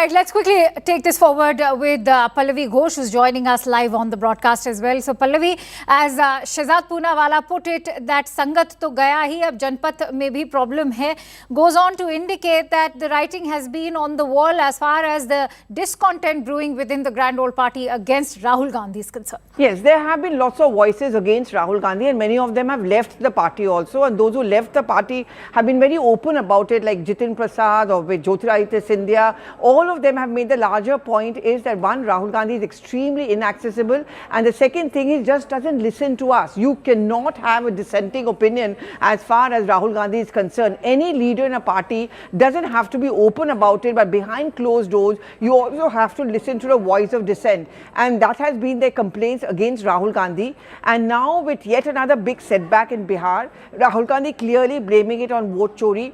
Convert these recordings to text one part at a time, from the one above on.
right, let's quickly take this forward with Pallavi Ghosh, who's joining us live on the broadcast as well. So, Pallavi, as Shehzad Poonawala put it, that Sangat to gaya hi, ab Janpat mein bhi problem hai, goes on to indicate that the writing has been on the wall as far as the discontent brewing within the Grand Old Party against Rahul Gandhi is concerned. Yes, there have been lots of voices against Rahul Gandhi, and many of them have left the party also. And those who left the party have been very open about it, like Jitin Prasad or with Jyotiraditya Scindia. All of them have made the larger point is that one, Rahul Gandhi is extremely inaccessible, and the second thing is just doesn't listen to us. You cannot have a dissenting opinion as far as Rahul Gandhi is concerned. Any leader in a party doesn't have to be open about it, but behind closed doors, you also have to listen to the voice of dissent. And that has been their complaints against Rahul Gandhi. And now with yet another big setback in Bihar, Rahul Gandhi clearly blaming it on vote chori.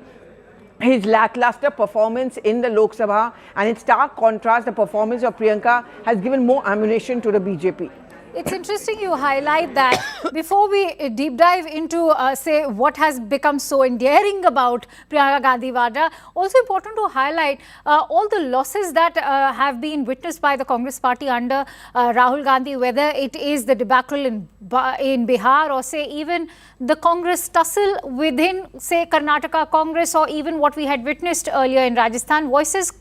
His lackluster performance in the Lok Sabha, and in stark contrast, the performance of Priyanka has given more ammunition to the BJP. It's interesting you highlight that. Before we deep dive into, say, what has become so endearing about Priyanka Gandhi Vadra, also important to highlight all the losses that have been witnessed by the Congress party under Rahul Gandhi, whether it is the debacle in Bihar or, say, even the Congress tussle within, say, Karnataka Congress, or even what we had witnessed earlier in Rajasthan. Voices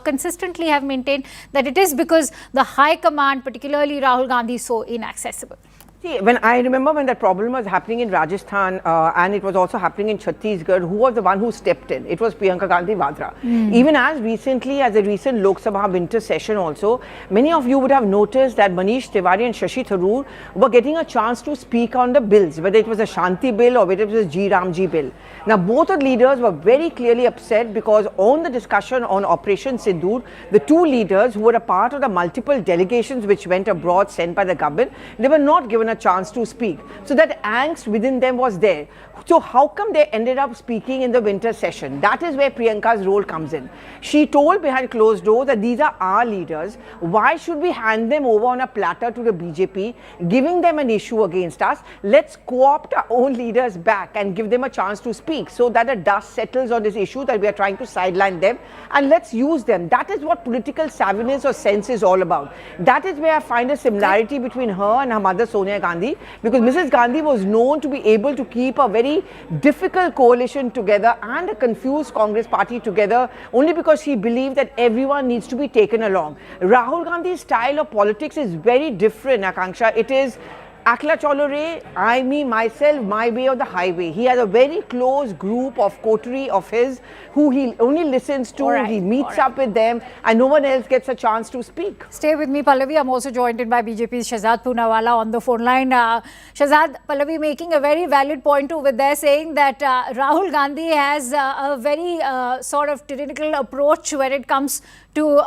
consistently have maintained that it is because the high command, particularly Rahul Gandhi, is so inaccessible. See, when I remember when that problem was happening in Rajasthan and it was also happening in Chhattisgarh, who was the one who stepped in? It was Priyanka Gandhi Vadra. Even as recently as the recent Lok Sabha winter session also, many of you would have noticed that Manish Tiwari and Shashi Tharoor were getting a chance to speak on the bills, whether it was a Shanti bill or whether it was a G Ramji bill. Now, both of the leaders were very clearly upset because on the discussion on Operation Sindoor, the two leaders who were a part of the multiple delegations which went abroad sent by the government, they were not given a chance to speak. So that angst within them was there. So how come they ended up speaking in the winter session? That is where Priyanka's role comes in. She told behind closed doors that these are our leaders. Why should we hand them over on a platter to the BJP, giving them an issue against us? Let's co-opt our own leaders back and give them a chance to speak so that the dust settles on this issue that we are trying to sideline them, and let's use them. That is what political savviness or sense is all about. That is where I find a similarity between her and her mother Sonia Gandhi, because Mrs. Gandhi was known to be able to keep a very difficult coalition together and a confused Congress party together only because she believed that everyone needs to be taken along. Rahul Gandhi's style of politics is very different, Akanksha. It is Akla Cholo Re, I, me, myself, my way or the highway. He has a very close group of coterie of his who he only listens to, he meets up with them, and no one else gets a chance to speak. Stay with me, Pallavi. I'm also joined in by BJP's Shehzad Poonawala on the phone line. Shehzad, Pallavi making a very valid point too with there, saying that Rahul Gandhi has a very sort of tyrannical approach when it comes to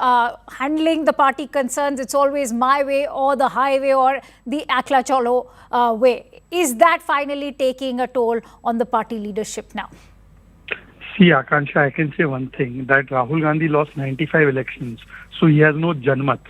handling the party concerns. It's always my way or the highway or the Akla Cholo way. Is that finally taking a toll on the party leadership now? See, Akansha, I can say one thing, that Rahul Gandhi lost 95 elections, so he has no Janmat.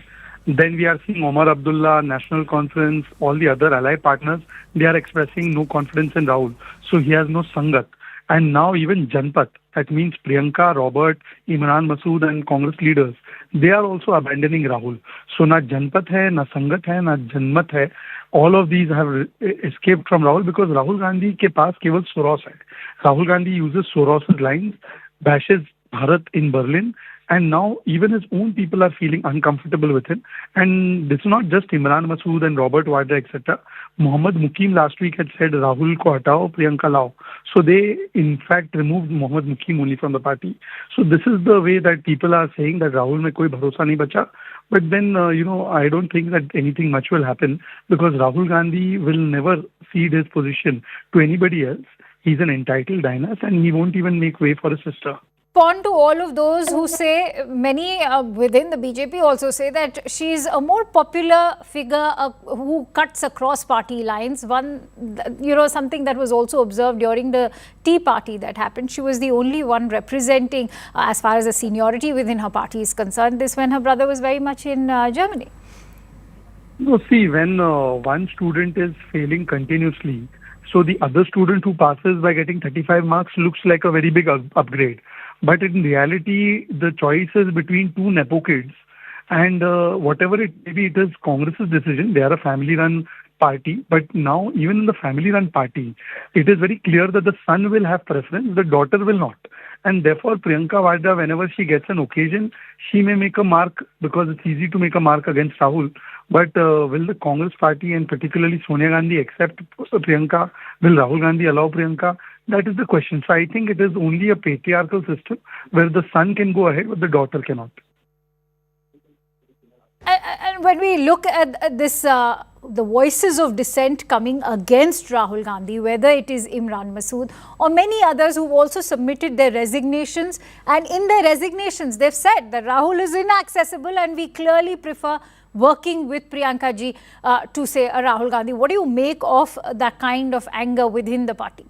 Then we are seeing Omar Abdullah, National Conference, all the other allied partners, they are expressing no confidence in Rahul, so he has no Sangat. And now even Janpat, that means Priyanka, Robert, Imran Masood and Congress leaders, they are also abandoning Rahul. So na Janpat hai, na Sangat hai, na Janmat hai. All of these have escaped from Rahul because Rahul Gandhi ke paas keval Soros hai. Rahul Gandhi uses Soros's lines, bashes Bharat in Berlin, and now even his own people are feeling uncomfortable with him. And this is not just Imran Masood and Robert Vadra, etc. Mohammad Mukim last week had said, Rahul ko hatao, Priyanka lao. So they, in fact, removed Mohammad Mukim only from the party. So this is the way that people are saying that Rahul mein koi bharosa nahi bacha. But then, I don't think that anything much will happen because Rahul Gandhi will never cede his position to anybody else. He's an entitled dynast and he won't even make way for his sister. Respond to all of those who say, many within the BJP also say that she's a more popular figure who cuts across party lines. One, something that was also observed during the Tea Party that happened. She was the only one representing as far as the seniority within her party is concerned. This when her brother was very much in Germany. No, see, when one student is failing continuously, so the other student who passes by getting 35 marks looks like a very big upgrade. But in reality, the choice is between two Nepo kids. And whatever it maybe it is Congress's decision. They are a family-run party. But now, even in the family-run party, it is very clear that the son will have preference, the daughter will not. And therefore, Priyanka Vadra, whenever she gets an occasion, she may make a mark because it's easy to make a mark against Rahul. But will the Congress party and particularly Sonia Gandhi accept Priyanka? Will Rahul Gandhi allow Priyanka? That is the question. So I think it is only a patriarchal system where the son can go ahead but the daughter cannot. And when we look at this, the voices of dissent coming against Rahul Gandhi, whether it is Imran Masood or many others who've also submitted their resignations, and in their resignations they've said that Rahul is inaccessible and we clearly prefer working with Priyanka ji to say Rahul Gandhi. What do you make of that kind of anger within the party?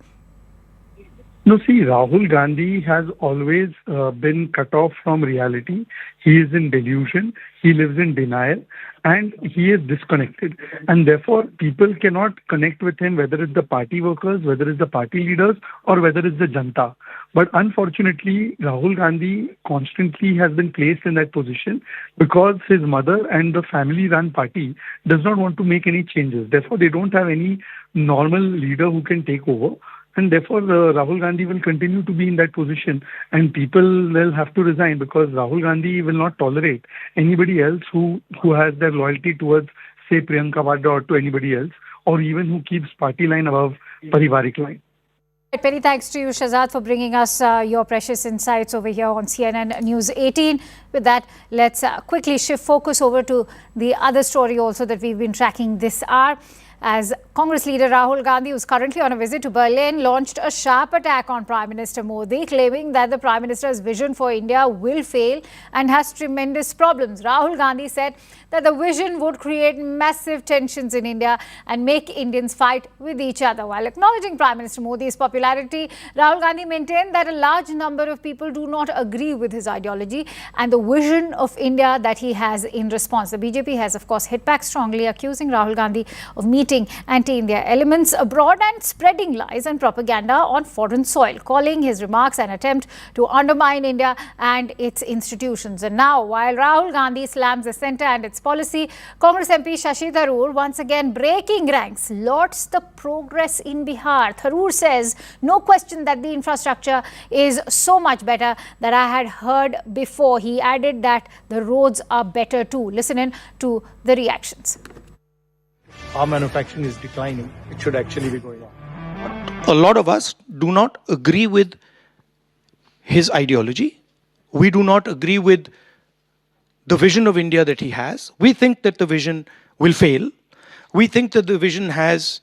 No, see, Rahul Gandhi has always been cut off from reality. He is in delusion, he lives in denial, and he is disconnected. And therefore, people cannot connect with him, whether it's the party workers, whether it's the party leaders, or whether it's the Janta. But unfortunately, Rahul Gandhi constantly has been placed in that position because his mother and the family-run party does not want to make any changes. Therefore, they don't have any normal leader who can take over. And therefore, Rahul Gandhi will continue to be in that position and people will have to resign because Rahul Gandhi will not tolerate anybody else who has their loyalty towards, say, Priyanka Vadra or to anybody else, or even who keeps party line above Parivarik line. Many thanks to you, Shahzad, for bringing us your precious insights over here on CNN News 18. With that, let's quickly shift focus over to the other story also that we've been tracking this hour. As Congress leader Rahul Gandhi, who is currently on a visit to Berlin, launched a sharp attack on Prime Minister Modi, claiming that the Prime Minister's vision for India will fail and has tremendous problems. Rahul Gandhi said that the vision would create massive tensions in India and make Indians fight with each other. While acknowledging Prime Minister Modi's popularity, Rahul Gandhi maintained that a large number of people do not agree with his ideology and the vision of India that he has in response. The BJP has, of course, hit back strongly, accusing Rahul Gandhi of meeting anti-India elements abroad and spreading lies and propaganda on foreign soil, calling his remarks an attempt to undermine India and its institutions. And now, while Rahul Gandhi slams the centre and its policy, Congress MP Shashi Tharoor, once again breaking ranks, lauds the progress in Bihar. Tharoor says, no question that the infrastructure is so much better that I had heard before. He added that the roads are better too. Listen in to the reactions. Our manufacturing is declining. It should actually be going on. A lot of us do not agree with his ideology. We do not agree with the vision of India that he has. We think that the vision will fail. We think that the vision has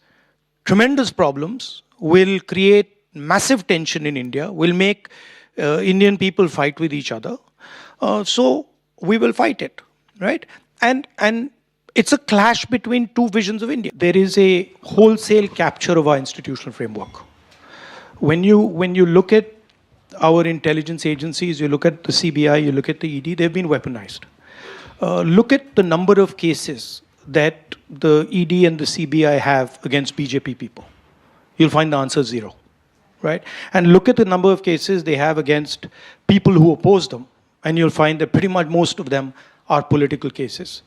tremendous problems, will create massive tension in India, will make Indian people fight with each other. So we will fight it, right? And it's a clash between two visions of India. There is a wholesale capture of our institutional framework. When you look at our intelligence agencies, you look at the CBI, you look at the ED, they've been weaponized. Look at the number of cases that the ED and the CBI have against BJP people. You'll find the answer zero, right? And look at the number of cases they have against people who oppose them, and you'll find that pretty much most of them are political cases.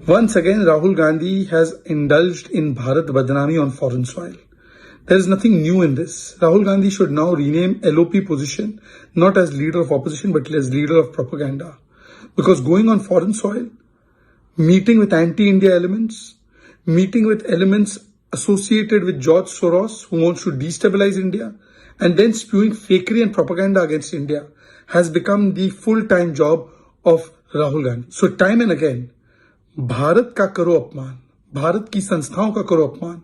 Once again, Rahul Gandhi has indulged in Bharat Badnami on foreign soil. There is nothing new in this. Rahul Gandhi should now rename LoP position not as leader of opposition but as leader of propaganda. Because going on foreign soil, meeting with anti-India elements, meeting with elements associated with George Soros who wants to destabilize India, and then spewing fakery and propaganda against India has become the full-time job of Rahul Gandhi. So time and again, Bharat का करो अपमान, भारत की संस्थाओं का करो अपमान,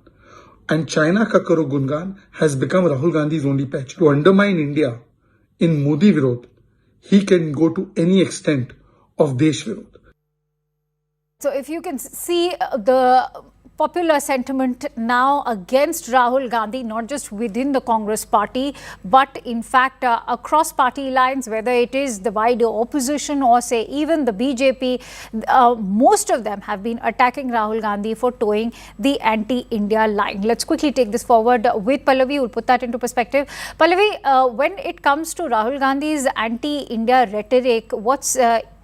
and China का करो गुणगान has become Rahul Gandhi's only patch. To undermine India in Modi Virod, he can go to any extent of Desh Virod. So if you can see the popular sentiment now against Rahul Gandhi, not just within the Congress party, but in fact across party lines, whether it is the wider opposition or say even the BJP, most of them have been attacking Rahul Gandhi for towing the anti-India line. Let's quickly take this forward with Pallavi, who will put that into perspective. Pallavi, when it comes to Rahul Gandhi's anti-India rhetoric, what's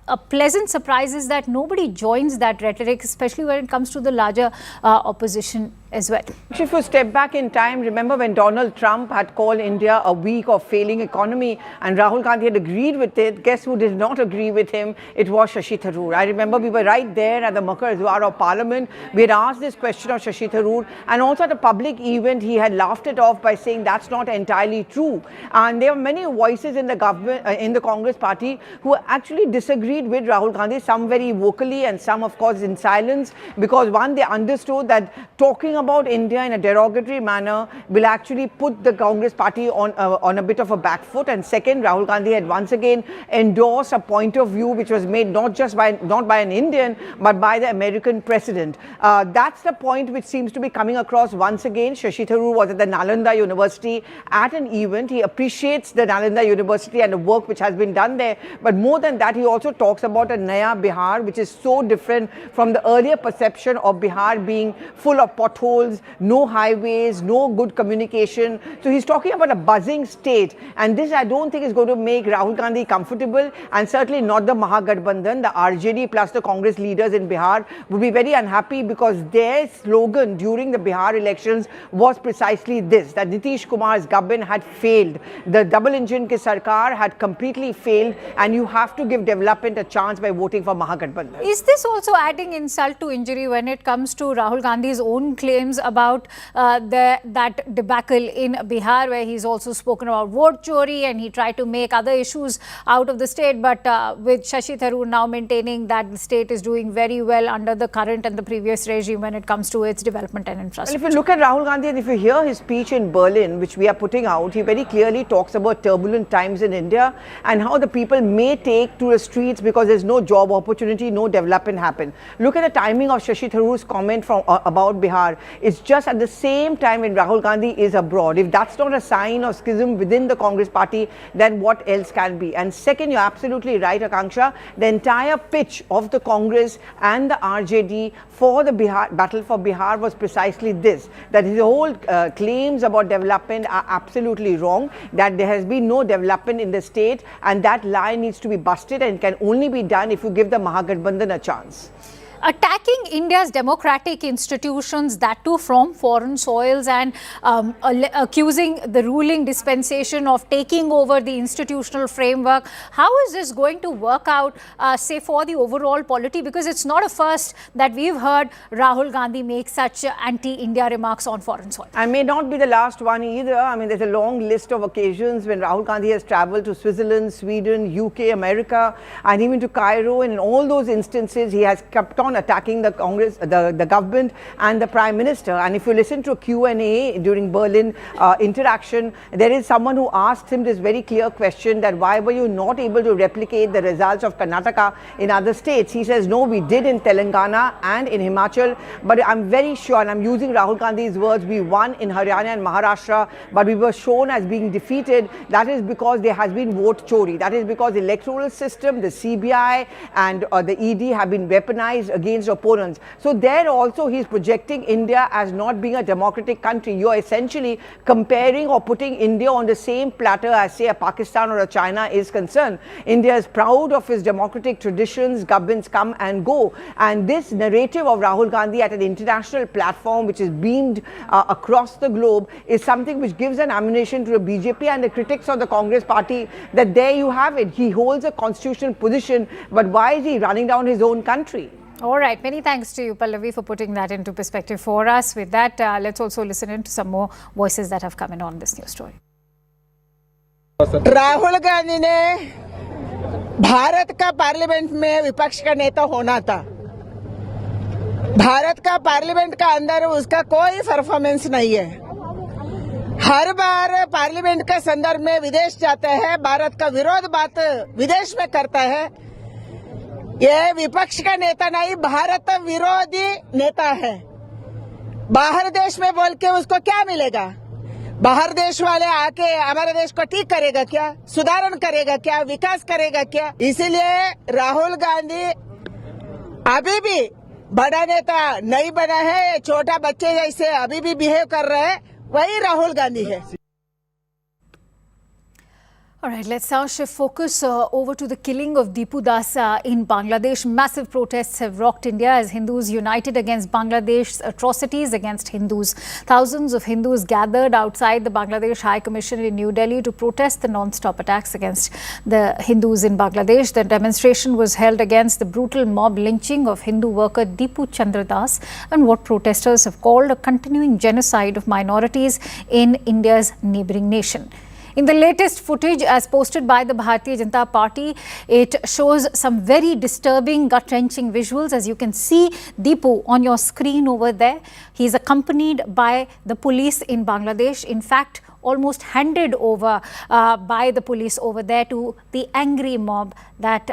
a pleasant surprise is that nobody joins that rhetoric, especially when it comes to the larger opposition as well. If you step back in time, remember when Donald Trump had called India a weak or failing economy and Rahul Gandhi had agreed with it, guess who did not agree with him? It was Shashi Tharoor. I remember we were right there at the Makar Zwar of Parliament. We had asked this question of Shashi Tharoor, and also at a public event he had laughed it off by saying that's not entirely true. And there were many voices in the government, in the Congress party, who actually disagreed with Rahul Gandhi, some very vocally and some of course in silence, because one, they understood that talking about India in a derogatory manner will actually put the Congress party on a bit of a back foot. And second, Rahul Gandhi had once again endorsed a point of view which was made not by an Indian but by the American president. That's the point which seems to be coming across once again. Shashi Tharoor was at the Nalanda University at an event. He appreciates the Nalanda University and the work which has been done there. But more than that, he also talks about a Naya Bihar, which is so different from the earlier perception of Bihar being full of potholes, no highways, no good communication. So he's talking about a buzzing state, and this I don't think is going to make Rahul Gandhi comfortable, and certainly not the Maha Gadbandhan. The RJD plus the Congress leaders in Bihar would be very unhappy, because their slogan during the Bihar elections was precisely this, that Nitish Kumar's government had failed. The double engine ki sarkar had completely failed, and you have to give development a chance by voting for Maha Gadbandhan. Is this also adding insult to injury when it comes to Rahul Gandhi's own claims about that debacle in Bihar, where he's also spoken about vote chori and he tried to make other issues out of the state, but with Shashi Tharoor now maintaining that the state is doing very well under the current and the previous regime when it comes to its development and infrastructure? Well, if you look at Rahul Gandhi and if you hear his speech in Berlin, which we are putting out, he very clearly talks about turbulent times in India and how the people may take to the streets because there's no job opportunity, no development happen. Look at the timing of Shashi Tharoor's comment about Bihar. It's just at the same time when Rahul Gandhi is abroad. If that's not a sign of schism within the Congress party, then what else can be? And second, you're absolutely right, Akanksha, the entire pitch of the Congress and the RJD for the battle for Bihar was precisely this, that his whole claims about development are absolutely wrong, that there has been no development in the state, and that lie needs to be busted and can only be done if you give the Maha Gadbandhan a chance. Attacking India's democratic institutions, that too from foreign soils, and accusing the ruling dispensation of taking over the institutional framework. How is this going to work out, say, for the overall polity? Because it's not a first that we've heard Rahul Gandhi make such anti-India remarks on foreign soil. And may not be the last one either. I mean, there's a long list of occasions when Rahul Gandhi has travelled to Switzerland, Sweden, UK, America, and even to Cairo. And in all those instances, he has kept on attacking the Congress, the government and the Prime Minister. And if you listen to a Q&A during Berlin interaction, there is someone who asked him this very clear question, that why were you not able to replicate the results of Karnataka in other states? He says, no, we did in Telangana and in Himachal, but I'm very sure, and I'm using Rahul Gandhi's words, we won in Haryana and Maharashtra, but we were shown as being defeated. That is because there has been vote chori. That is because the electoral system, the CBI and the ED have been weaponized against opponents. So there also he's projecting India as not being a democratic country. You're essentially comparing or putting India on the same platter as, say, a Pakistan or a China is concerned. India is proud of its democratic traditions, governments come and go. And this narrative of Rahul Gandhi at an international platform which is beamed across the globe is something which gives an ammunition to the BJP and the critics of the Congress party, that there you have it. He holds a constitutional position, but why is he running down his own country? All right. Many thanks to you, Pallavi, for putting that into perspective for us. With that, let's also listen in to some more voices that have come in on this news story. Rahul Gandhi ने भारत का parliament में विपक्ष का नेता होना था। भारत का parliament का अंदर उसका कोई परफॉर्मेंस नहीं है। हर बार पार्लियामेंट के संदर्भ में विदेश जाता है, भारत का विरोध बात विदेश में करता है। ये विपक्ष का नेता नहीं, भारत विरोधी नेता है। बाहर देश में बोल के उसको क्या मिलेगा? बाहर देश वाले आके हमारे देश को ठीक करेगा क्या? सुधारण करेगा क्या? विकास करेगा क्या? इसीलिए राहुल गांधी अभी भी बड़ा नेता नहीं बना है, छोटा बच्चे जैसे अभी भी बिहेव कर रहे हैं, वही राहुल गांधी है। All right, let's now shift focus over to the killing of Dipu Das in Bangladesh. Massive protests have rocked India as Hindus united against Bangladesh's atrocities against Hindus. Thousands of Hindus gathered outside the Bangladesh High Commission in New Delhi to protest the non-stop attacks against the Hindus in Bangladesh. The demonstration was held against the brutal mob lynching of Hindu worker Dipu Chandra Das and what protesters have called a continuing genocide of minorities in India's neighbouring nation. In the latest footage as posted by the Bharatiya Janata Party, it shows some very disturbing, gut-wrenching visuals. As you can see Dipu on your screen over there. He is accompanied by the police in Bangladesh. In fact, almost handed over by the police over there to the angry mob that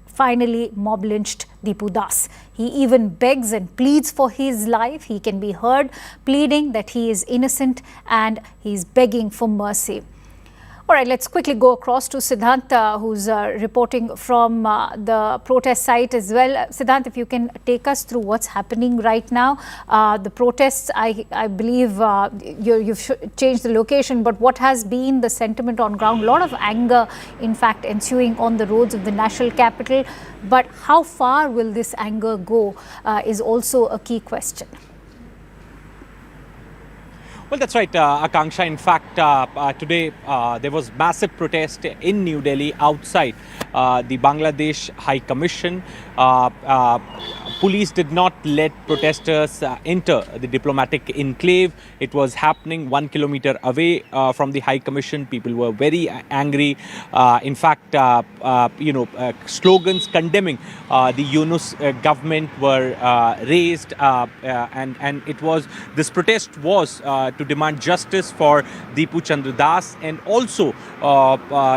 finally mob lynched Dipu Das. He even begs and pleads for his life. He can be heard pleading that he is innocent and he is begging for mercy. All right, let's quickly go across to Siddhant, who's reporting from the protest site as well. Siddhant, if you can take us through what's happening right now. The protests, I believe you've changed the location, but what has been the sentiment on ground? A lot of anger, in fact, ensuing on the roads of the national capital. But how far will this anger go is also a key question. Well, that's right, Akanksha. In fact, today there was massive protest in New Delhi outside the Bangladesh High Commission. Police did not let protesters enter the diplomatic enclave. It was happening 1 kilometer away from the High Commission. People were very angry. In fact, slogans condemning the Yunus government were raised, and it was this protest was to demand justice for Dipu Chandra Das and also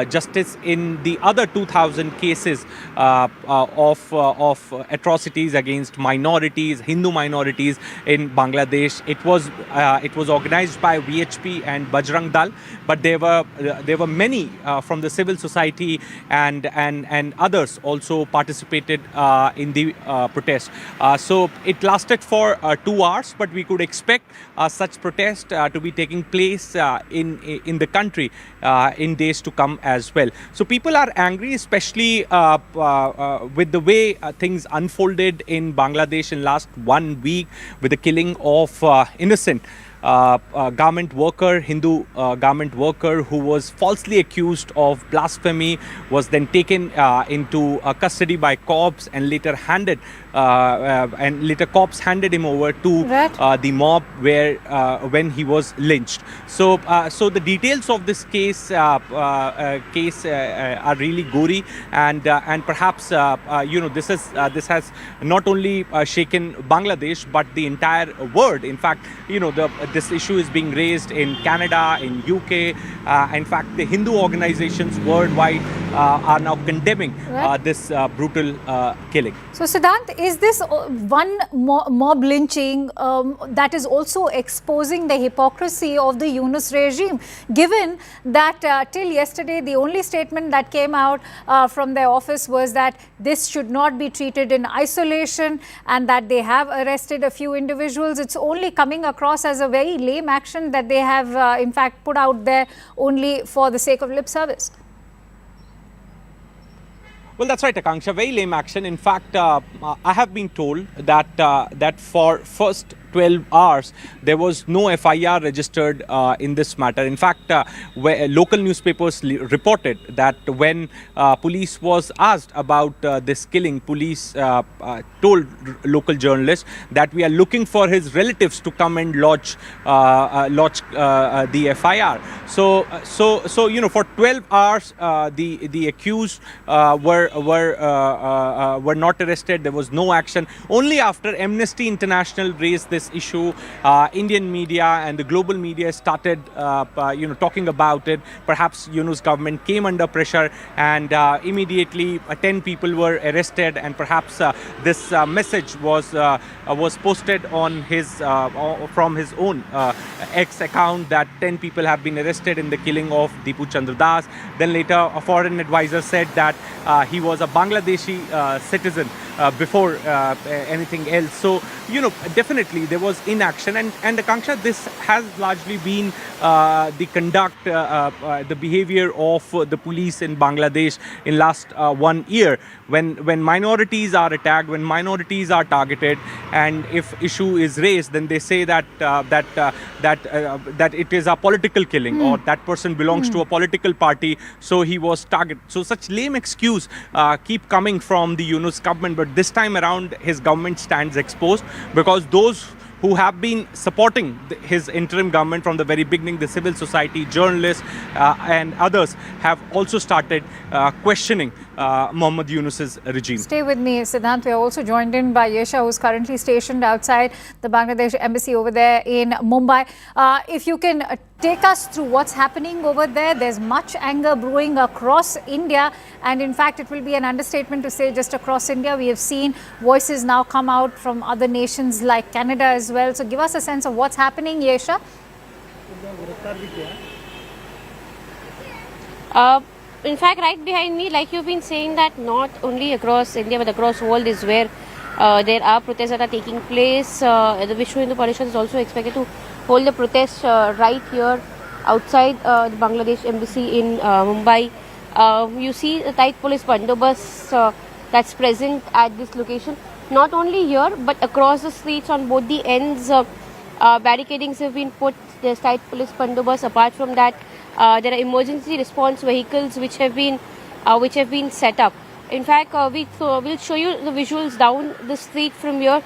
justice in the other 2,000 cases of atrocities against minorities, Hindu minorities in Bangladesh. It was organized by VHP and Bajrang Dal, but there were many from the civil society and others also participated in the protest. So it lasted for 2 hours, but we could expect such protest to be taking place in the country in days to come as well. So people are angry, especially with the way things unfolded in Bangladesh in last 1 week with the killing of innocent garment worker, Hindu garment worker who was falsely accused of blasphemy, was then taken into custody by cops and later handed cops handed him over to the mob where when he was lynched. So the details of this case are really gory, and perhaps this has not only shaken Bangladesh but the entire world. In fact, this issue is being raised in Canada, in UK. In fact, the Hindu organizations worldwide are now condemning this brutal killing. So, Siddhant, is this one mob lynching that is also exposing the hypocrisy of the Yunus regime, given that till yesterday the only statement that came out from their office was that this should not be treated in isolation and that they have arrested a few individuals. It's only coming across as a very lame action that they have in fact put out there only for the sake of lip service. Well, that's right, Akanksha. Very lame action. In fact, I have been told that for first 12 hours there was no FIR registered in this matter. In fact, where local newspapers reported that when police was asked about this killing, police told local journalists that we are looking for his relatives to come and lodge the FIR. So for 12 hours the accused were not arrested. There was no action. Only after Amnesty International raised this this issue, Indian media and the global media started, talking about it. Perhaps Yunus government came under pressure, and immediately 10 people were arrested, and perhaps this message was posted on his from his own X account that 10 people have been arrested in the killing of Dipu Das. Then later, a foreign advisor said that he was a Bangladeshi citizen before anything else. So, definitely there was inaction. And Akanksha, this has largely been the conduct, the behavior of the police in Bangladesh in last 1 year. When minorities are attacked, when minorities are targeted, and if issue is raised, then they say that it is a political killing, or that person belongs to a political party, so he was targeted. So such lame excuse keep coming from the Yunus government, but this time around his government stands exposed, because those who have been supporting his interim government from the very beginning, the civil society, journalists and others, have also started questioning Mohammad Yunus's regime. Stay with me, Siddhant. We are also joined in by Yesha, who is currently stationed outside the Bangladesh embassy over there in Mumbai. If you can take us through what's happening over there. There's much anger brewing across India, and in fact it will be an understatement to say just across India. We have seen voices now come out from other nations like Canada as well. So give us a sense of what's happening, Yesha. In fact, right behind me, like you've been saying, that not only across India but across the world is where there are protests that are taking place. The Vishwa Hindu Parishad is also expected to hold the protest right here outside the Bangladesh embassy in Mumbai. You see the tight police bandobast that's present at this location. Not only here but across the streets on both the ends, barricadings have been put. There's tight police bandobast. Apart from that, there are emergency response vehicles which have been set up. In fact, we'll show you the visuals down the street from here.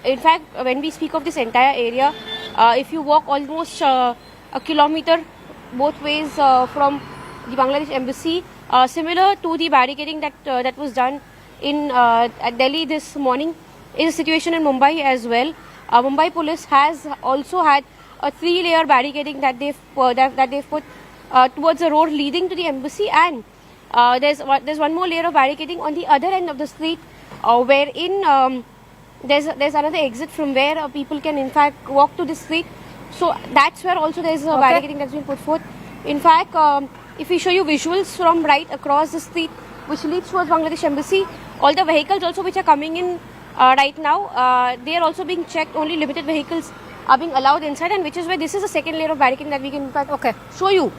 In fact, when we speak of this entire area, if you walk almost a kilometer both ways from the Bangladesh embassy, similar to the barricading that was done in at Delhi this morning, is a situation in Mumbai as well. Mumbai police has also had a 3-layer barricading that they've put towards the road leading to the embassy, and there's one more layer of barricading on the other end of the street, wherein there's another exit from where people can in fact walk to the street. So that's where also there's a barricading that's been put forth. In fact, if we show you visuals from right across the street which leads towards Bangladesh embassy, all the vehicles also which are coming in right now, they are also being checked. Only limited vehicles are being allowed inside, and which is where this is the second layer of barricading that we can in fact show you,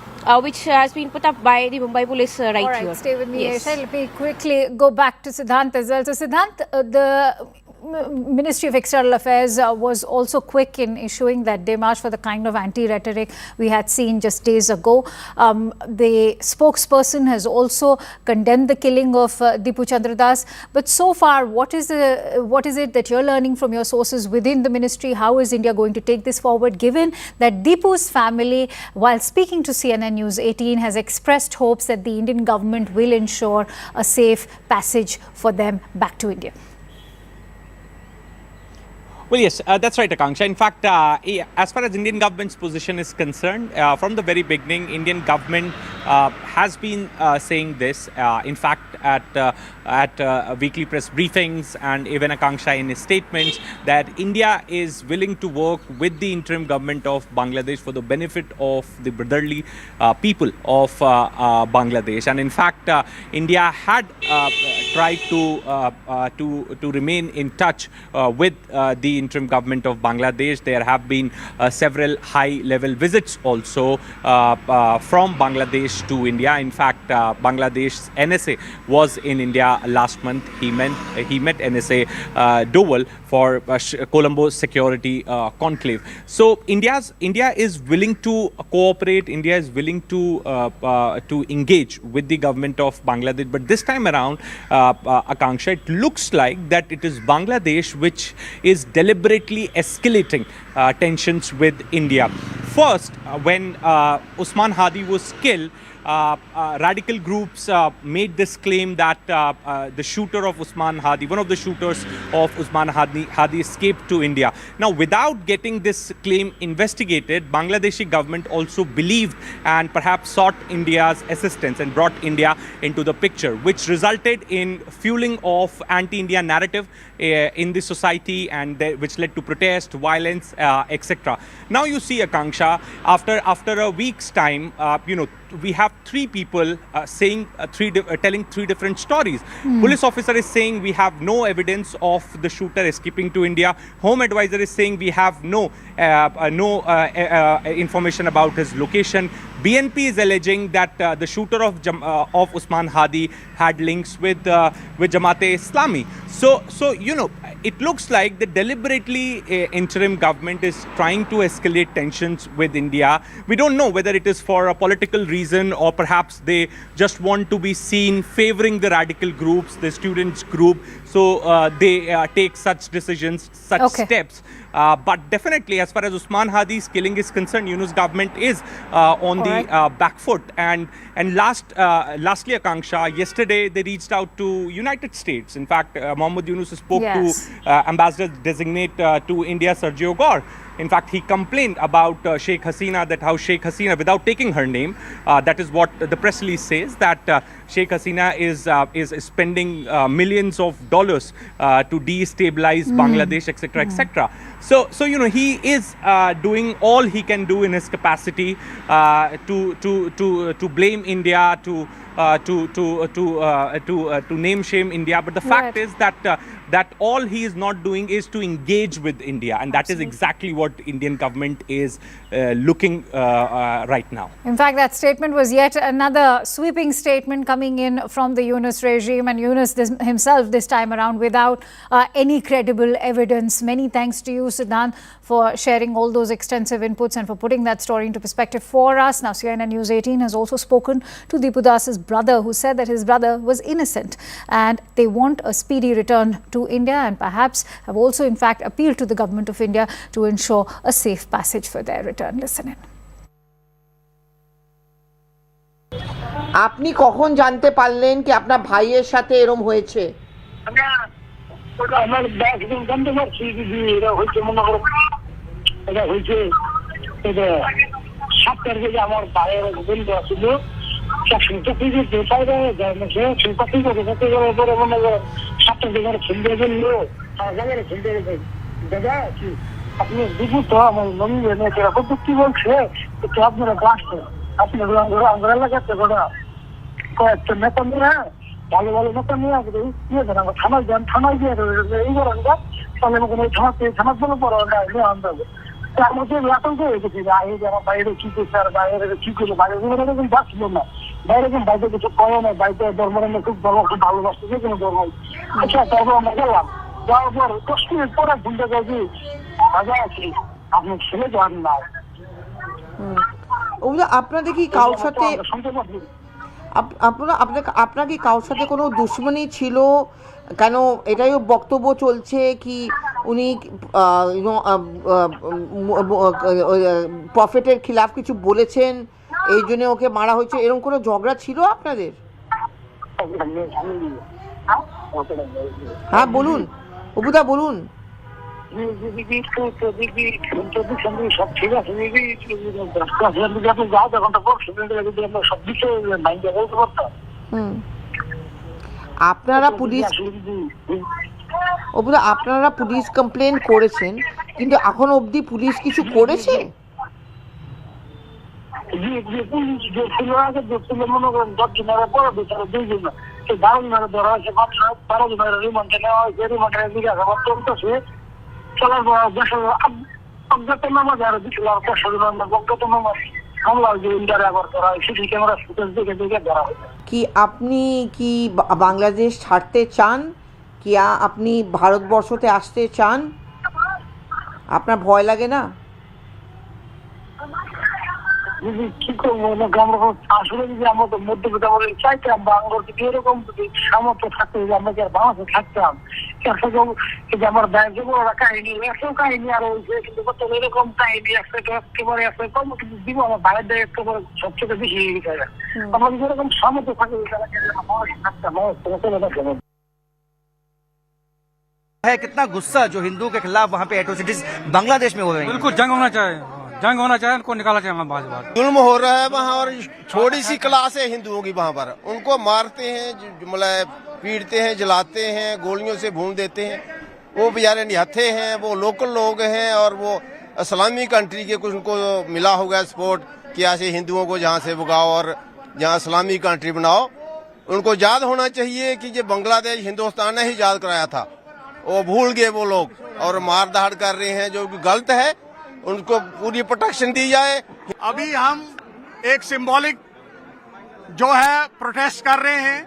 which has been put up by the Mumbai police right here. Stay with me, Yes. Let me quickly go back to Siddhant as well. So Siddhant, the Ministry of External Affairs was also quick in issuing that démarche for the kind of anti-rhetoric we had seen just days ago. The spokesperson has also condemned the killing of Dipu Das. But so far, what is it that you're learning from your sources within the ministry? How is India going to take this forward, given that Dipu's family, while speaking to CNN News 18, has expressed hopes that the Indian government will ensure a safe passage for them back to India? Well, yes, that's right, Akanksha. In fact, as far as Indian government's position is concerned, from the very beginning, Indian government has been saying this. In fact, at weekly press briefings and even Akanksha in his statements, that India is willing to work with the interim government of Bangladesh for the benefit of the brotherly people of Bangladesh. And in fact, India had tried to remain in touch with the interim government of Bangladesh. There have been several high-level visits also from Bangladesh to India. In fact, Bangladesh's NSA was in India last month. He met NSA Dowell for Colombo security conclave. So India is willing to cooperate. India is willing to engage with the government of Bangladesh. But this time around, Akanksha, it looks like that it is Bangladesh which is deliberately escalating tensions with India. First, when Usman Hadi was killed, radical groups made this claim that the shooter of Usman Hadi, one of the shooters of Usman Hadi escaped to India. Now, without getting this claim investigated, Bangladeshi government also believed and perhaps sought India's assistance and brought India into the picture, which resulted in fueling of anti-India narrative in the society, and which led to protest, violence, etc. Now you see, Akanksha, after a week's time, we have three people saying telling three different stories. Police officer is saying we have no evidence of the shooter escaping to India. Home advisor is saying we have no information about his location. BNP is alleging that the shooter of Usman Hadi had links with Jamaat-e-Islami. So it looks like the deliberately interim government is trying to escalate tensions with India. We don't know whether it is for a political reason or perhaps they just want to be seen favoring the radical groups, the students group. So they take such decisions, such steps. But definitely, as far as Usman Hadi's killing is concerned, Yunus government is on the back foot. And lastly, Akanksha, yesterday they reached out to United States. In fact, Mohammed Yunus spoke to Ambassador designate to India, Sergio Gore. In fact, he complained about Sheikh Hasina, that how Sheikh Hasina, without taking her name, that is what the press release says, that Sheikh Hasina is spending millions of dollars to destabilize Bangladesh, etc., etc. So he is doing all he can do in his capacity to blame India, to name shame India. But the fact is that all he is not doing is to engage with India, and that is exactly what Indian government is looking right now. In fact, that statement was yet another sweeping statement coming in from the Yunus regime, and Yunus himself this time around without any credible evidence. Many thanks to you, Siddhant, for sharing all those extensive inputs and for putting that story into perspective for us. Now, CNN News 18 has also spoken to Dipu Das's brother, who said that his brother was innocent and they want a speedy return to India, and perhaps have also in fact appealed to the government of India to ensure a safe passage for their return. Listen in. আপনি কখন জানতে পারলেন কি আপনার ভাইয়ের সাথে এরকম হয়েছে? আমার একদিন জানতে পারছি যে এটা হয়েছে, মনে করো এটা হয়েছে 7 তারিখে আমার ভাইয়ের বন্ধু আসছিল, আপনি দিবু তো আমার কি বলছে আপনারা আসছেন, আপনারা আমরা লাগাতে কয়েকটা নেতা নিয়ে ভালো ভালো নেতা নিয়ে ইয়ে দেন, আমরা থানায় যান, থানায় গিয়ে এই করেন তাহলে আমাকে থানার জন্য পড়া নিয়ে আনতে হবে। তার মধ্যে আতঙ্ক হয়ে গেছে যে আমার বাইরে কি করছে আর বাইরে কি করছে, বাইরে এরকম যাচ্ছিল না, বাইরে কিন্তু বাইরে কিছু কয়ে না, বাড়িতে ধর্ম খুব খুব ভালোবাসছে যে কোনো ধর্ম। আচ্ছা, তারপর আমরা গেলাম, যাওয়ার পর 10 মিনিট পরে ভুলতে গেছি ভাজা আছি, আপনার ছেলে যান না। আপনাদের কি কারোর সাথে আপনার কি কারোর সাথে কোনো দুশ্মনী ছিল? কেন এটাই বক্তব্য চলছে কি উনি প্রফেটের খিলাফ কিছু বলেছেন, এই জন্য ওকে মারা হয়েছে, এরকম কোনো ঝগড়া ছিল আপনাদের? হ্যাঁ বলুন, অবুদা বলুন। সব ঠিক আছে, সব বিষয়ে বলতে পারতাম। আপনারা পুলিশ কমপ্লেন করেছেন, কিন্তু এখন অবধি পুলিশ কিছু করেছে? পুলিশ যে ছিল আগে যে ছিল মনে করেন 10 জনের পরে বিচারে 2 জন, সেই 12 জনের ধরা হয়েছে, 12 জনের রিমান্ডে নেওয়া হয়েছে, রিমান্ডের জিজ্ঞাসাবাদ চলতেছে। চলার পর দেশের অজ্ঞাতনামা যারা দিচ্ছিল আর 5 জনের অজ্ঞাতনামা হামলা যে ইন্ডিয়ার আবার করা হয়, সিসি ক্যামেরা ফুটেজ দেখে ধরা হয়। কি আপনি কি বাংলাদেশ ছাড়তে চান, কি আপনি ভারতবর্ষতে আসতে চান? আপনার ভয় লাগে না? যদি কি করবো আমরা আসলে যদি আমরা তো মধ্যবিত্ত আমরা চাইতাম বা আমরা যদি এরকম যদি সামর্থ্য থাকতো যে আমরা কি আর বাংলাদেশে থাকতাম যে আমার ব্যাংকে বড় কাহিনী একশো কাহিনী আর হয়েছে কিন্তু কত এরকম কাহিনী একেবারে কম কিন্তু দিব আমার বাইরের দেয় একেবারে সবচেয়ে বেশি হয়ে গেছে আমরা যদি এরকম সামর্থ্য থাকতো থাকতাম है कितना गुस्सा जो हिंदू के खिलाफ वहाँ पे एट्रोसिटीज बांग्लादेश में हो रही है। बिल्कुल जंग होना चाहिए, जंग होना चाहिए, उनको निकाला चाहिए बात। जुल्म हो रहा है वहाँ और थोड़ी सी क्लास है हिंदुओं की वहाँ पर, उनको मारते हैं, मतलब पीटते हैं, जलाते हैं, गोलियों से भून देते हैं। वो बेचारे निहत्थे हैं, वो लोकल लोग हैं और वो इस्लामी कंट्री के कुछ उनको मिला होगा सपोर्ट कि ऐसे हिंदुओं को जहाँ से भगाओ और जहाँ इस्लामी कंट्री बनाओ। उनको याद होना चाहिए कि ये बांग्लादेश हिंदुस्तान ने ही याद कराया था, वो भूल गए वो लोग और मार धाड़ कर रहे हैं जो गलत है। उनको पूरी प्रोटेक्शन दी जाए। अभी हम एक सिंबॉलिक जो है प्रोटेस्ट कर रहे हैं।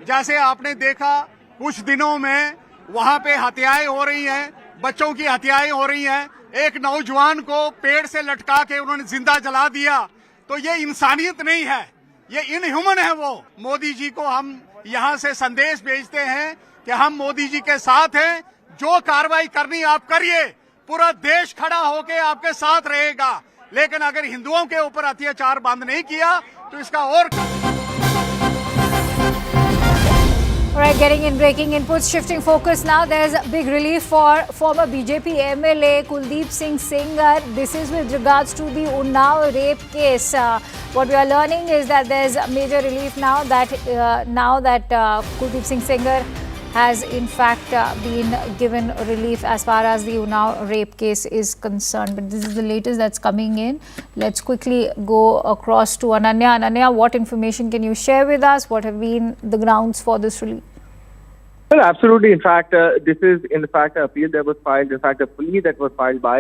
जैसे आपने देखा कुछ दिनों में वहाँ पे हत्याएं हो रही हैं, बच्चों की हत्याएं हो रही हैं। एक नौजवान को पेड़ से लटका के उन्होंने जिंदा जला दिया। तो ये इंसानियत नहीं है, ये इनह्यूमन है। वो मोदी जी को हम यहाँ से संदेश भेजते हैं कि हम मोदी जी के साथ हैं, जो कार्रवाई करनी आप करिए, पूरा देश खड़ा होके आपके साथ रहेगा। लेकिन अगर हिंदुओं के ऊपर अत्याचार बंद नहीं किया तो इसका और All right, getting in breaking inputs, shifting focus now. There's a big relief for former BJP MLA Kuldeep Singh Sengar. This is with regards to the Unnao rape case. What we are learning is that there's major relief now that Kuldeep Singh Sengar has in fact been given relief as far as the Unnao rape case is concerned. But this is the latest that's coming in. Let's quickly go across to Ananya. Ananya, what information can you share with us? What have been the grounds for this relief? Well, absolutely. In fact, this is in fact an appeal that was filed. In fact, a plea that was filed by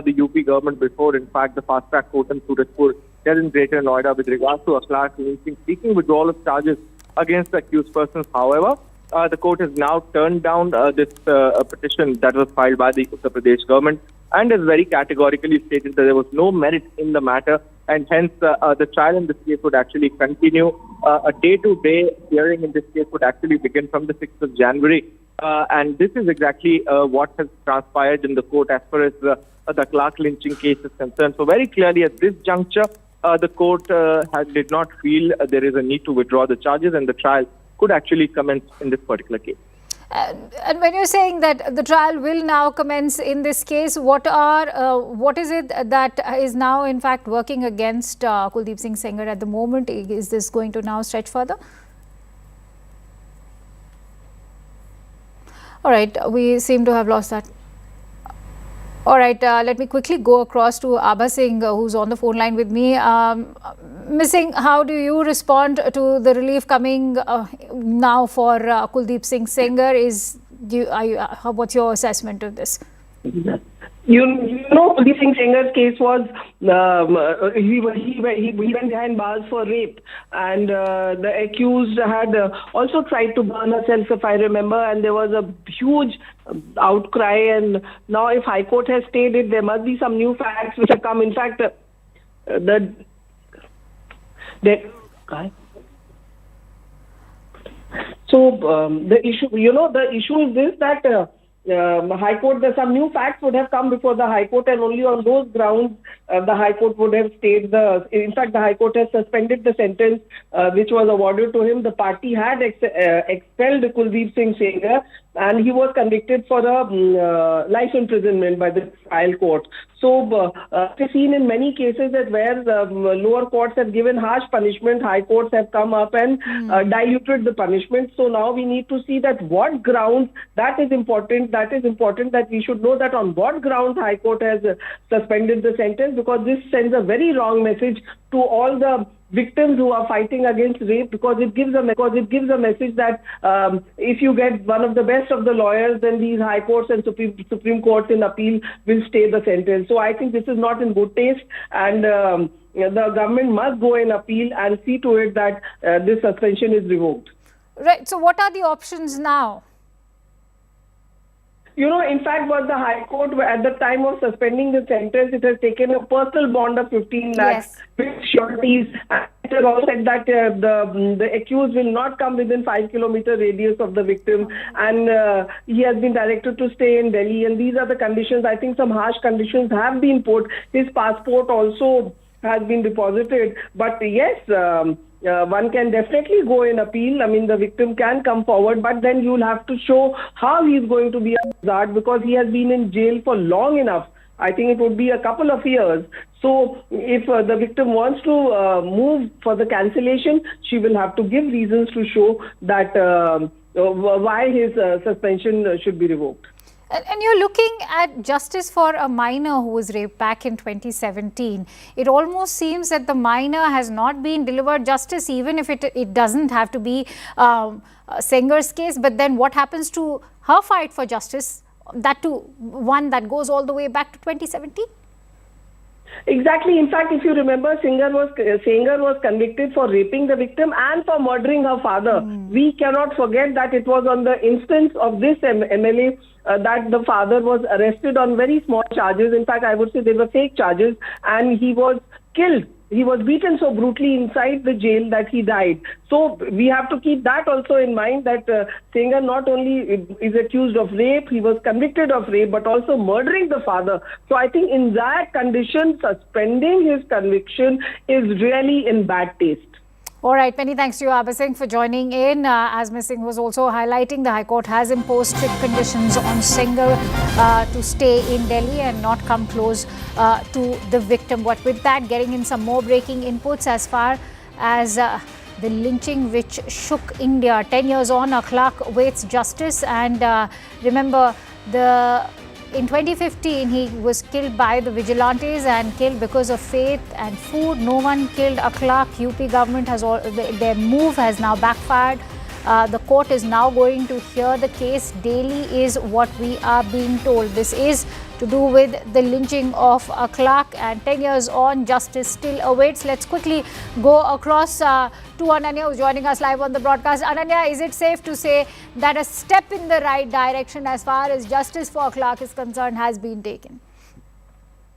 the UP government before, in fact, the fast track court in Suratpur, here in Greater Noida, with regards to a class seeking withdrawal of charges against the accused persons. However, the court has now turned down this petition that was filed by the Uttar Pradesh government and has very categorically stated that there was no merit in the matter, and hence the trial in this case would actually continue. A day-to-day hearing in this case would actually begin from the 6th of January. And this is exactly what has transpired in the court as far as the Clark lynching case is concerned. So very clearly at this juncture, the court did not feel there is a need to withdraw the charges, and the trial could actually commence in this particular case. And when you're saying that the trial will now commence in this case, what is it that is now in fact working against Kuldeep Singh Sengar at the moment? Is this going to now stretch further? All right, we seem to have lost that. All right, let me quickly go across to Abha Singh, who's on the phone line with me. Ms. Singh, how do you respond to the relief coming now for Kuldeep Singh Sengar? What's your assessment of this? You know, Kuldeep Singh Sengar's case was he went behind bars for rape, and the accused had also tried to burn herself, if I remember, and there was a huge outcry. And now, if High Court has stayed it, there must be some new facts which have come. In fact, the issue is this, that High Court, some new facts would have come before the High Court, and only on those grounds the High Court would have stayed in fact, the High Court has suspended the sentence which was awarded to him. The party had expelled Kuldeep Singh Sengar, and he was convicted for a life imprisonment by the trial court. So, we've seen in many cases that where lower courts have given harsh punishment, high courts have come up and diluted the punishment. So now we need to see that what grounds, that is important that we should know that on what grounds High Court has suspended the sentence, because this sends a very wrong message to all the victims who are fighting against rape, because it gives a message that if you get one of the best of the lawyers, then these high courts and supreme courts in appeal will stay the sentence. So I think this is not in good taste, and the government must go and appeal and see to it that this suspension is revoked. Right. So what are the options now? In fact, what the High Court, at the time of suspending the sentence, it has taken a personal bond of 15 lakhs with sureties. It has also said that the accused will not come within 5-kilometer radius of the victim, and he has been directed to stay in Delhi. And these are the conditions. I think some harsh conditions have been put. His passport also has been deposited. But yes, one can definitely go in appeal. I mean, the victim can come forward, but then you'll have to show how he's going to be a hazard, because he has been in jail for long enough. I think it would be a couple of years. So if the victim wants to move for the cancellation, she will have to give reasons to show that why his suspension should be revoked. And you're looking at justice for a minor who was raped back in 2017. It almost seems that the minor has not been delivered justice, even if it doesn't have to be Sengar's case. But then what happens to her fight for justice? That too, one that goes all the way back to 2017? Exactly. In fact, if you remember, Sengar was convicted for raping the victim and for murdering her father. We cannot forget that it was on the instance of this MLA that the father was arrested on very small charges. In fact, I would say they were fake charges, and he was killed. He was beaten so brutally inside the jail that he died. So we have to keep that also in mind, that Sengar not only is accused of rape, he was convicted of rape, but also murdering the father. So I think in that condition, suspending his conviction is really in bad taste. All right, many thanks to you, Abha Singh, for joining in. As Ms. Singh was also highlighting, the High Court has imposed strict conditions on Sengar to stay in Delhi and not come close to the victim. But with that, getting in some more breaking inputs as far as the lynching which shook India. 10 years on, a clerk awaits justice. And remember, in 2015, he was killed by the vigilantes and killed because of faith and food. No one killed a clerk. UP government has their move has now backfired. The court is now going to hear the case daily, is what we are being told. This is to do with the lynching of a clerk, and 10 years on, justice still awaits. Let's quickly go across to Ananya, who's joining us live on the broadcast. Ananya, is it safe to say that a step in the right direction as far as justice for a clerk is concerned has been taken?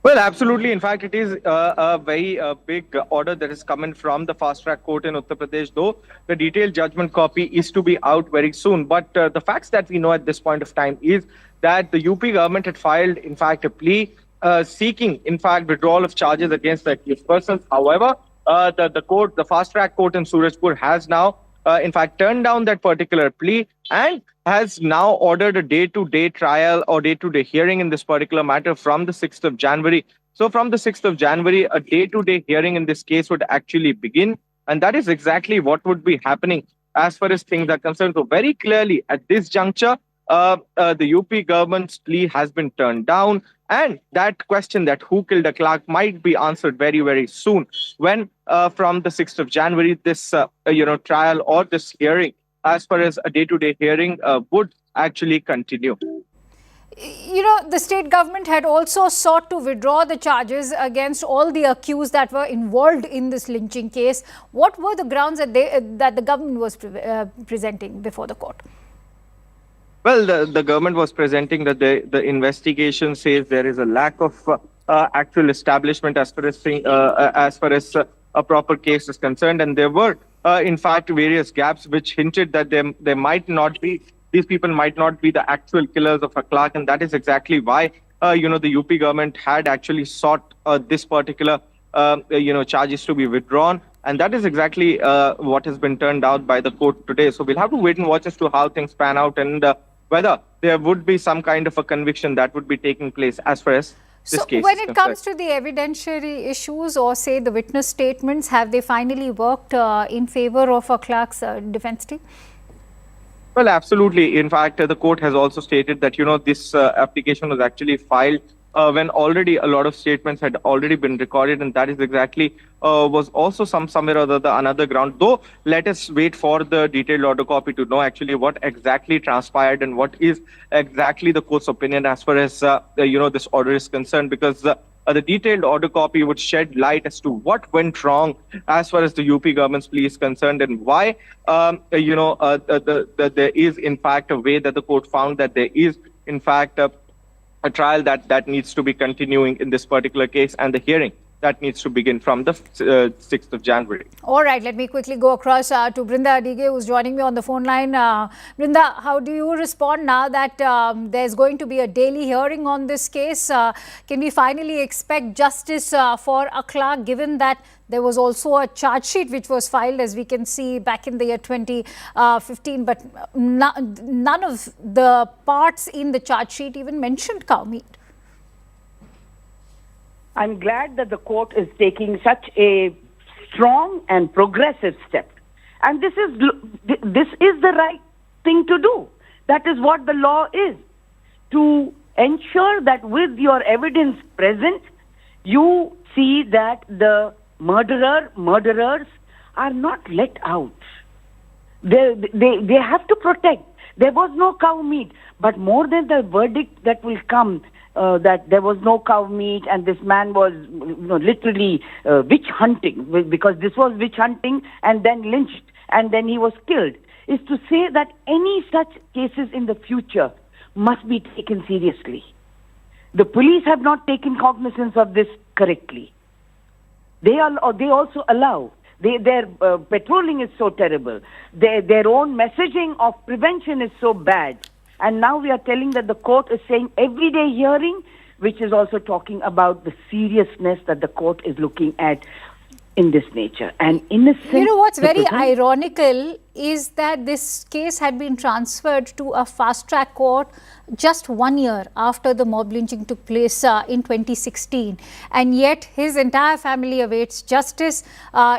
Well, absolutely. In fact, it is a very big order that is coming from the fast-track court in Uttar Pradesh, though the detailed judgment copy is to be out very soon. But the facts that we know at this point of time is that the UP government had filed, in fact, a plea seeking, in fact, withdrawal of charges against the accused persons. However, the fast-track court in Surajpur has now, in fact, turned down that particular plea and has now ordered a day-to-day trial or day-to-day hearing in this particular matter from the 6th of January. So from the 6th of January, a day-to-day hearing in this case would actually begin. And that is exactly what would be happening as far as things are concerned. So very clearly at this juncture, the UP government's plea has been turned down. And that question, that who killed a clerk, might be answered very, very soon when from the 6th of January, this trial or this hearing, as far as a day-to-day hearing, would actually continue. The state government had also sought to withdraw the charges against all the accused that were involved in this lynching case. What were the grounds that the government was presenting before the court? Well, the government was presenting that the investigation says there is a lack of actual establishment as far as a proper case is concerned, and there were in fact various gaps which hinted that there might not be, these people might not be the actual killers of a clerk, and that is exactly why the UP government had actually sought this particular charges to be withdrawn. And that is exactly what has been turned out by the court today. So we'll have to wait and watch as to how things pan out and whether there would be some kind of a conviction that would be taking place as far as this case. So when it comes to the evidentiary issues or say the witness statements, have they finally worked in favor of a clerk's defense team? Well, absolutely. In fact, the court has also stated that, this application was actually filed when already a lot of statements had already been recorded, and that is exactly was also somewhere or the another ground. Though, let us wait for the detailed order copy to know actually what exactly transpired and what is exactly the court's opinion as far as this order is concerned, because the detailed order copy would shed light as to what went wrong as far as the UP government's plea is concerned, and why there is in fact a way that the court found that there is in fact, a trial that needs to be continuing in this particular case, and the hearing that needs to begin from the 6th of January. All right, let me quickly go across to Brinda Adige, who's joining me on the phone line. Brinda, how do you respond now that there's going to be a daily hearing on this case? Can we finally expect justice for a clerk, given that there was also a charge sheet which was filed, as we can see, back in the year 2015, but none of the parts in the charge sheet even mentioned cow meat? I'm glad that the court is taking such a strong and progressive step. And this is the right thing to do. That is what the law is. To ensure that with your evidence present, you see that the murderers are not let out. They have to protect. There was no cow meat, but more than the verdict that will come, that there was no cow meat and this man was literally witch hunting, because this was witch hunting and then lynched and then he was killed, is to say that any such cases in the future must be taken seriously. The police have not taken cognizance of this correctly. They also allow. Their patrolling is so terrible. Their own messaging of prevention is so bad. And now we are telling that the court is saying everyday hearing, which is also talking about the seriousness that the court is looking at in this nature. And innocent... You know what's very ironical is that this case had been transferred to a fast-track court just 1 year after the mob lynching took place in 2016. And yet his entire family awaits justice.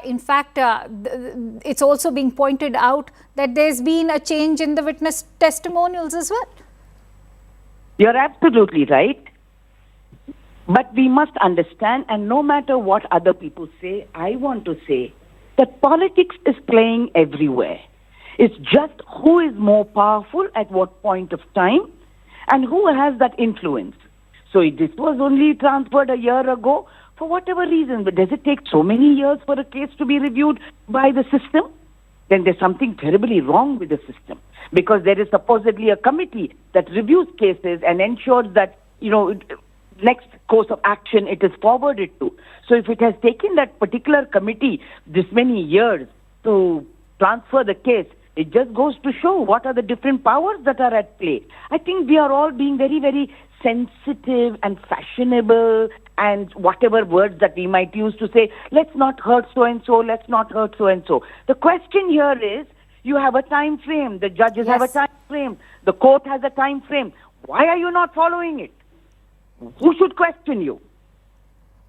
In fact, it's also being pointed out that there's been a change in the witness testimonials as well. You're absolutely right. But we must understand, and no matter what other people say, I want to say that politics is playing everywhere. It's just who is more powerful at what point of time and who has that influence. So this was only transferred a year ago for whatever reason, but does it take so many years for a case to be reviewed by the system? Then there's something terribly wrong with the system, because there is supposedly a committee that reviews cases and ensures that, next course of action it is forwarded to. So if it has taken that particular committee this many years to transfer the case, it just goes to show what are the different powers that are at play. I think we are all being very, very sensitive and fashionable, and whatever words that we might use to say, let's not hurt so-and-so, let's not hurt so-and-so. The question here is, you have a time frame, the judges have a time frame, the court has a time frame. Why are you not following it? Who should question you?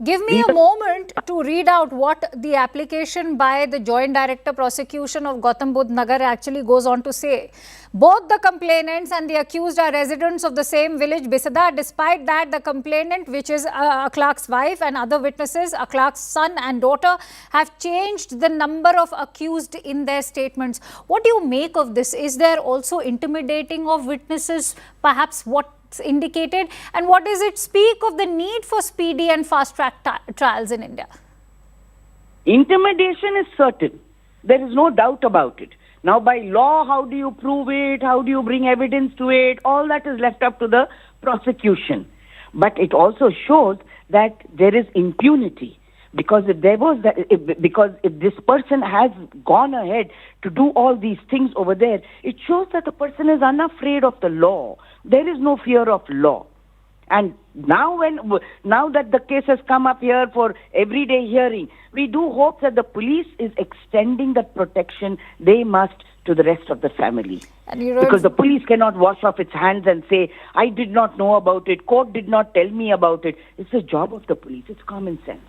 Give me a moment to read out what the application by the Joint Director Prosecution of Gautam Budh Nagar actually goes on to say. Both the complainants and the accused are residents of the same village, Bisada. Despite that, the complainant, which is a clerk's wife, and other witnesses, a clerk's son and daughter, have changed the number of accused in their statements. What do you make of this? Is there also intimidating of witnesses, perhaps what indicated, and what does it speak of the need for speedy and fast-track trials in India? Intimidation is certain. There is no doubt about it. Now, by law, how do you prove it? How do you bring evidence to it? All that is left up to the prosecution. But it also shows that there is impunity. Because if this person has gone ahead to do all these things over there, it shows that the person is unafraid of the law. There is no fear of law. And now that the case has come up here for everyday hearing, we do hope that the police is extending that protection they must to the rest of the family. Because the police cannot wash off its hands and say, I did not know about it, court did not tell me about it. It's the job of the police, it's common sense.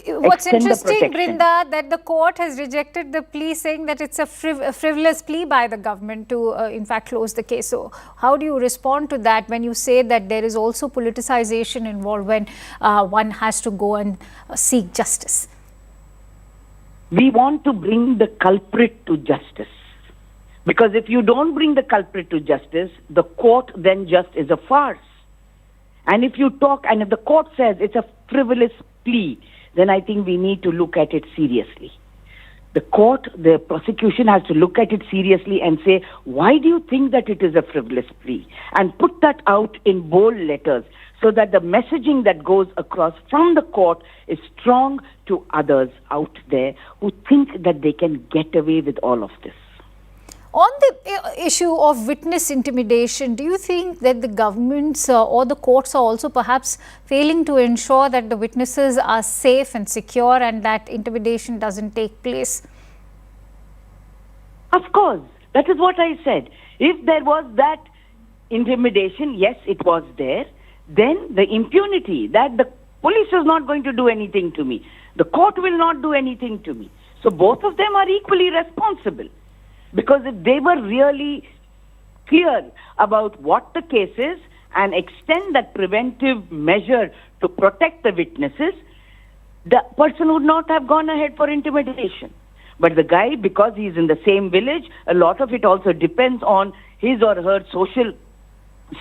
What's interesting, Brinda, that the court has rejected the plea, saying that it's a frivolous plea by the government to, in fact, close the case. So how do you respond to that when you say that there is also politicization involved when one has to go and seek justice? We want to bring the culprit to justice. Because if you don't bring the culprit to justice, the court then just is a farce. And if you talk, and if the court says it's a frivolous plea, then I think we need to look at it seriously. The court, the prosecution has to look at it seriously and say, why do you think that it is a frivolous plea? And put that out in bold letters so that the messaging that goes across from the court is strong to others out there who think that they can get away with all of this. On the issue of witness intimidation, do you think that the governments or the courts are also perhaps failing to ensure that the witnesses are safe and secure and that intimidation doesn't take place? Of course. That is what I said. If there was that intimidation, yes, it was there, then the impunity that the police is not going to do anything to me, the court will not do anything to me. So both of them are equally responsible. Because if they were really clear about what the case is and extend that preventive measure to protect the witnesses, the person would not have gone ahead for intimidation. But the guy, because he's in the same village, a lot of it also depends on his or her social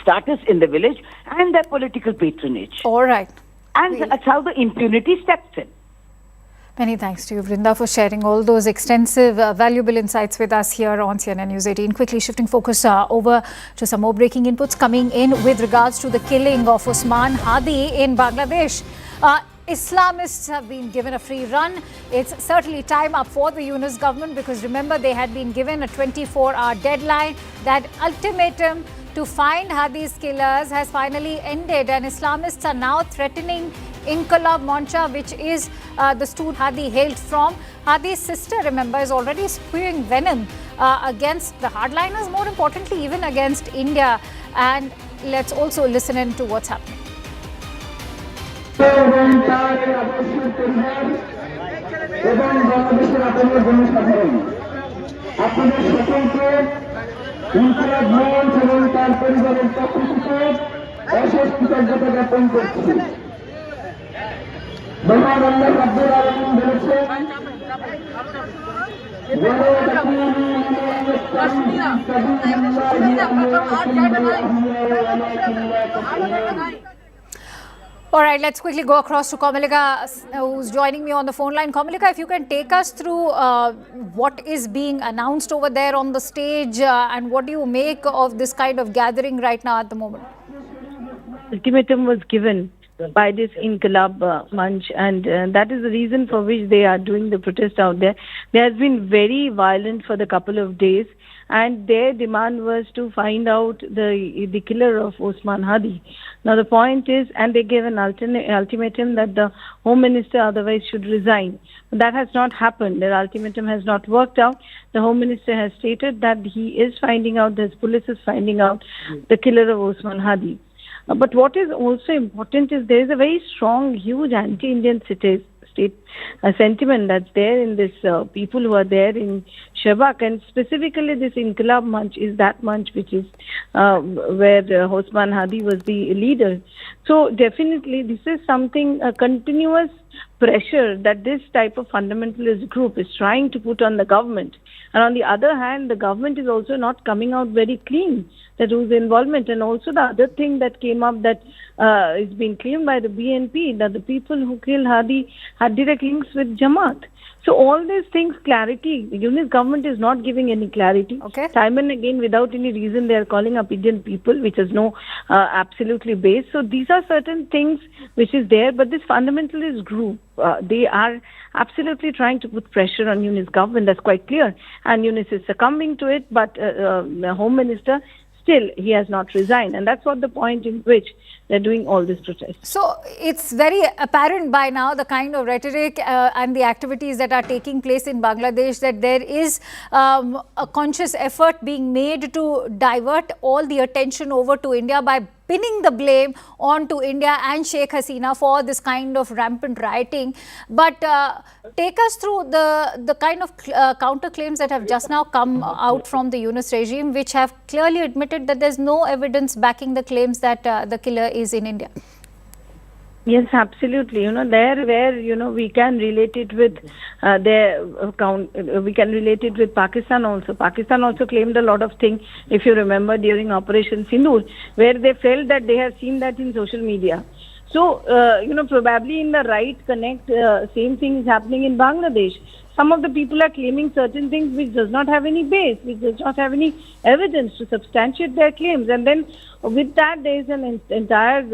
status in the village and their political patronage. All right. And that's how the impunity steps in. Many thanks to you, Vrinda, for sharing all those extensive, valuable insights with us here on CNN News 18. Quickly shifting focus over to some more breaking inputs coming in with regards to the killing of Usman Hadi in Bangladesh. Islamists have been given a free run. It's certainly time up for the Yunus government because remember they had been given a 24-hour deadline. That ultimatum to find Hadi's killers has finally ended and Islamists are now threatening Inqilab Moncha, which is the student Hadi hailed from. Hadi's sister, remember, is already spewing venom against the hardliners, more importantly, even against India. And let's also listen in to what's happening. All right, let's quickly go across to Komalika, who's joining me on the phone line. Komalika, if you can take us through what is being announced over there on the stage and what do you make of this kind of gathering right now at the moment? Ultimatum was given by this Inqilab Munch, and that is the reason for which they are doing the protest out there. They has been very violent for the couple of days, and their demand was to find out the killer of Usman Hadi. Now the point is, and they gave an ultimatum that the Home Minister otherwise should resign. That has not happened. Their ultimatum has not worked out. The Home Minister has stated that he is finding out, his police is finding out the killer of Usman Hadi. But what is also important is there is a very strong, huge anti-Indian state sentiment that's there in this people who are there in Shabak, and specifically this Inqilab Munch is that munch which is where Usman Hadi was the leader. So definitely this is something, a continuous pressure that this type of fundamentalist group is trying to put on the government. And on the other hand, the government is also not coming out very clean that whose involvement. And also the other thing that came up that is being claimed by the BNP, that the people who killed Hadi had direct links with Jamaat. So all these things, clarity, the Yunus government is not giving any clarity. Okay. Time and again, without any reason, they are calling up Indian people, which has no absolutely base. So these are certain things which is there, but this fundamentalist group, they are absolutely trying to put pressure on Yunus government. That's quite clear. And Yunus is succumbing to it, but the Home Minister, still, he has not resigned. And that's what the point in which they're doing all this protest. So it's very apparent by now, the kind of rhetoric and the activities that are taking place in Bangladesh, that there is a conscious effort being made to divert all the attention over to India by pinning the blame onto India and Sheikh Hasina for this kind of rampant rioting. But take us through the kind of counter claims that have just now come out from the Yunus regime, which have clearly admitted that there's no evidence backing the claims that the killer is in India. Yes, absolutely. There where, we can relate it with we can relate it with Pakistan also. Pakistan also claimed a lot of things, if you remember, during Operation Sindoor, where they felt that they have seen that in social media. So, probably in the right connect, same thing is happening in Bangladesh. some of the people are claiming certain things which does not have any base, which does not have any evidence to substantiate their claims. And then with that, there is an entire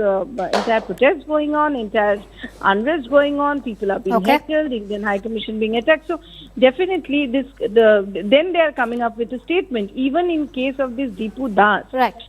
protest going on, entire unrest going on. People are being heckled, Indian High Commission being attacked. So definitely, then they are coming up with a statement. Even in case of this Dipu Das,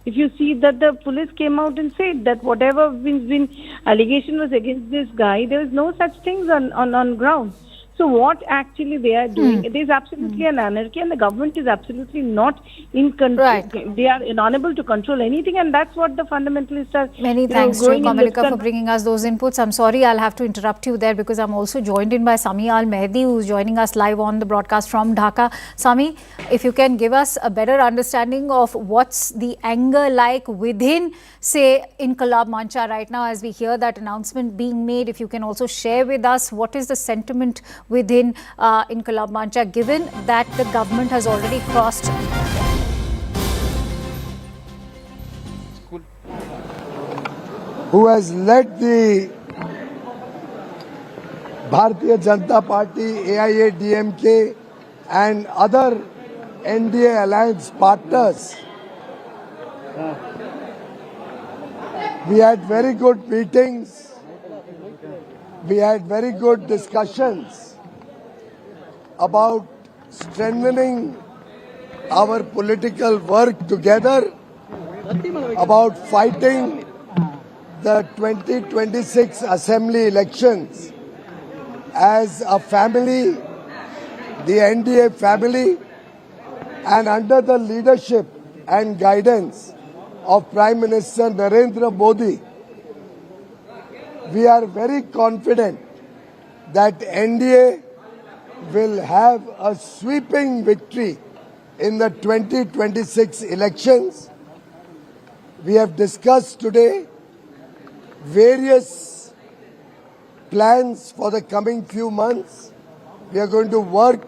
if you see that the police came out and said that whatever been allegation was against this guy, there is no such things on ground. So what actually they are doing, it is absolutely an anarchy, and the government is absolutely not in control. They are unable to control anything, and that's what the fundamentalists are. Many thanks to Kamalika for bringing us those inputs. I'm sorry, I'll have to interrupt you there because I'm also joined in by Sami Al-Mehdi, who's joining us live on the broadcast from Dhaka. Sami, if you can give us a better understanding of what's the anger like within, say, Inqilab Mancha right now as we hear that announcement being made. If you can also share with us what is the sentiment within Inqilab Mancha, given that the government has already crossed. Who has led the Bharatiya Janata Party, AIADMK and other NDA alliance partners. We had very good meetings. We had very good discussions about strengthening our political work together, about fighting the 2026 assembly elections as a family, the NDA family, and under the leadership and guidance of Prime Minister Narendra Modi. We are very confident that NDA will have a sweeping victory in the 2026 elections. We have discussed today various plans for the coming few months. We are going to work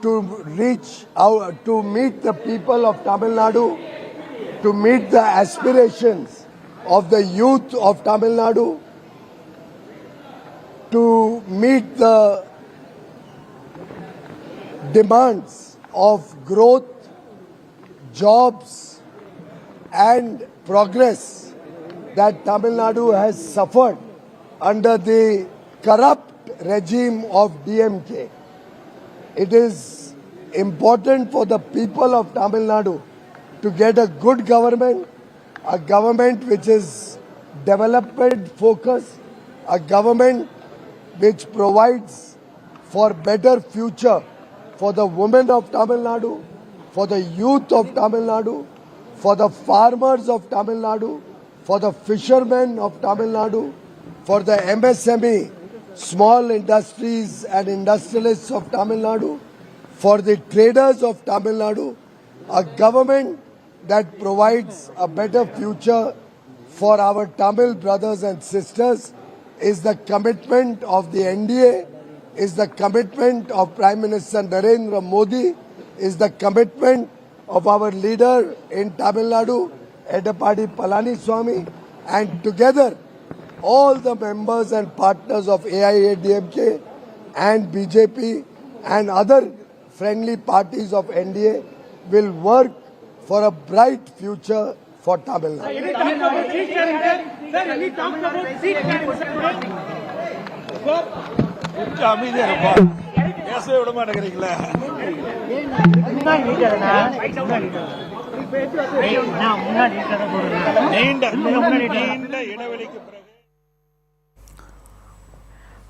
to reach out, to meet the people of Tamil Nadu, to meet the aspirations of the youth of Tamil Nadu, to meet the demands of growth, jobs and progress that Tamil Nadu has suffered under the corrupt regime of DMK. It is important for the people of Tamil Nadu to get a good government, a government which is development focused, a government which provides for better future for the women of Tamil Nadu, for the youth of Tamil Nadu, for the farmers of Tamil Nadu, for the fishermen of Tamil Nadu, for the MSME, small industries and industrialists of Tamil Nadu, for the traders of Tamil Nadu, a government that provides a better future for our Tamil brothers and sisters is the commitment of the NDA, is the commitment of Prime Minister Narendra Modi, is the commitment of our leader in Tamil Nadu, Edappadi Palaniswamy, and together all the members and partners of AIADMK and BJP and other friendly parties of NDA will work for a bright future for Tamil Nadu.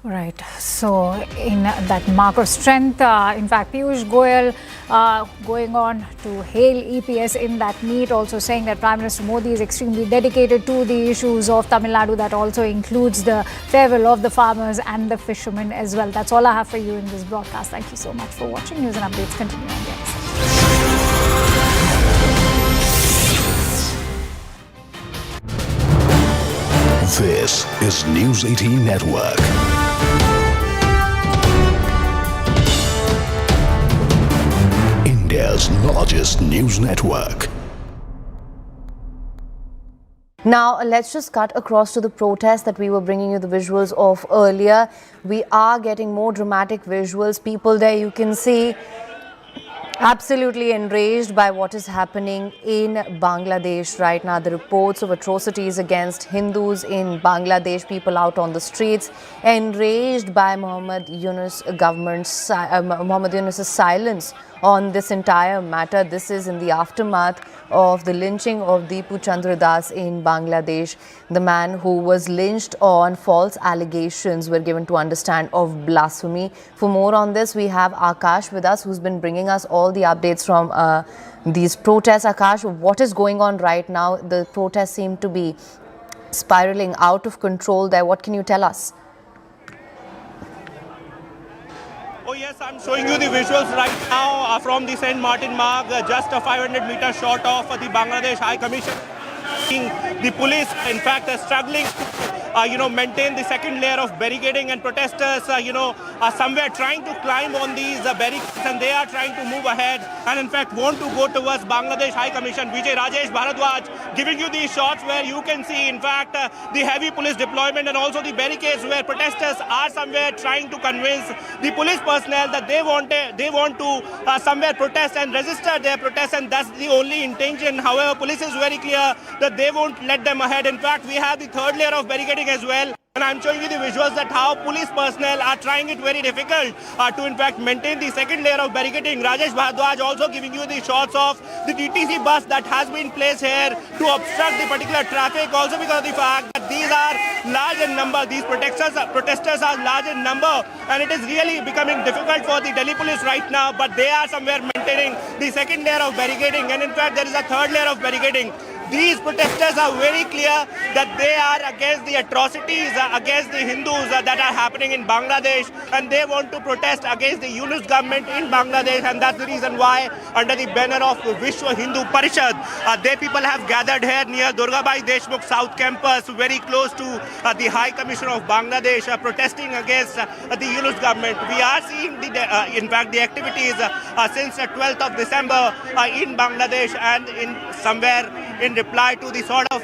Right. So, in that mark of strength, in fact, Piyush Goyal going on to hail EPS in that meet, also saying that Prime Minister Modi is extremely dedicated to the issues of Tamil Nadu. That also includes the farewell of the farmers and the fishermen as well. That's all I have for you in this broadcast. Thank you so much for watching. News and updates continue on the other side. This is News 18 Network. India's largest news network. Now, let's just cut across to the protest that we were bringing you the visuals of earlier. We are getting more dramatic visuals. People there, you can see, absolutely enraged by what is happening in Bangladesh right now. The reports of atrocities against Hindus in Bangladesh, people out on the streets, enraged by Mohammed Yunus Mohammed Yunus's silence on this entire matter. This is in the aftermath of the lynching of Dipu Das in Bangladesh. The man who was lynched on false allegations, were given to understand, of blasphemy. For more on this, we have Akash with us, who's been bringing us all the updates from these protests. Akash, what is going on right now? The protests seem to be spiraling out of control there. What can you tell us? Oh yes, I'm showing you the visuals right now from the St. Martin Marg, just a 500 meters short of the Bangladesh High Commission. The police, in fact, are struggling to, maintain the second layer of barricading, and protesters, are somewhere trying to climb on these barricades, and they are trying to move ahead and, in fact, want to go towards Bangladesh High Commission. Vijay Rajesh Bharadwaj giving you these shots where you can see, in fact, the heavy police deployment and also the barricades where protesters are somewhere trying to convince the police personnel that they want to somewhere protest and register their protest, and that's the only intention. However, police is very clear that they won't let them ahead. In fact, we have the third layer of barricading as well. And I'm showing you the visuals that how police personnel are trying it very difficult to, in fact, maintain the second layer of barricading. Rajesh Bharadwaj also giving you the shots of the DTC bus that has been placed here to obstruct the particular traffic, also because of the fact that these are large in number. These protesters are large in number, and it is really becoming difficult for the Delhi police right now, but they are somewhere maintaining the second layer of barricading, and in fact there is a third layer of barricading. These protesters are very clear that they are against the atrocities against the Hindus that are happening in Bangladesh, and they want to protest against the Yunus government in Bangladesh, and that's the reason why, under the banner of Vishwa Hindu Parishad, they people have gathered here near Durgabai Deshmukh South Campus, very close to the High Commission of Bangladesh, protesting against the Yunus government. We are seeing, in fact, the activities since the 12th of December in Bangladesh, and in somewhere in reply to the sort of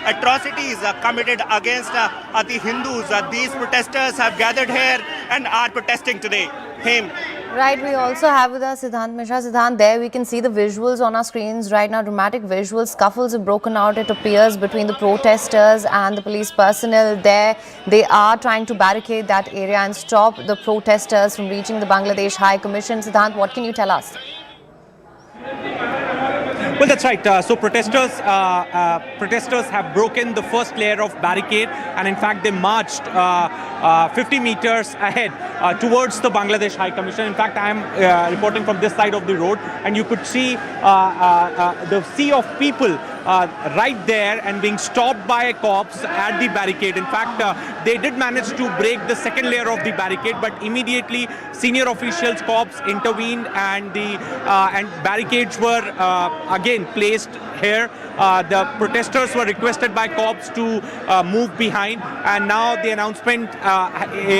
atrocities committed against the Hindus. These protesters have gathered here and are protesting today. Right, we also have with us Siddhant Mishra. Siddhant, there we can see the visuals on our screens right now, dramatic visuals. Scuffles have broken out, it appears, between the protesters and the police personnel there. They are trying to barricade that area and stop the protesters from reaching the Bangladesh High Commission. Siddhant, what can you tell us? Well, that's right. So protesters have broken the first layer of barricade, and in fact they marched 50 meters ahead towards the Bangladesh High Commission. In fact, I am reporting from this side of the road, and you could see the sea of people right there and being stopped by cops at the barricade. In fact, they did manage to break the second layer of the barricade, but immediately senior officials, cops intervened, and the barricades were again placed here. The protesters were requested by cops to move behind, and now the announcement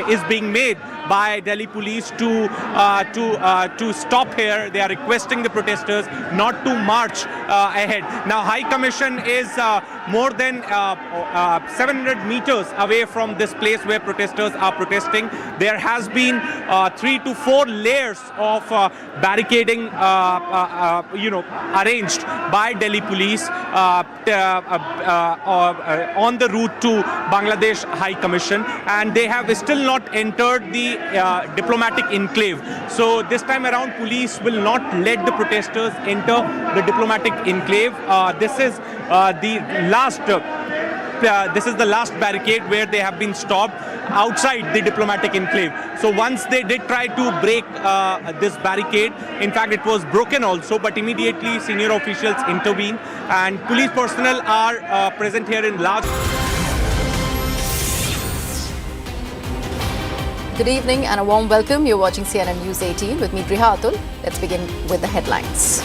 is being made by Delhi police to stop here. They are requesting the protesters not to march ahead. Now, High Commission is more than 700 meters away from this place where protesters are protesting. There has been 3 to 4 layers of barricading, arranged by Delhi police on the route to Bangladesh High Commission, and they have still not entered the diplomatic enclave. So this time around, police will not let the protesters enter the diplomatic enclave. This is the last barricade where they have been stopped outside the diplomatic enclave. So once they did try to break this barricade, in fact it was broken also, but immediately senior officials intervened, and police personnel are present here in large. Good evening and a warm welcome. You're watching CNN News 18 with me, Priha Atul. Let's begin with the headlines.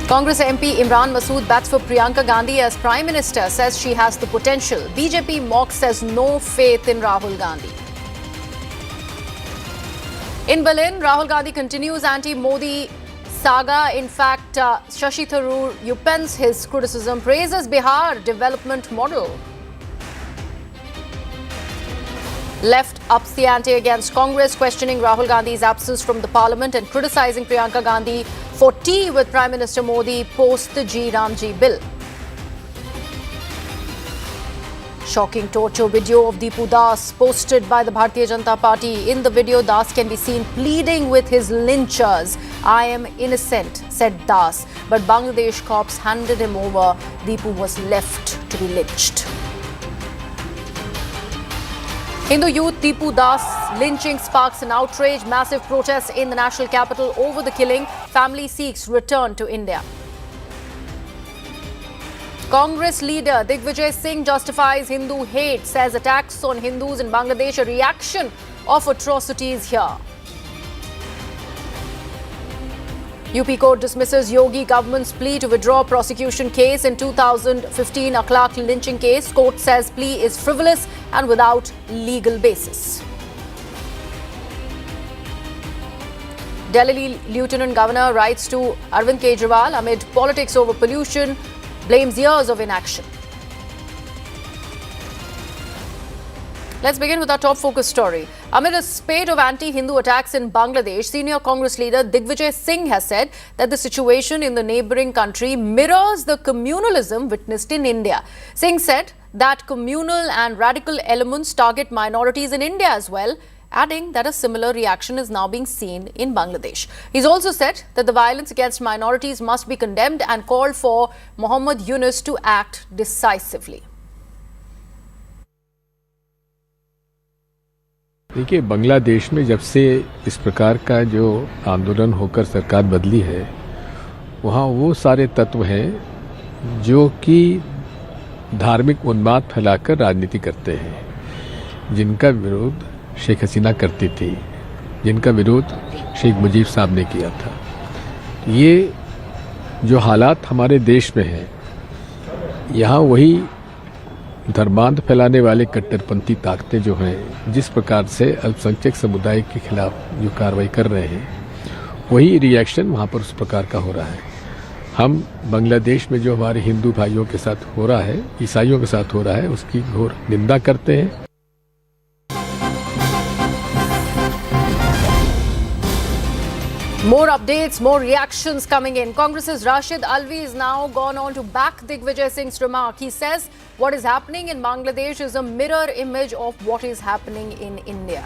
Congress MP Imran Masood bats for Priyanka Gandhi as Prime Minister, says she has the potential. BJP MOC says no faith in Rahul Gandhi. In Berlin, Rahul Gandhi continues anti-Modi saga. In fact, Shashi Tharoor upends his criticism, praises Bihar development model. Left ups the ante against Congress, questioning Rahul Gandhi's absence from the parliament and criticizing Priyanka Gandhi for tea with Prime Minister Modi post the G Ramji bill. Shocking torture video of Dipu Das posted by the Bharatiya Janata Party. In the video, Das can be seen pleading with his lynchers. "I am innocent," said Das. But Bangladesh cops handed him over. Dipu was left to be lynched. Hindu youth Dipu Das lynching sparks an outrage. Massive protests in the national capital over the killing. Family seeks return to India. Congress leader Digvijay Singh justifies Hindu hate, says attacks on Hindus in Bangladesh a reaction of atrocities here. UP court dismisses Yogi government's plea to withdraw prosecution case in 2015 Akhlaq lynching case. Court says plea is frivolous and without legal basis. Delhi Lieutenant Governor writes to Arvind Kejriwal amid politics over pollution, blames years of inaction. Let's begin with our top focus story. Amid a spate of anti-Hindu attacks in Bangladesh, senior Congress leader Digvijay Singh has said that the situation in the neighbouring country mirrors the communalism witnessed in India. Singh said that communal and radical elements target minorities in India as well, adding that a similar reaction is now being seen in Bangladesh. He's also said that the violence against minorities must be condemned and called for Mohammad Yunus to act decisively. देखिए, बांग्लादेश में जब से इस प्रकार का जो आंदोलन होकर सरकार बदली है, वहाँ वो सारे तत्व हैं जो कि धार्मिक उन्माद फैलाकर राजनीति करते हैं, जिनका विरोध शेख हसीना करती थी, जिनका विरोध शेख मुजीब साहब ने किया था। ये जो हालात हमारे देश में हैं, यहाँ वही धर्मांध फैलाने वाले कट्टरपंथी ताकतें जो हैं, जिस प्रकार से अल्पसंख्यक समुदाय के खिलाफ जो कार्रवाई कर रहे हैं, वही रिएक्शन वहाँ पर उस प्रकार का हो रहा है। हम बांग्लादेश में जो हमारे हिंदू भाइयों के साथ हो रहा है, ईसाइयों के साथ हो रहा है, उसकी घोर निंदा करते हैं। More updates, more reactions coming in. Congress's Rashid Alvi is now gone on to back Digvijay Singh's remark. He says what is happening in Bangladesh is a mirror image of what is happening in India.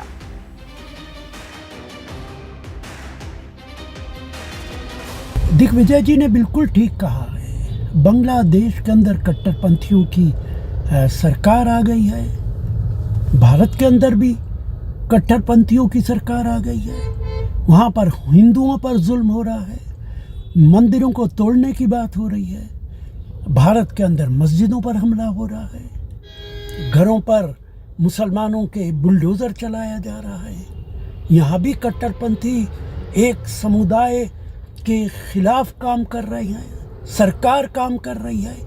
Digvijay जी ने बिल्कुल ठीक कहा है। बांग्लादेश के अंदर कट्टरपंथियों की सरकार आ गई है। भारत के अंदर भी कट्टरपंथियों की सरकार आ गई है। वहाँ पर हिंदुओं पर जुल्म हो रहा है, मंदिरों को तोड़ने की बात हो रही है, भारत के अंदर मस्जिदों पर हमला हो रहा है, घरों पर मुसलमानों के बुलडोज़र चलाया जा रहा है। यहाँ भी कट्टरपंथी एक समुदाय के खिलाफ काम कर रहे हैं, सरकार काम कर रही है।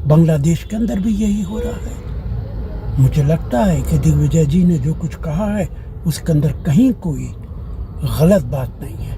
बांग्लादेश के अंदर भी यही हो रहा है। मुझे लगता है कि दिग्विजय जी ने जो कुछ कहा है उसके अंदर कहीं कोई गलत बात नहीं है।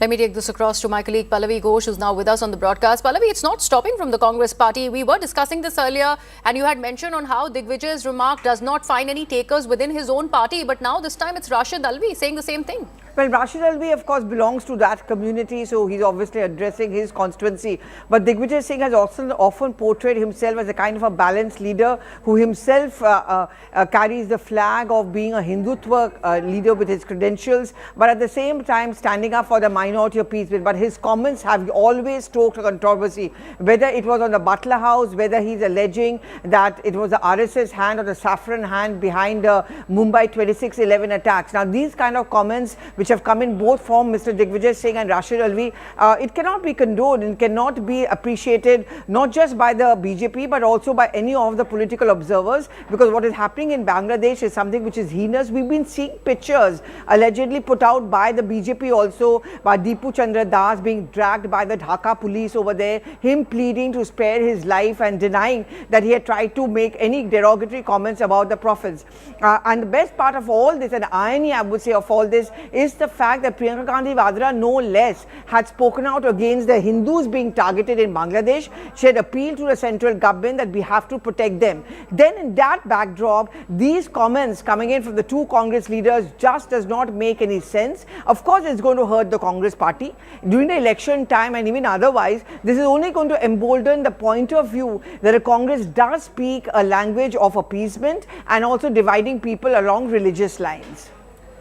Let me take this across to my colleague Pallavi Ghosh, who's now with us on the broadcast. Pallavi, it's not stopping from the Congress party. We were discussing this earlier and you had mentioned on how Digvijay's remark does not find any takers within his own party. But now this time it's Rashid Alvi saying the same thing. Well, Rashid Alvi, of course, belongs to that community, so he's obviously addressing his constituency. But Digvijay Singh has also often portrayed himself as a kind of a balanced leader who himself carries the flag of being a Hindutva leader with his credentials, but at the same time standing up for the minority of peace. But his comments have always stoked a controversy, whether it was on the Butler House, whether he's alleging that it was the RSS hand or the saffron hand behind the Mumbai 26/11 attacks. Now, these kind of comments which have come in both from Mr. Digvijay Singh and Rashid Alvi, it cannot be condoned and cannot be appreciated not just by the BJP but also by any of the political observers, because what is happening in Bangladesh is something which is heinous. We've been seeing pictures allegedly put out by the BJP also, by Dipu Chandra Das being dragged by the Dhaka police over there, him pleading to spare his life and denying that he had tried to make any derogatory comments about the prophets. And the best part of all this, and irony I would say of all this, is missed the fact that Priyanka Gandhi Vadra, no less, had spoken out against the Hindus being targeted in Bangladesh. She had appealed to the central government that we have to protect them. Then in that backdrop, these comments coming in from the two Congress leaders just does not make any sense. Of course, it's going to hurt the Congress party. During the election time and even otherwise, this is only going to embolden the point of view that the Congress does speak a language of appeasement and also dividing people along religious lines.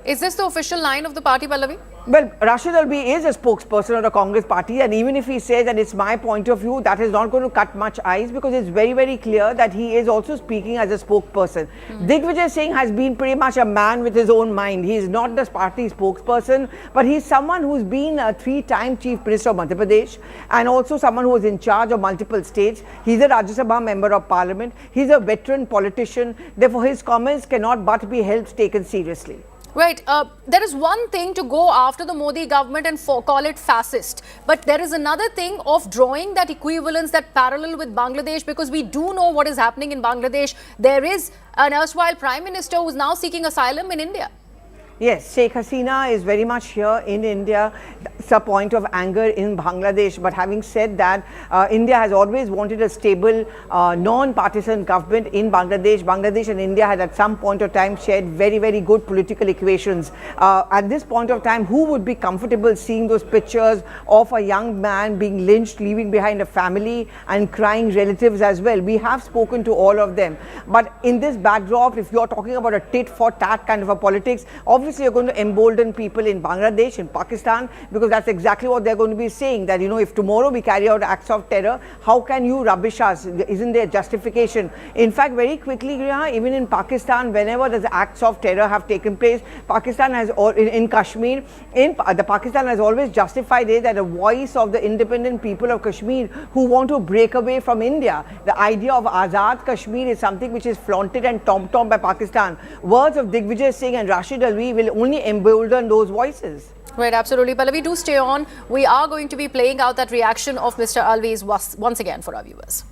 Is this the official line of the party, Pallavi? Well, Rashid Alvi is a spokesperson of the Congress party, and even if he says that it's my point of view, that is not going to cut much ice, because it's very, very clear that he is also speaking as a spokesperson. Digvijay Singh has been pretty much a man with his own mind. He is not the party spokesperson, but he's someone who's been a three-time Chief Minister of Madhya Pradesh and also someone who was in charge of multiple states. He's a Rajya Sabha Member of Parliament. He's a veteran politician. Therefore, his comments cannot but be held taken seriously. Right. There is one thing to go after the Modi government and call it fascist. But there is another thing of drawing that equivalence, that parallel with Bangladesh, because we do know what is happening in Bangladesh. There is an erstwhile Prime Minister who is now seeking asylum in India. Yes, Sheikh Hasina is very much here in India. It's a point of anger in Bangladesh. But having said that, India has always wanted a stable, non-partisan government in Bangladesh. Bangladesh and India had at some point of time shared very, very good political equations. At this point of time, who would be comfortable seeing those pictures of a young man being lynched, leaving behind a family and crying relatives as well? We have spoken to all of them. But in this backdrop, if you're talking about a tit-for-tat kind of a politics, obviously you're going to embolden people in Bangladesh, in Pakistan, because that's exactly what they're going to be saying, that, you know, if tomorrow we carry out acts of terror, how can you rubbish us? Isn't there justification? In fact, very quickly, even in Pakistan, whenever there's acts of terror have taken place, Pakistan has, in Kashmir, Pakistan has always justified it that a voice of the independent people of Kashmir who want to break away from India. The idea of Azad Kashmir is something which is flaunted and tom-tom by Pakistan. Words of Digvijay Singh and Rashid Alvi will only embolden those voices. Right, absolutely. Pallavi, do stay on. We are going to be playing out that reaction of Mr. Alvi's once again for our viewers.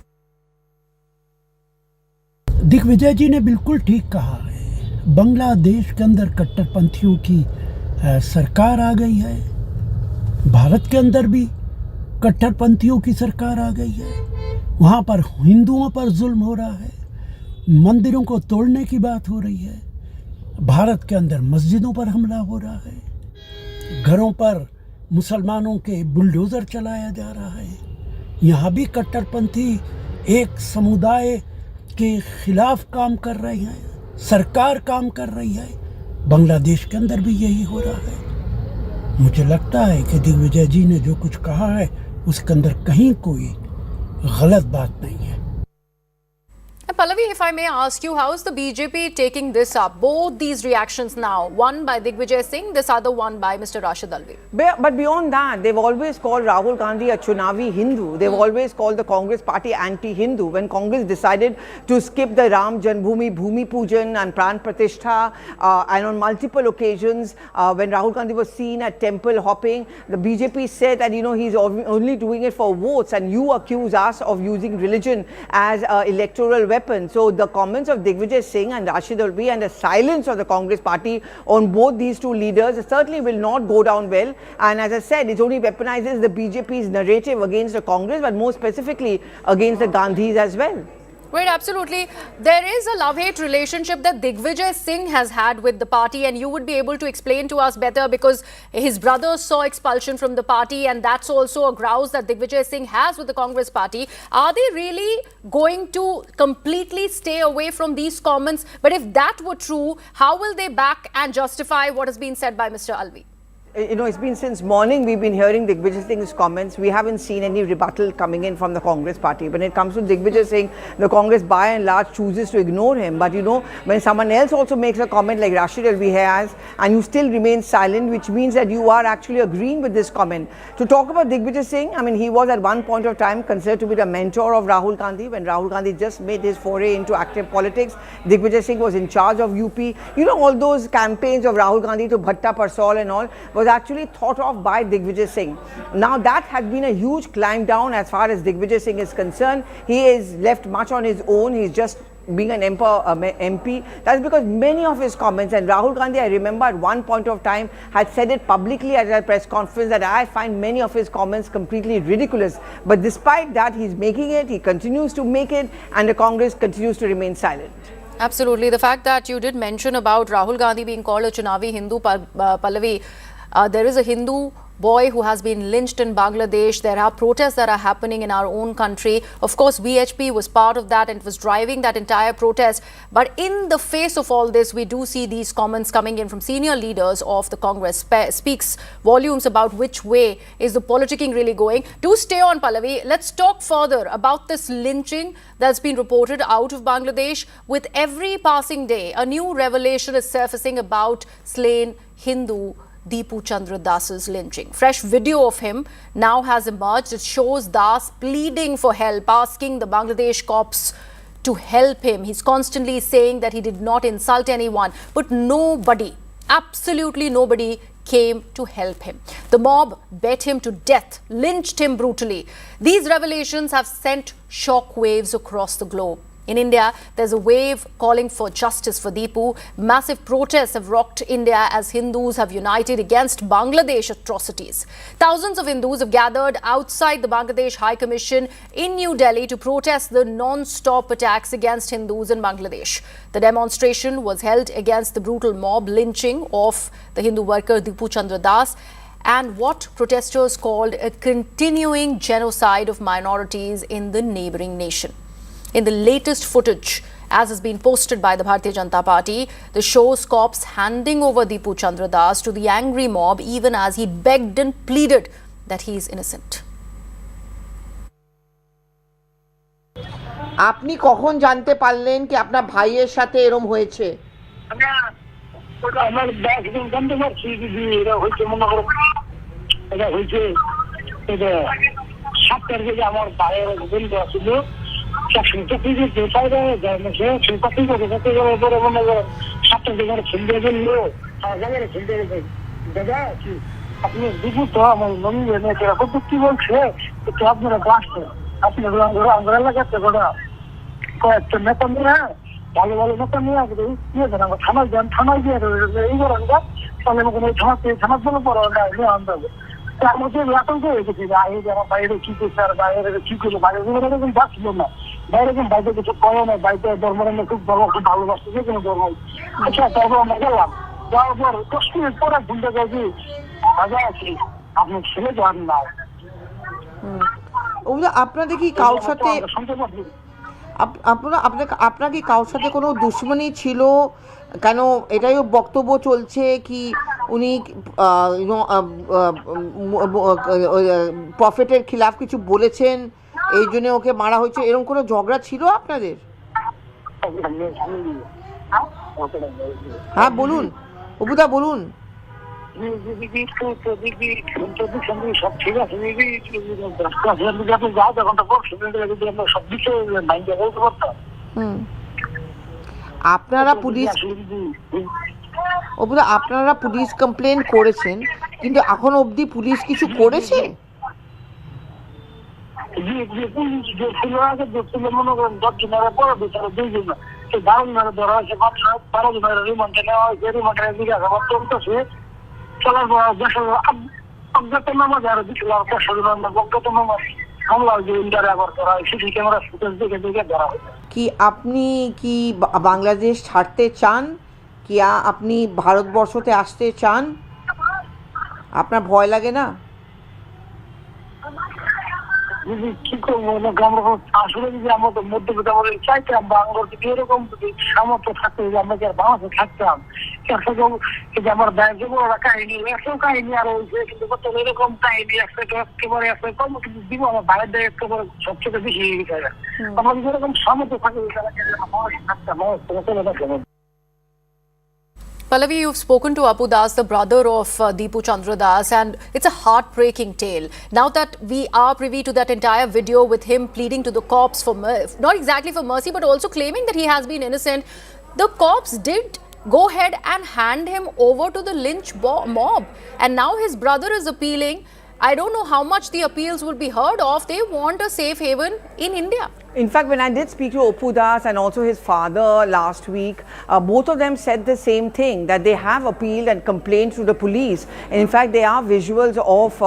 Digvijay जी ने बिल्कुल ठीक कहा है। बांग्लादेश के अंदर कट्टरपंथियों की सरकार आ गई है। भारत के अंदर भी कट्टरपंथियों की सरकार आ गई है। वहाँ पर हिंदुओं पर जुल्म हो रहा है। मंदिरों को तोड़ने की बात हो रही है। भारत के अंदर मस्जिदों पर हमला हो रहा है। घरों पर मुसलमानों के बुलडोजर चलाया जा रहा है। यहाँ भी कट्टरपंथी एक समुदाय के खिलाफ काम कर रहे हैं। सरकार काम कर रही है। बांग्लादेश के अंदर भी यही हो रहा है। मुझे लगता है कि दिग्विजय जी ने जो कुछ कहा है उसके अंदर कहीं कोई गलत बात नहीं है। Pallavi, if I may ask you, how is the BJP taking this up? Both these reactions now, one by Digvijay Singh, this other one by Mr. Rashid Alvi. But beyond that, they've always called Rahul Gandhi a Chunavi Hindu. They've always called the Congress party anti-Hindu. When Congress decided to skip the Ram Janmabhoomi Bhumi Pujan and Pran Pratishtha, and on multiple occasions, when Rahul Gandhi was seen at temple hopping, the BJP said that, you know, he's only doing it for votes, and you accuse us of using religion as an electoral weapon. So the comments of Digvijay Singh and Rashid Alvi and the silence of the Congress party on both these two leaders certainly will not go down well. And as I said, it only weaponizes the BJP's narrative against the Congress, but more specifically against the Gandhis as well. Right, absolutely. There is a love-hate relationship that Digvijay Singh has had with the party, and you would be able to explain to us better because his brother saw expulsion from the party, and that's also a grouse that Digvijay Singh has with the Congress party. Are they really going to completely stay away from these comments? But if that were true, how will they back and justify what has been said by Mr. Alvi? You know, it's been since morning we've been hearing Digvijay Singh's comments. We haven't seen any rebuttal coming in from the Congress party. When it comes to Digvijay Singh, the Congress by and large chooses to ignore him. But you know, when someone else also makes a comment like Rashid Alvi has, and you still remain silent, which means that you are actually agreeing with this comment. To talk about Digvijay Singh, I mean, he was at one point of time considered to be the mentor of Rahul Gandhi. When Rahul Gandhi just made his foray into active politics, Digvijay Singh was in charge of UP. You know, all those campaigns of Rahul Gandhi to Bhatta Parsol and all was actually thought of by Digvijay Singh. Now that has been a huge climb down as far as Digvijay Singh is concerned. He is left much on his own. He's just being an MP, that's because many of his comments, and Rahul Gandhi, I remember at one point of time, had said it publicly at a press conference that I find many of his comments completely ridiculous. But despite that, he's making it, he continues to make it, and the Congress continues to remain silent. Absolutely. The fact that you did mention about Rahul Gandhi being called a Chunavi Hindu, Pallavi, there is a Hindu boy who has been lynched in Bangladesh. There are protests that are happening in our own country. Of course, VHP was part of that and was driving that entire protest. But in the face of all this, we do see these comments coming in from senior leaders of the Congress. Speaks volumes about which way is the politicking really going. Do stay on, Pallavi. Let's talk further about this lynching that's been reported out of Bangladesh. With every passing day, a new revelation is surfacing about slain Hindu Dipu Chandra Das's lynching. Fresh video of him now has emerged. It shows Das pleading for help, asking the Bangladesh cops to help him. He's constantly saying that he did not insult anyone, but nobody, absolutely nobody, came to help him. The mob beat him to death, lynched him brutally. These revelations have sent shockwaves across the globe. In India, there's a wave calling for justice for Dipu. Massive protests have rocked India as Hindus have united against Bangladesh atrocities. Thousands of Hindus have gathered outside the Bangladesh High Commission in New Delhi to protest the non-stop attacks against Hindus in Bangladesh. The demonstration was held against the brutal mob lynching of the Hindu worker Dipu Chandra Das and what protesters called a continuing genocide of minorities in the neighboring nation. In the latest footage, as has been posted by the Bharatiya Janata Party, the shows cops handing over Dipu Chandra Das to the angry mob even as he begged and pleaded that he is innocent. আপনি কখন জানতে পারলেন কি আপনার ভাইয়ের সাথে এরকম হয়েছে? আমার ব্যাগ জানতে পারছি যে এটা হয়েছে মনে করো এটা হয়েছে এটা 7 তারিখে আমার ভাইয়ের বন্ধু আসছিল একশো থেকে যে পাইরে যায় না সে সিম্পাথি করে যাতে করে পরে মনে করো 7 তারিখে খেলতে গেল জায়গায় খেলতে গেছে দাদা কি আপনি দিবু তো আমার মনে নেই এরকম কি বলছে তো আপনারা ক্লাস আপনি আমরা লাগাতে বড় কয়েকটা নেতা নিয়ে ভালো ভালো নেতা নিয়ে আসবে নিয়ে যান আমরা থানায় দিয়ে এই করেন না তাহলে কোনো থানার জন্য পড়া না আমরা তার মধ্যে আতঙ্ক হয়ে গেছে যে এই যারা বাইরে কি করছে আর বাইরে কি করে বাইরে এরকম যাচ্ছিল না বাইরে কিন্তু বাইরে কিছু করে না বাইরে ধর্মের খুব বড় খুব ভালোবাসছে যে কোনো ধর্ম আচ্ছা তারপর আমরা গেলাম যাওয়ার পর 10 মিনিট পরে ভুলতে যাই যে মজা আছে আপনি ছেলে যান না আপনাদের কি কারোর সাথে আপনার কি কারোর সাথে কোনো দুশ্মনী ছিল কেন এটাই বক্তব্য চলছে কি উনি প্রফেটের খিলাফ কিছু বলেছেন এই জন্য ওকে মারা হয়েছে এরকম কোনো ঝগড়া ছিল আপনাদের? হ্যাঁ বলুন অবুদা বলুন। সব ঠিক আছে আপনারা পুলিশ আপনারা পুলিশ কমপ্লেন করেছেন কিন্তু এখন অবধি পুলিশ কিছু করেছে? মনে করেন 10 জনের পরে বিচারে 2 জন দারুণ মেরে ধরা হয়েছে 12 জনের রিমান্ডে নেওয়া হয়েছে রিমান্ডে জিজ্ঞাসাবাদ চলতেছে চলার পর অজ্ঞাত নামাজ আর দিচ্ছিল 500 জনের অজ্ঞাত নামাজ হামলা যে ইন্ডিয়ারে আবার করা হয় সিসি ক্যামেরা ফুটেজ দেখে ধরা হয়েছে। কি আপনি কি বাংলাদেশ ছাড়তে চান কি আপনি ভারতবর্ষতে আসতে চান? আপনার ভয় লাগে না? কি করবো আসলে যদি আমাদের মধ্যে চাইতাম বা আমার যদি এরকম সামর্থ্য থাকতো যে আমরা বাংলাদেশে থাকতাম আমার ব্যাংকে বড় কাহিনী একশো কাহিনী আর হয়েছে কিন্তু এরকম কাহিনী একেবারে কম কিন্তু দিব আমার বাইরের দেয় একেবারে সবচেয়ে বেশি হয়ে গেছে আমার যদি এরকম সামর্থ্য থাকে থাকতাম। Pallavi, you've spoken to Apu Das, the brother of Dipu Chandra Das, and it's a heartbreaking tale. Now that we are privy to that entire video with him pleading to the cops for, not exactly for mercy, but also claiming that he has been innocent, the cops did go ahead and hand him over to the lynch mob. And now his brother is appealing. I don't know how much the appeals will be heard of. They want a safe haven in India. In fact, when I did speak to Oppu Das and also his father last week, both of them said the same thing, that they have appealed and complained to the police. And in fact, there are visuals of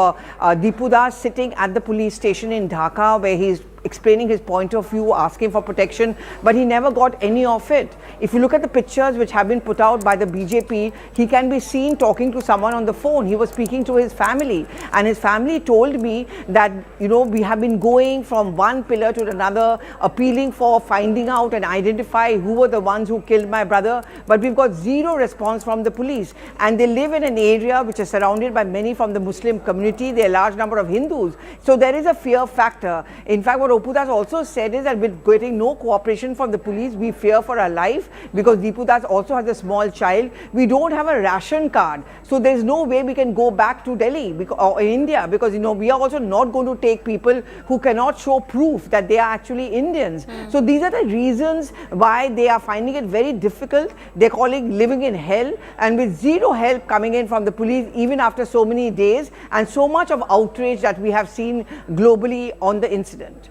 Dipu Das sitting at the police station in Dhaka, where he's explaining his point of view, asking for protection, but he never got any of it. If you look at the pictures which have been put out by the BJP, he can be seen talking to someone on the phone. He was speaking to his family, and his family told me that, you know, we have been going from one pillar to another, appealing for finding out and identify who were the ones who killed my brother, but we've got zero response from the police. And they live in an area which is surrounded by many from the Muslim community. There are a large number of Hindus. So there is a fear factor. In fact, what Oppu Das also said is that with getting no cooperation from the police, we fear for our life, because Dipu Das also has a small child. We don't have a ration card, so there is no way we can go back to Delhi or India, because, you know, we are also not going to take people who cannot show proof that they are actually Indians. So these are the reasons why they are finding it very difficult. They're calling living in hell, and with zero help coming in from the police even after so many days, and so much of outrage that we have seen globally on the incident.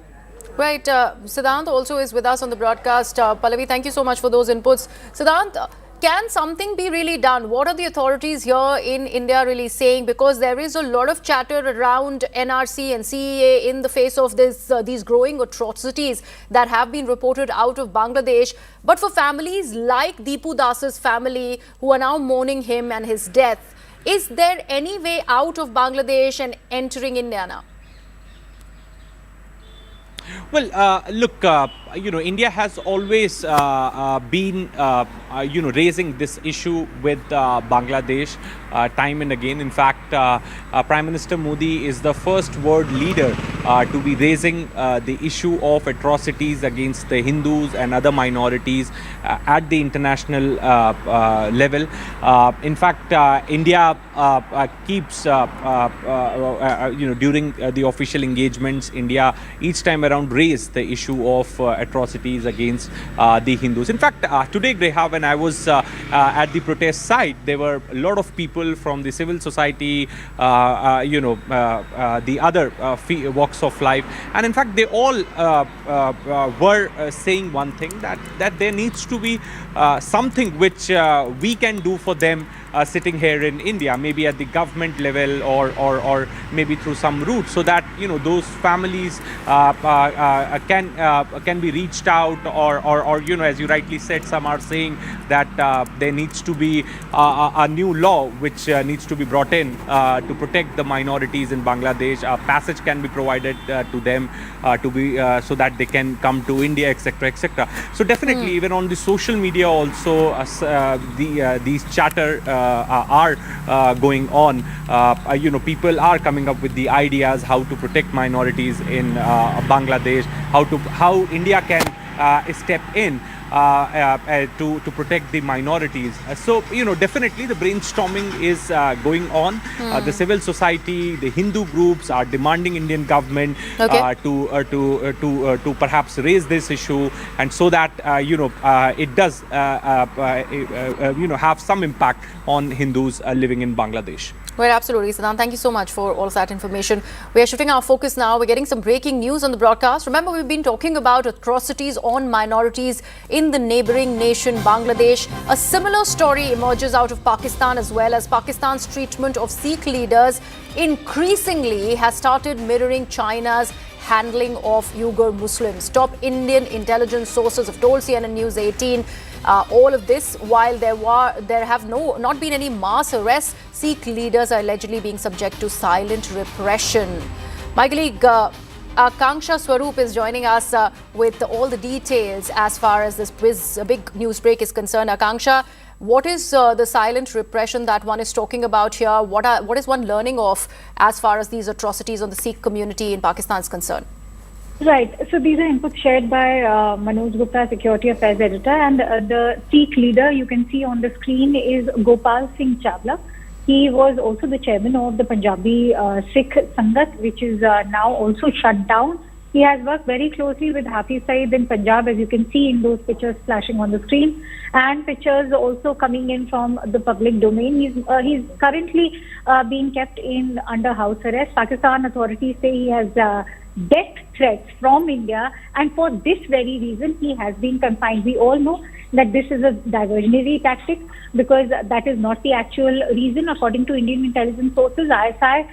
Right, Siddhant also is with us on the broadcast. Pallavi, thank you so much for those inputs. Siddhant, can something be really done? What are the authorities here in India really saying? Because there is a lot of chatter around NRC and CEA in the face of these growing atrocities that have been reported out of Bangladesh. But for families like Dipu Das's family, who are now mourning him and his death, is there any way out of Bangladesh and entering India now? Well, look, you know, India has always been, you know, raising this issue with Bangladesh time and again. In fact, Prime Minister Modi is the first world leader to be raising the issue of atrocities against the Hindus and other minorities at the international level. In fact, India keeps, you know, during the official engagements, India each time around raised the issue of atrocities against the Hindus. In fact, today, Greha, when I was at the protest site, there were a lot of people from the civil society, you know, the other walks of life, and in fact, they all were saying one thing, that there needs to be something which we can do for them sitting here in India, maybe at the government level or maybe through some route, so that, you know, those families can be reached out, or you know, as you rightly said, some are saying that there needs to be a new law which needs to be brought in to protect the minorities in Bangladesh. A passage can be provided to them to be so that they can come to India, etc., etc. So definitely, even on the social media also, these chatter are going on. You know, people are coming up with the ideas how to protect minorities in Bangladesh, how India can step in to protect the minorities. So, you know, definitely the brainstorming is going on. The civil society, the Hindu groups are demanding Indian government to perhaps raise this issue, and so that you know, it does you know, have some impact on Hindus living in Bangladesh. Well, absolutely, Siddhant. Thank you so much for all of that information. We are shifting our focus now. We're getting some breaking news on the broadcast. Remember, we've been talking about atrocities on minorities in the neighboring nation, Bangladesh. A similar story emerges out of Pakistan as well, as Pakistan's treatment of Sikh leaders increasingly has started mirroring China's handling of Uyghur Muslims. Top Indian intelligence sources have told CNN News 18 all of this while there have not been any mass arrests. Sikh leaders are allegedly being subject to silent repression. My colleague Akanksha Swaroop is joining us with all the details as far as this big news break is concerned. Akanksha, what is the silent repression that one is talking about here? What is one learning of as far as these atrocities on the Sikh community in Pakistan is concerned? Right. So these are inputs shared by Manoj Gupta, Security Affairs Editor, and the Sikh leader you can see on the screen is Gopal Singh Chawla. He was also the chairman of the Punjabi Sikh Sangat, which is now also shut down. He has worked very closely with Hafiz Saeed in Punjab, as you can see in those pictures flashing on the screen, and pictures also coming in from the public domain. He's currently being kept under house arrest. Pakistan authorities say he has debt threats from India, and for this very reason he has been confined. We all know that this is a diversionary tactic, because that is not the actual reason. According to Indian intelligence sources, ISI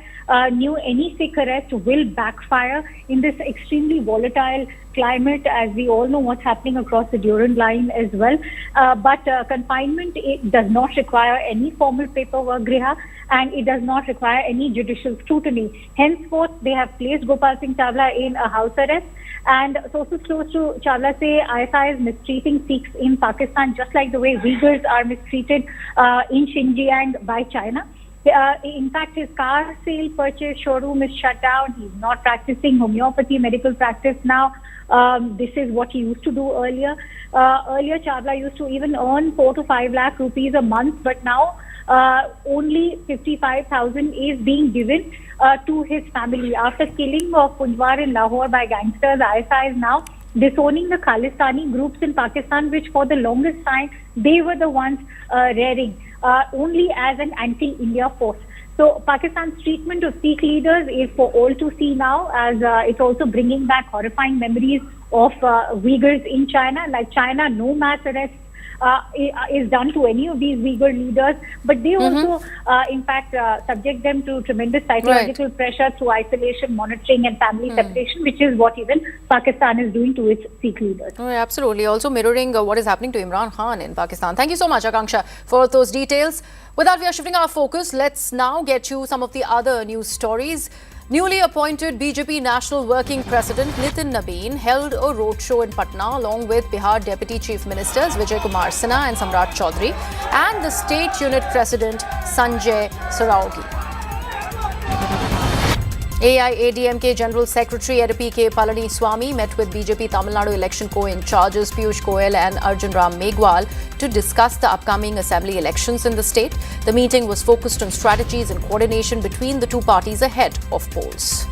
knew any Sikh arrest will backfire in this extremely volatile climate, as we all know what's happening across the Durand line as well. But confinement, it does not require any formal paperwork, Griha, and it does not require any judicial scrutiny. Henceforth, they have placed Gopal Singh Chawla in a house arrest. And sources close to Chawla say ISI is mistreating Sikhs in Pakistan just like the way Uyghurs are mistreated in Xinjiang by China. In fact, his car sale purchase showroom is shut down. He's not practicing homeopathy medical practice now. This is what he used to do earlier. Earlier, Chawla used to even earn 4 to 5 lakh rupees a month, but now only 55,000 is being given to his family. After killing of Punjwar in Lahore by gangsters, ISI is now disowning the Khalistani groups in Pakistan, which for the longest time, they were the ones rearing only as an anti-India force. So Pakistan's treatment of Sikh leaders is for all to see now, as it's also bringing back horrifying memories of Uyghurs in China. Like China, no mass arrests is done to any of these Uyghur leaders, but they also, in fact, subject them to tremendous psychological pressure through isolation, monitoring and family separation, which is what even Pakistan is doing to its Sikh leaders. Oh, absolutely. Also mirroring what is happening to Imran Khan in Pakistan. Thank you so much, Akanksha, for those details. With that, we are shifting our focus. Let's now get you some of the other news stories. Newly appointed BJP National Working President Nitin Nabin held a roadshow in Patna along with Bihar Deputy Chief Ministers Vijay Kumar Sinha and Samrat Chaudhary and the State Unit President Sanjay Saraogi. AIADMK General Secretary K. Palaniswamy met with BJP Tamil Nadu election co-in-charges Piyush Goyal and Arjun Ram Meghwal to discuss the upcoming assembly elections in the state. The meeting was focused on strategies and coordination between the two parties ahead of polls.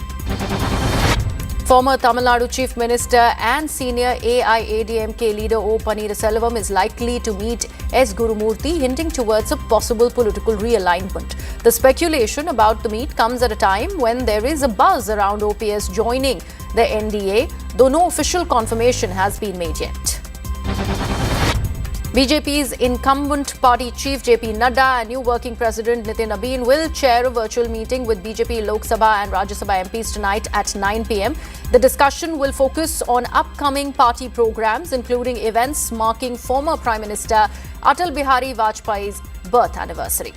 Former Tamil Nadu Chief Minister and senior AIADMK leader O. Pannirselvam is likely to meet S. Gurumurthy, hinting towards a possible political realignment. The speculation about the meet comes at a time when there is a buzz around OPS joining the NDA, though no official confirmation has been made yet. BJP's incumbent party chief JP Nadda and new working president Nitin Nabin will chair a virtual meeting with BJP Lok Sabha and Rajya Sabha MPs tonight at 9 p.m. The discussion will focus on upcoming party programs, including events marking former Prime Minister Atal Bihari Vajpayee's birth anniversary.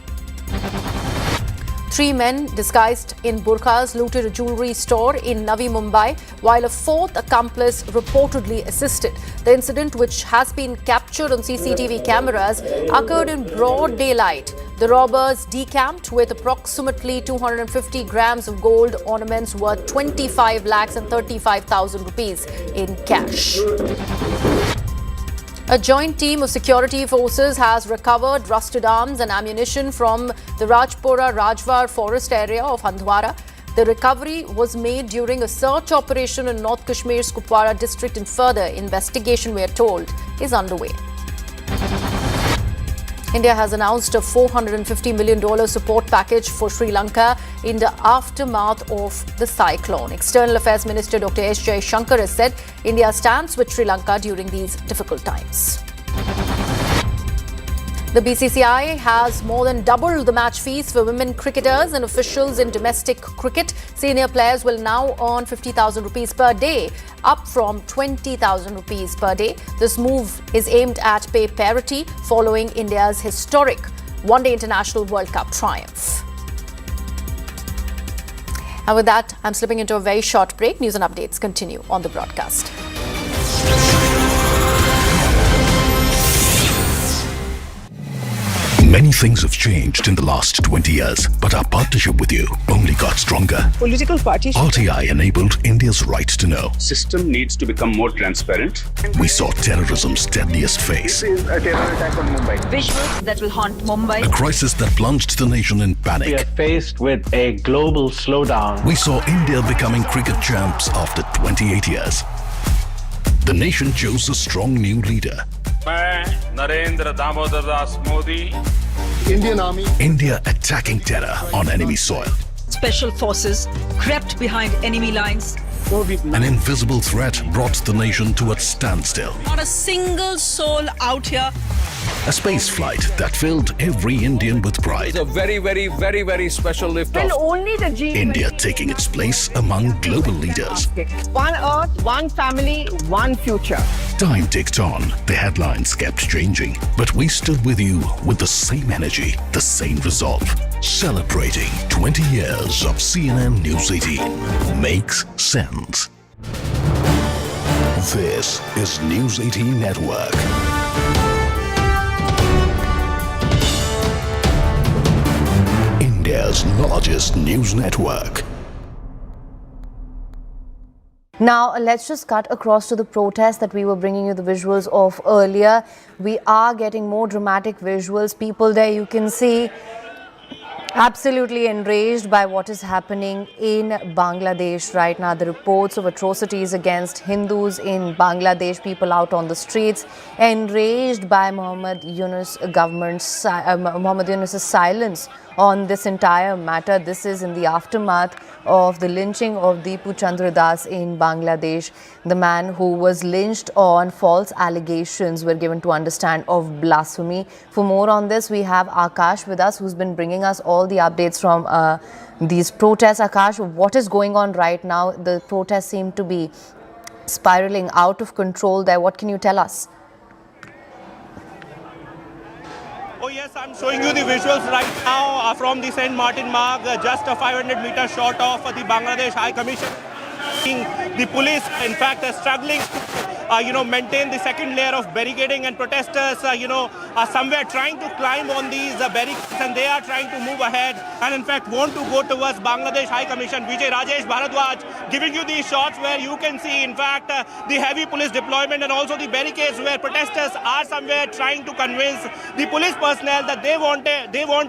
3 men disguised in burqas looted a jewellery store in Navi Mumbai, while a fourth accomplice reportedly assisted. The incident, which has been captured on CCTV cameras, occurred in broad daylight. The robbers decamped with approximately 250 grams of gold ornaments worth 25 lakhs and 35,000 rupees in cash. A joint team of security forces has recovered rusted arms and ammunition from the Rajpura Rajwar forest area of Handwara. The recovery was made during a search operation in North Kashmir's Kupwara district, and further investigation, we are told, is underway. India has announced a $450 million support package for Sri Lanka in the aftermath of the cyclone. External Affairs Minister Dr. S. Jaishankar has said India stands with Sri Lanka during these difficult times. The BCCI has more than doubled the match fees for women cricketers and officials in domestic cricket. Senior players will now earn 50,000 rupees per day, up from 20,000 rupees per day. This move is aimed at pay parity following India's historic One-Day International World Cup triumph. And with that, I'm slipping into a very short break. News and updates continue on the broadcast. Many things have changed in the last 20 years, but our partnership with you only got stronger. Political parties. RTI enabled India's right to know. System needs to become more transparent. We saw terrorism's deadliest face. This is a terror attack on Mumbai. Visuals that will haunt Mumbai. A crisis that plunged the nation in panic. We are faced with a global slowdown. We saw India becoming cricket champs after 28 years. The nation chose a strong new leader. Narendra Damodar Das Modi. Indian Army. India attacking terror on enemy soil. Special forces crept behind enemy lines. An invisible threat brought the nation to a standstill. Not a single soul out here. A space flight that filled every Indian with pride. It's a very special liftoff. Will only the India taking its place among global leaders. One Earth, one family, one future. Time ticked on. The headlines kept changing. But we stood with you with the same energy, the same resolve. Celebrating 20 years of CNN News 18. Makes sense. This is News 18 Network. India's largest news network. Now, let's just cut across to the protest that we were bringing you the visuals of earlier. We are getting more dramatic visuals. People there, you can see, absolutely enraged by what is happening in Bangladesh right now. The reports of atrocities against Hindus in Bangladesh, people out on the streets, enraged by Mohammed Yunus' silence on this entire matter. This is in the aftermath of the lynching of Dipu Das in Bangladesh. The man who was lynched on false allegations, were given to understand, of blasphemy. For more on this, we have Akash with us, who's been bringing us all the updates from these protests. Akash, what is going on right now? The protests seem to be spiraling out of control there. What can you tell us? Oh yes, I'm showing you the visuals right now from the St. Martin Marg, just a 500 meters short of the Bangladesh High Commission. The police, in fact, are struggling to, maintain the second layer of barricading, and protesters, are somewhere trying to climb on these barricades, and they are trying to move ahead and, in fact, want to go towards Bangladesh High Commission. Vijay Rajesh Bharadwaj giving you these shots where you can see, in fact, the heavy police deployment and also the barricades where protesters are somewhere trying to convince the police personnel that they want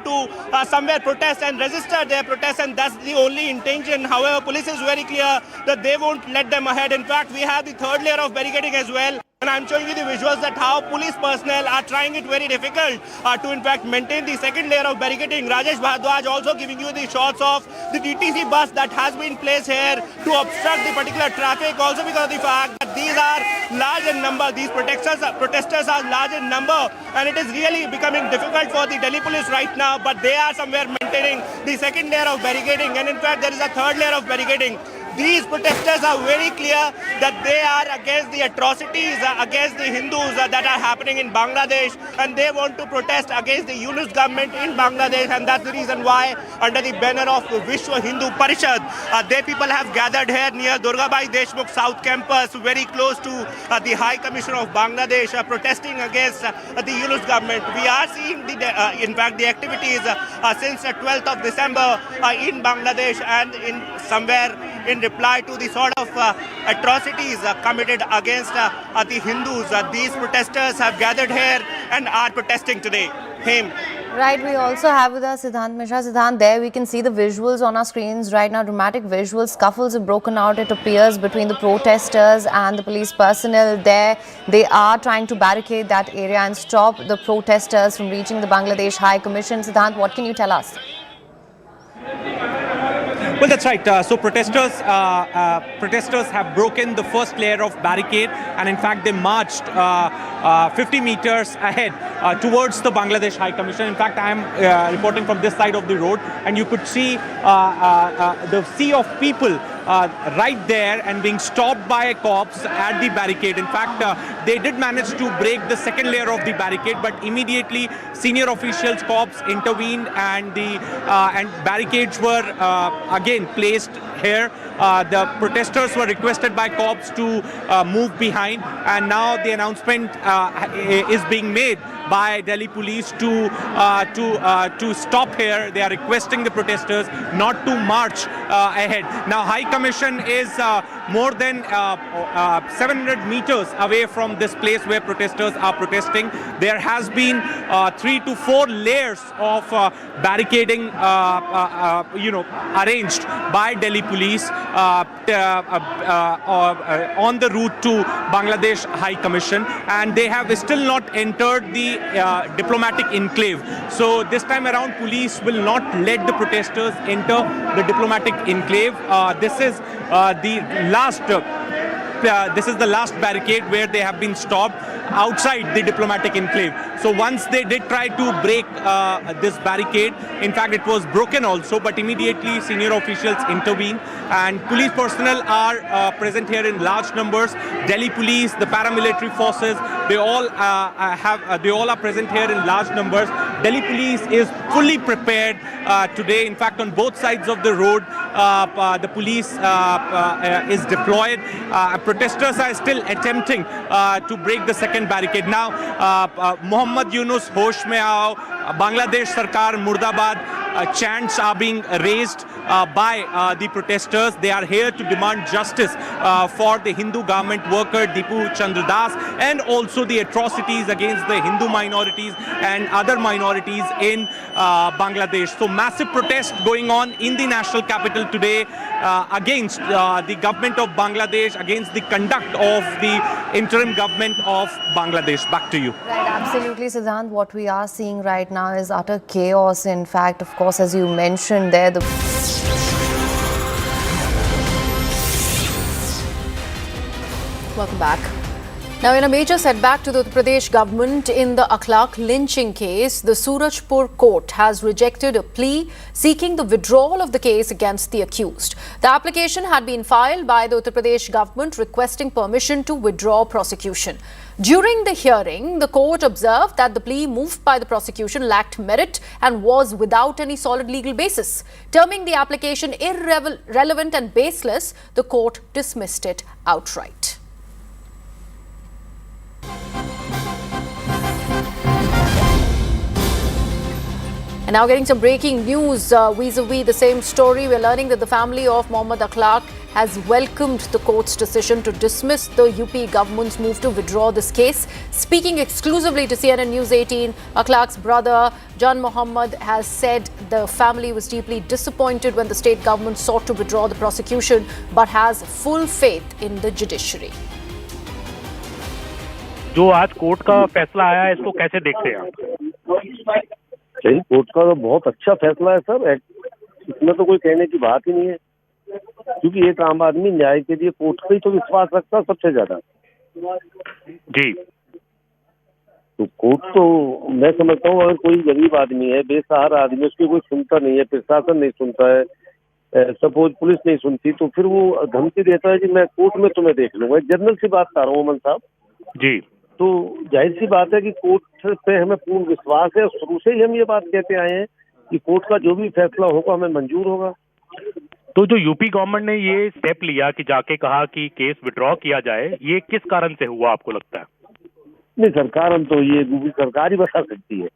to somewhere protest and register their protest, and that's the only intention. However, police is very clear that they won't let them ahead. In fact, we have the third layer of barricading as well. And I'm showing you the visuals that how police personnel are trying it very difficult to, in fact, maintain the second layer of barricading. Rajesh Bharadwaj also giving you the shots of the DTC bus that has been placed here to obstruct the particular traffic, also because of the fact that these are large in number. These protesters are large in number, and it is really becoming difficult for the Delhi police right now, but they are somewhere maintaining the second layer of barricading, and in fact there is a third layer of barricading. These protesters are very clear that they are against the atrocities against the Hindus that are happening in Bangladesh, and they want to protest against the Yunus government in Bangladesh, and that's the reason why, under the banner of Vishwa Hindu Parishad, they people have gathered here near Durgabai Deshmukh South Campus, very close to the High Commission of Bangladesh, protesting against the Yunus government. We are seeing, in fact, the activities since the 12th of December in Bangladesh, and in somewhere in reply to the sort of atrocities committed against the Hindus. These protesters have gathered here and are protesting today. Right, we also have with us Siddhant Mishra. Siddhant, there we can see the visuals on our screens right now, dramatic visuals. Scuffles have broken out, it appears, between the protesters and the police personnel there. They are trying to barricade that area and stop the protesters from reaching the Bangladesh High Commission. Siddhant, what can you tell us? Well, that's right. So protesters have broken the first layer of barricade, and in fact they marched 50 meters ahead towards the Bangladesh High Commission. In fact, I am reporting from this side of the road, and you could see the sea of people right there and being stopped by cops at the barricade. In fact, they did manage to break the second layer of the barricade, but immediately senior officials, cops intervened, and the barricades were again placed here. The protesters were requested by cops to move behind, and now the announcement is being made by Delhi police to stop here. They are requesting the protesters not to march ahead. Now, High Commission is more than 700 meters away from this place where protesters are protesting. There has been 3 to 4 layers of barricading, arranged by Delhi police on the route to Bangladesh High Commission, and they have still not entered the diplomatic enclave. So this time around, police will not let the protesters enter the diplomatic enclave. This is the last. This is the last barricade where they have been stopped outside the diplomatic enclave. So once they did try to break this barricade, in fact it was broken also, but immediately senior officials intervened and police personnel are present here in large numbers. Delhi police, the paramilitary forces, they all are present here in large numbers. Delhi police is fully prepared today. In fact, on both sides of the road, the police is deployed. Protesters are still attempting to break the second barricade. Now, Mohammad Yunus, Hosh Mein Aao, Bangladesh Sarkar, Murdabad, chants are being raised by the protesters. They are here to demand justice for the Hindu garment worker Dipu Das and also the atrocities against the Hindu minorities and other minorities in Bangladesh. So massive protest going on in the national capital today against the government of Bangladesh, against the conduct of the interim government of Bangladesh. Back to you. Right, absolutely, Siddhant. What we are seeing right now is utter chaos. In fact, of course, as you mentioned there, Welcome back. Now, in a major setback to the Uttar Pradesh government in the Elec lynching case, the Surajpur court has rejected a plea seeking the withdrawal of the case against the accused. The application had been filed by the Uttar Pradesh government requesting permission to withdraw prosecution. During the hearing, the court observed that the plea moved by the prosecution lacked merit and was without any solid legal basis. Terming the application irrelevant and baseless, the court dismissed it outright. And now getting some breaking news vis-a-vis the same story. We're learning that the family of Mohammad Elec has welcomed the court's decision to dismiss the UP government's move to withdraw this case. Speaking exclusively to CNN News 18, Elec's brother Jan Mohammed has said the family was deeply disappointed when the state government sought to withdraw the prosecution, but has full faith in the judiciary. जो आज court का फैसला आया है, इसको कैसे देखते हैं आप? कोर्ट का तो बहुत अच्छा फैसला है सर, इसमें तो कोई कहने की बात ही नहीं है, क्योंकि एक आम आदमी न्याय के लिए कोर्ट पे ही तो विश्वास रखता है सबसे ज्यादा जी। तो कोर्ट तो मैं समझता हूँ अगर कोई गरीब आदमी है, बेसहारा आदमी, उसकी कोई सुनता नहीं है, प्रशासन नहीं सुनता है, सपोज पुलिस नहीं सुनती, तो फिर वो धमकी देता है कि मैं कोर्ट में तुम्हें देख लूंगा। जनरल सी बात कर रहा हूँ अमन साहब जी। तो जाहिर सी बात है कि कोर्ट पे हमें पूर्ण विश्वास है। शुरू से ही हम ये बात कहते आए हैं कि कोर्ट का जो भी फैसला होगा हमें मंजूर होगा। तो जो यूपी गवर्नमेंट ने ये स्टेप लिया कि जाके कहा कि केस विड्रॉ किया जाए, ये किस कारण से हुआ आपको लगता है? नहीं, सरकार हम तो ये सरकार ही बता सकती है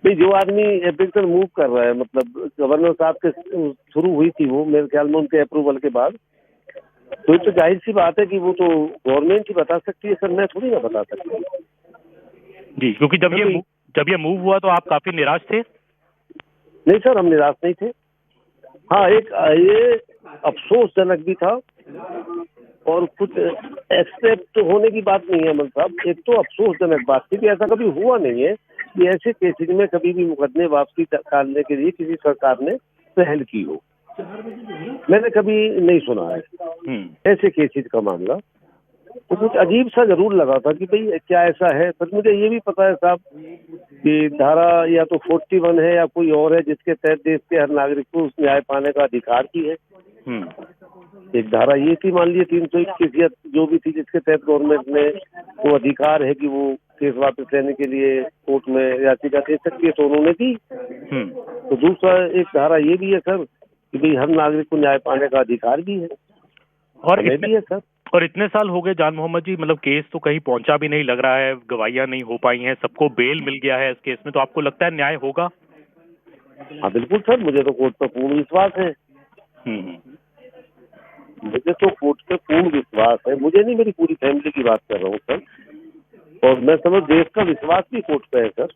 भाई। जो आदमी एप्लीकेशन मूव कर रहा है, मतलब गवर्नर साहब के शुरू हुई थी वो, मेरे ख्याल में उनके अप्रूवल के बाद, तो जाहिर सी बात है कि वो तो गवर्नमेंट ही बता सकती है सर, मैं थोड़ी ना बता सकती जी। क्योंकि जब ये मूव हुआ तो आप काफी निराश थे? नहीं सर, हम निराश नहीं थे। हाँ, एक ये अफसोसजनक भी था और कुछ एक्सेप्ट होने की बात नहीं है अमन साहब। एक तो अफसोसजनक बात थी कि ऐसा कभी हुआ नहीं है कि ऐसे केसेज में कभी भी मुकदमे वापसी टालने के लिए किसी सरकार ने पहल की हो, मैंने कभी नहीं सुना है ऐसे केसेज का मामला। तो कुछ अजीब सा जरूर लगा था कि भाई क्या ऐसा है। पर मुझे ये भी पता है साहब कि धारा या तो 41 है या कोई और है जिसके तहत देश के हर नागरिक को उस न्याय पाने का अधिकार भी है। एक धारा ये थी, मान लीजिए 321 या जो भी थी, जिसके तहत गवर्नमेंट ने वो अधिकार है कि वो केस वापस लेने के लिए कोर्ट में याचिका दे सकती है, तो उन्होंने दी। तो दूसरा एक धारा ये भी है सर कि भाई हर नागरिक को न्याय पाने का अधिकार भी है, और भी है सर। और इतने साल हो गए जान मोहम्मद जी, मतलब केस तो कहीं पहुंचा भी नहीं लग रहा है, गवाहियां नहीं हो पाई हैं, सबको बेल मिल गया है इस केस में, तो आपको लगता है न्याय होगा? हाँ बिल्कुल सर, मुझे तो कोर्ट पर पूर्ण विश्वास है। मुझे तो कोर्ट पे पूर्ण विश्वास है, मुझे नहीं, मेरी पूरी फैमिली की बात कर रहा हूँ सर, और मैं समझ देश का विश्वास भी कोर्ट पे है sir.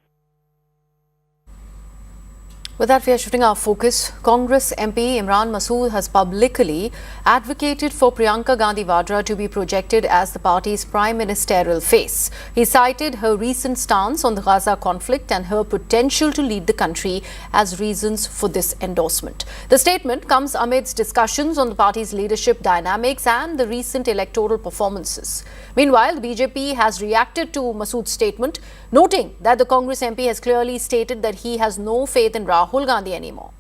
With that, we are shifting our focus. Congress MP Imran Masood has publicly advocated for Priyanka Gandhi Vadra to be projected as the party's prime ministerial face. He cited her recent stance on the Gaza conflict and her potential to lead the country as reasons for this endorsement. The statement comes amidst discussions on the party's leadership dynamics and the recent electoral performances. Meanwhile, the BJP has reacted to Masood's statement, noting that the Congress MP has clearly stated that he has no faith in Rahul Gandhi anymore.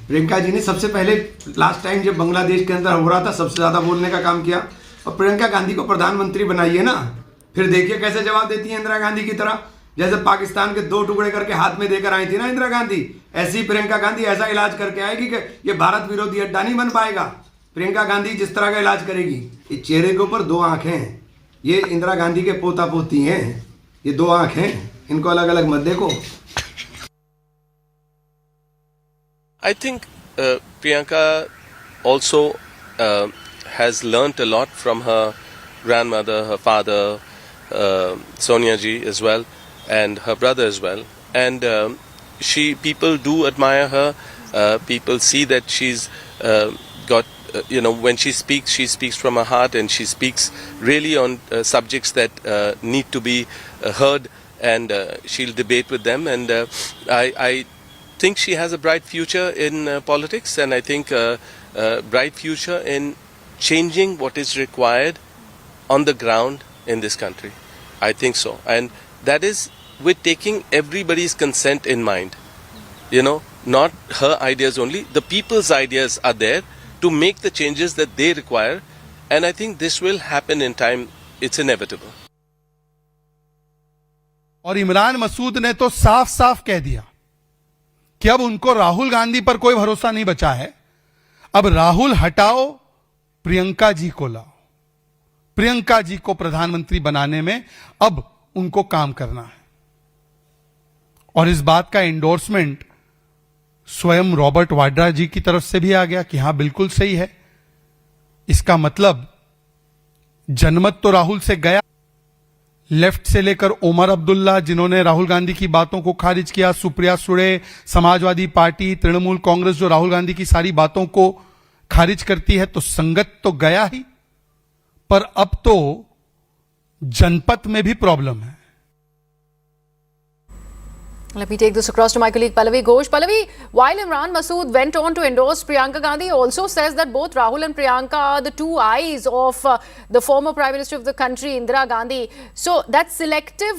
Priyanka ji ने सबसे पहले last time जब बांग्लादेश के अंदर हो रहा था सबसे ज्यादा बोलने का काम किया और प्रियंका गांधी को प्रधानमंत्री बनाइए ना, फिर देखिए कैसे जवाब देती है इंदिरा गांधी की तरह। जैसे पाकिस्तान के 2 टुकड़े करके हाथ में देकर आई थी ना इंदिरा गांधी, ऐसी प्रियंका गांधी ऐसा इलाज करके आएगी कि ये भारत विरोधी अड्डा नहीं बन पाएगा। प्रियंका गांधी जिस तरह का इलाज करेगी, ये चेहरे के ऊपर 2 आंखें हैं, ये इंदिरा गांधी के पोता पोती हैं, ये 2 आंखें, इनको अलग अलग मत देखो। I think Priyanka also has learnt a lot from her grandmother, her father, Sonia ji as well, and her brother as well. And people do admire her. People see that she's got, when she speaks from her heart, and she speaks really on subjects that need to be heard, and she'll debate with them. And I think she has a bright future in politics, and I think a bright future in changing what is required on the ground in this country. I think so, and that is with taking everybody's consent in mind. Not her ideas only, the people's ideas are there to make the changes that they require, and I think this will happen in time. It's inevitable. और इमरान मसूद ने तो साफ साफ कह दिया कि अब उनको राहुल गांधी पर कोई भरोसा नहीं बचा है। अब राहुल हटाओ, प्रियंका जी को लाओ। प्रियंका जी को प्रधानमंत्री बनाने में अब उनको काम करना है। और इस बात का एंडोर्समेंट स्वयं रॉबर्ट वाड्रा जी की तरफ से भी आ गया कि हां बिल्कुल सही है। इसका मतलब जनमत तो राहुल से गया। लेफ्ट से लेकर ओमर अब्दुल्ला, जिन्होंने राहुल गांधी की बातों को खारिज किया, सुप्रिया सुळे, समाजवादी पार्टी, तृणमूल कांग्रेस जो राहुल गांधी की सारी बातों को खारिज करती है, तो संगत तो गया ही, पर अब तो जनपद में भी प्रॉब्लम है। Let me take this across to my colleague Pallavi Ghosh. Pallavi, while Imran Masood went on to endorse Priyanka Gandhi, also says that both Rahul and Priyanka are the 2 eyes of the former Prime Minister of the country, Indira Gandhi. So that selective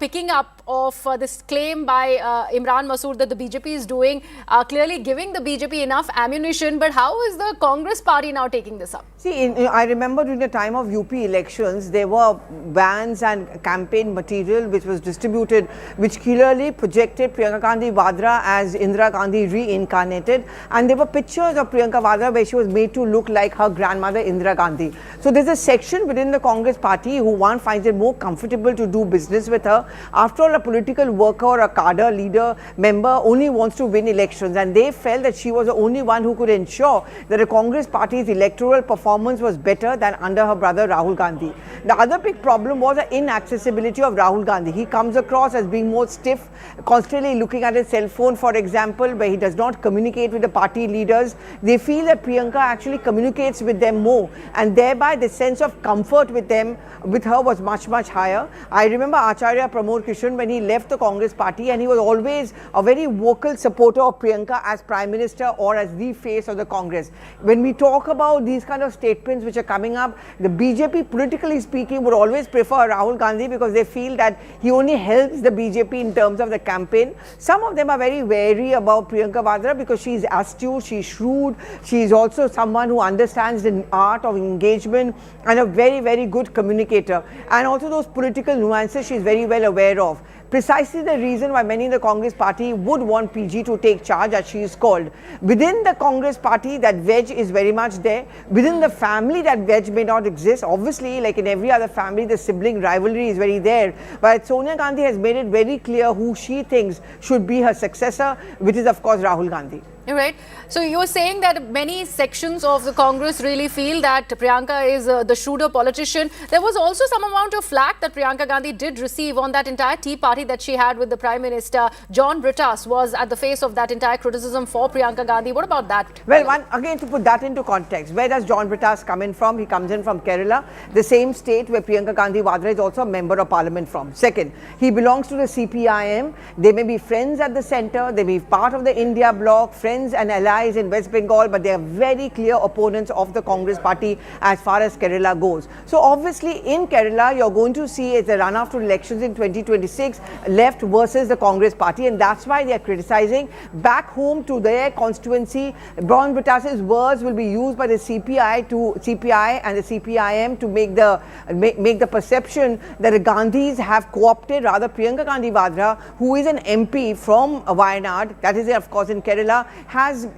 picking up of this claim by Imran Masood that the BJP is doing, clearly giving the BJP enough ammunition. But how is the Congress party now taking this up? See, I remember during the time of UP elections, there were vans and campaign material which was distributed, which clearly projected Priyanka Gandhi Vadra as Indira Gandhi reincarnated, and there were pictures of Priyanka Vadra where she was made to look like her grandmother Indira Gandhi. So there's a section within the Congress party who one finds it more comfortable to do business with her. After all, a political worker or a cadre leader member only wants to win elections, and they felt that she was the only one who could ensure that the Congress party's electoral performance was better than under her brother Rahul Gandhi. The other big problem was the inaccessibility of Rahul Gandhi. He comes across as being more stiff, constantly looking at his cell phone, for example, where he does not communicate with the party leaders. They feel that Priyanka actually communicates with them more, and thereby the sense of comfort with them, with her, was much, much higher. I remember Acharya Pramod Krishnan when he left the Congress party, and he was always a very vocal supporter of Priyanka as Prime Minister or as the face of the Congress. When we talk about these kind of statements which are coming up, the BJP, politically speaking, would always prefer Rahul Gandhi because they feel that he only helps the BJP in terms of the campaign. Some of them are very wary about Priyanka Vadra because she is astute, she is shrewd, she is also someone who understands the art of engagement and a very, very good communicator. And also those political nuances she is very well aware of. Precisely the reason why many in the Congress party would want PG to take charge, as she is called. Within the Congress party, that wedge is very much there. Within the family, that wedge may not exist. Obviously, like in every other family, the sibling rivalry is very there. But Sonia Gandhi has made it very clear who she thinks should be her successor, which is of course Rahul Gandhi. You're right. So you're saying that many sections of the Congress really feel that Priyanka is the shrewder politician. There was also some amount of flack that Priyanka Gandhi did receive on that entire tea party that she had with the Prime Minister. John Brittas was at the face of that entire criticism for Priyanka Gandhi. What about that? Well, again, to put that into context, where does John Brittas come in from? He comes in from Kerala, the same state where Priyanka Gandhi Vadra is also a member of parliament from. Second, he belongs to the CPIM. They may be friends at the centre, they may be part of the India bloc, friends and allies in West Bengal, but they are very clear opponents of the Congress party as far as Kerala goes. So obviously in Kerala, you're going to see it's a run after elections in 2026, left versus the Congress party, and that's why they are criticizing. Back home to their constituency, John Brittas's words will be used by the CPI and the CPIM to make the perception that the Gandhis have co-opted, rather Priyanka Gandhi Vadra, who is an MP from Wayanad, that is of course in Kerala, has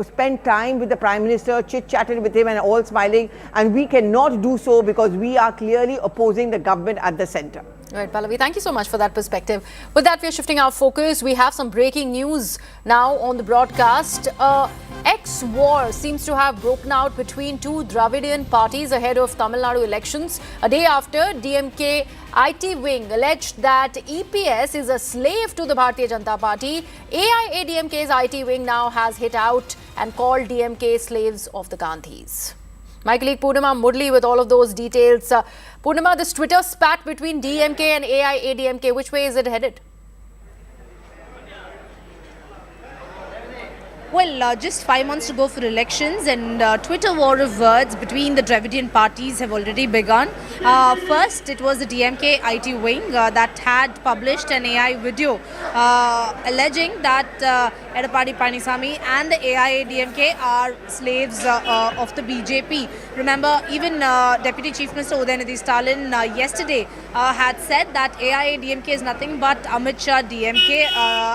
spent time with the Prime Minister, chit-chatted with him and all smiling, and we cannot do so because we are clearly opposing the government at the centre. Right, Pallavi, thank you so much for that perspective. With that, we are shifting our focus. We have some breaking news now on the broadcast. Ex-war seems to have broken out between two Dravidian parties ahead of Tamil Nadu elections. A day after, DMK IT wing alleged that EPS is a slave to the Bharatiya Janata Party. AIADMK's IT wing now has hit out and called DMK slaves of the Gandhis. My colleague Purnima Murli with all of those details. Purnima, this Twitter spat between DMK and AIADMK, which way is it headed? Well, just 5 months to go for elections, and Twitter war of words between the Dravidian parties have already begun. First, it was the DMK IT wing that had published an AI video alleging that Edappadi Palaniswamy and the AIADMK are slaves of the BJP. Remember, even Deputy Chief Minister Udayanidhi Stalin yesterday had said that AIADMK is nothing but Amit Shah DMK,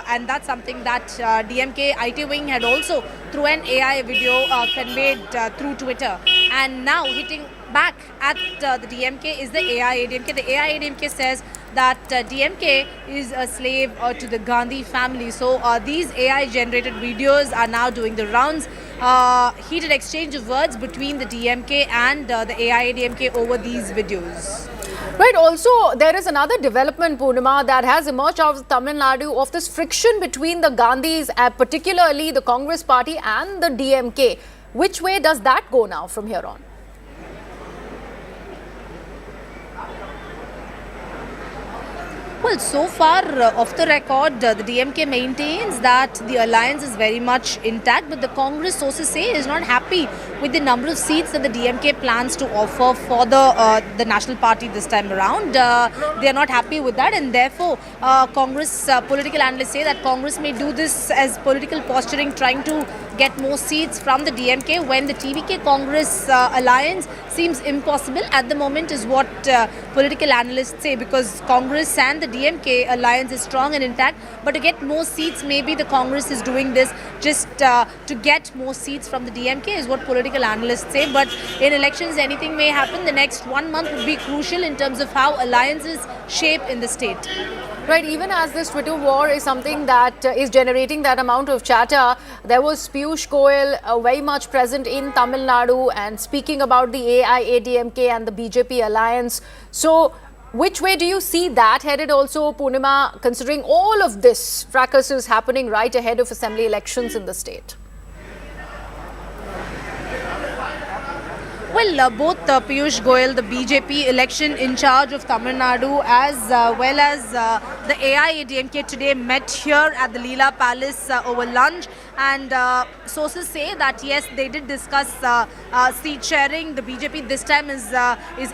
and that's something that DMK IT wing had also through an AI video conveyed through Twitter. And now hitting back at the DMK is the AIADMK. The AIADMK says that DMK is a slave to the Gandhi family. So these AI generated videos are now doing the rounds. Heated exchange of words between the DMK and the AIADMK over these videos. Right, also there is another development, Purnima, that has emerged out of Tamil Nadu of this friction between the Gandhis, particularly the Congress party and the DMK. Which way does that go now from here on? Well, so far off the record, the DMK maintains that the alliance is very much intact, but the Congress sources say is not happy with the number of seats that the DMK plans to offer for the National Party this time around. They are not happy with that, and therefore Congress political analysts say that Congress may do this as political posturing, trying to get more seats from the DMK when the TVK Congress alliance seems impossible at the moment, is what political analysts say, because Congress and the DMK alliance is strong and intact, but to get more seats, maybe the Congress is doing this just to get more seats from the DMK, is what political analysts say. But in elections, anything may happen. The next 1 month would be crucial in terms of how alliances shape in the state. Right, even as this Twitter war is something that is generating that amount of chatter, there was Piyush Goyal very much present in Tamil Nadu and speaking about the AIADMK and the BJP alliance. So, which way do you see that headed also, Purnima, considering all of this fracas is happening right ahead of assembly elections in the state? Well, both Piyush Goyal, the BJP election in charge of Tamil Nadu, as well as the AIADMK today met here at the Leela Palace over lunch. And sources say that yes, they did discuss seat sharing. The BJP this time is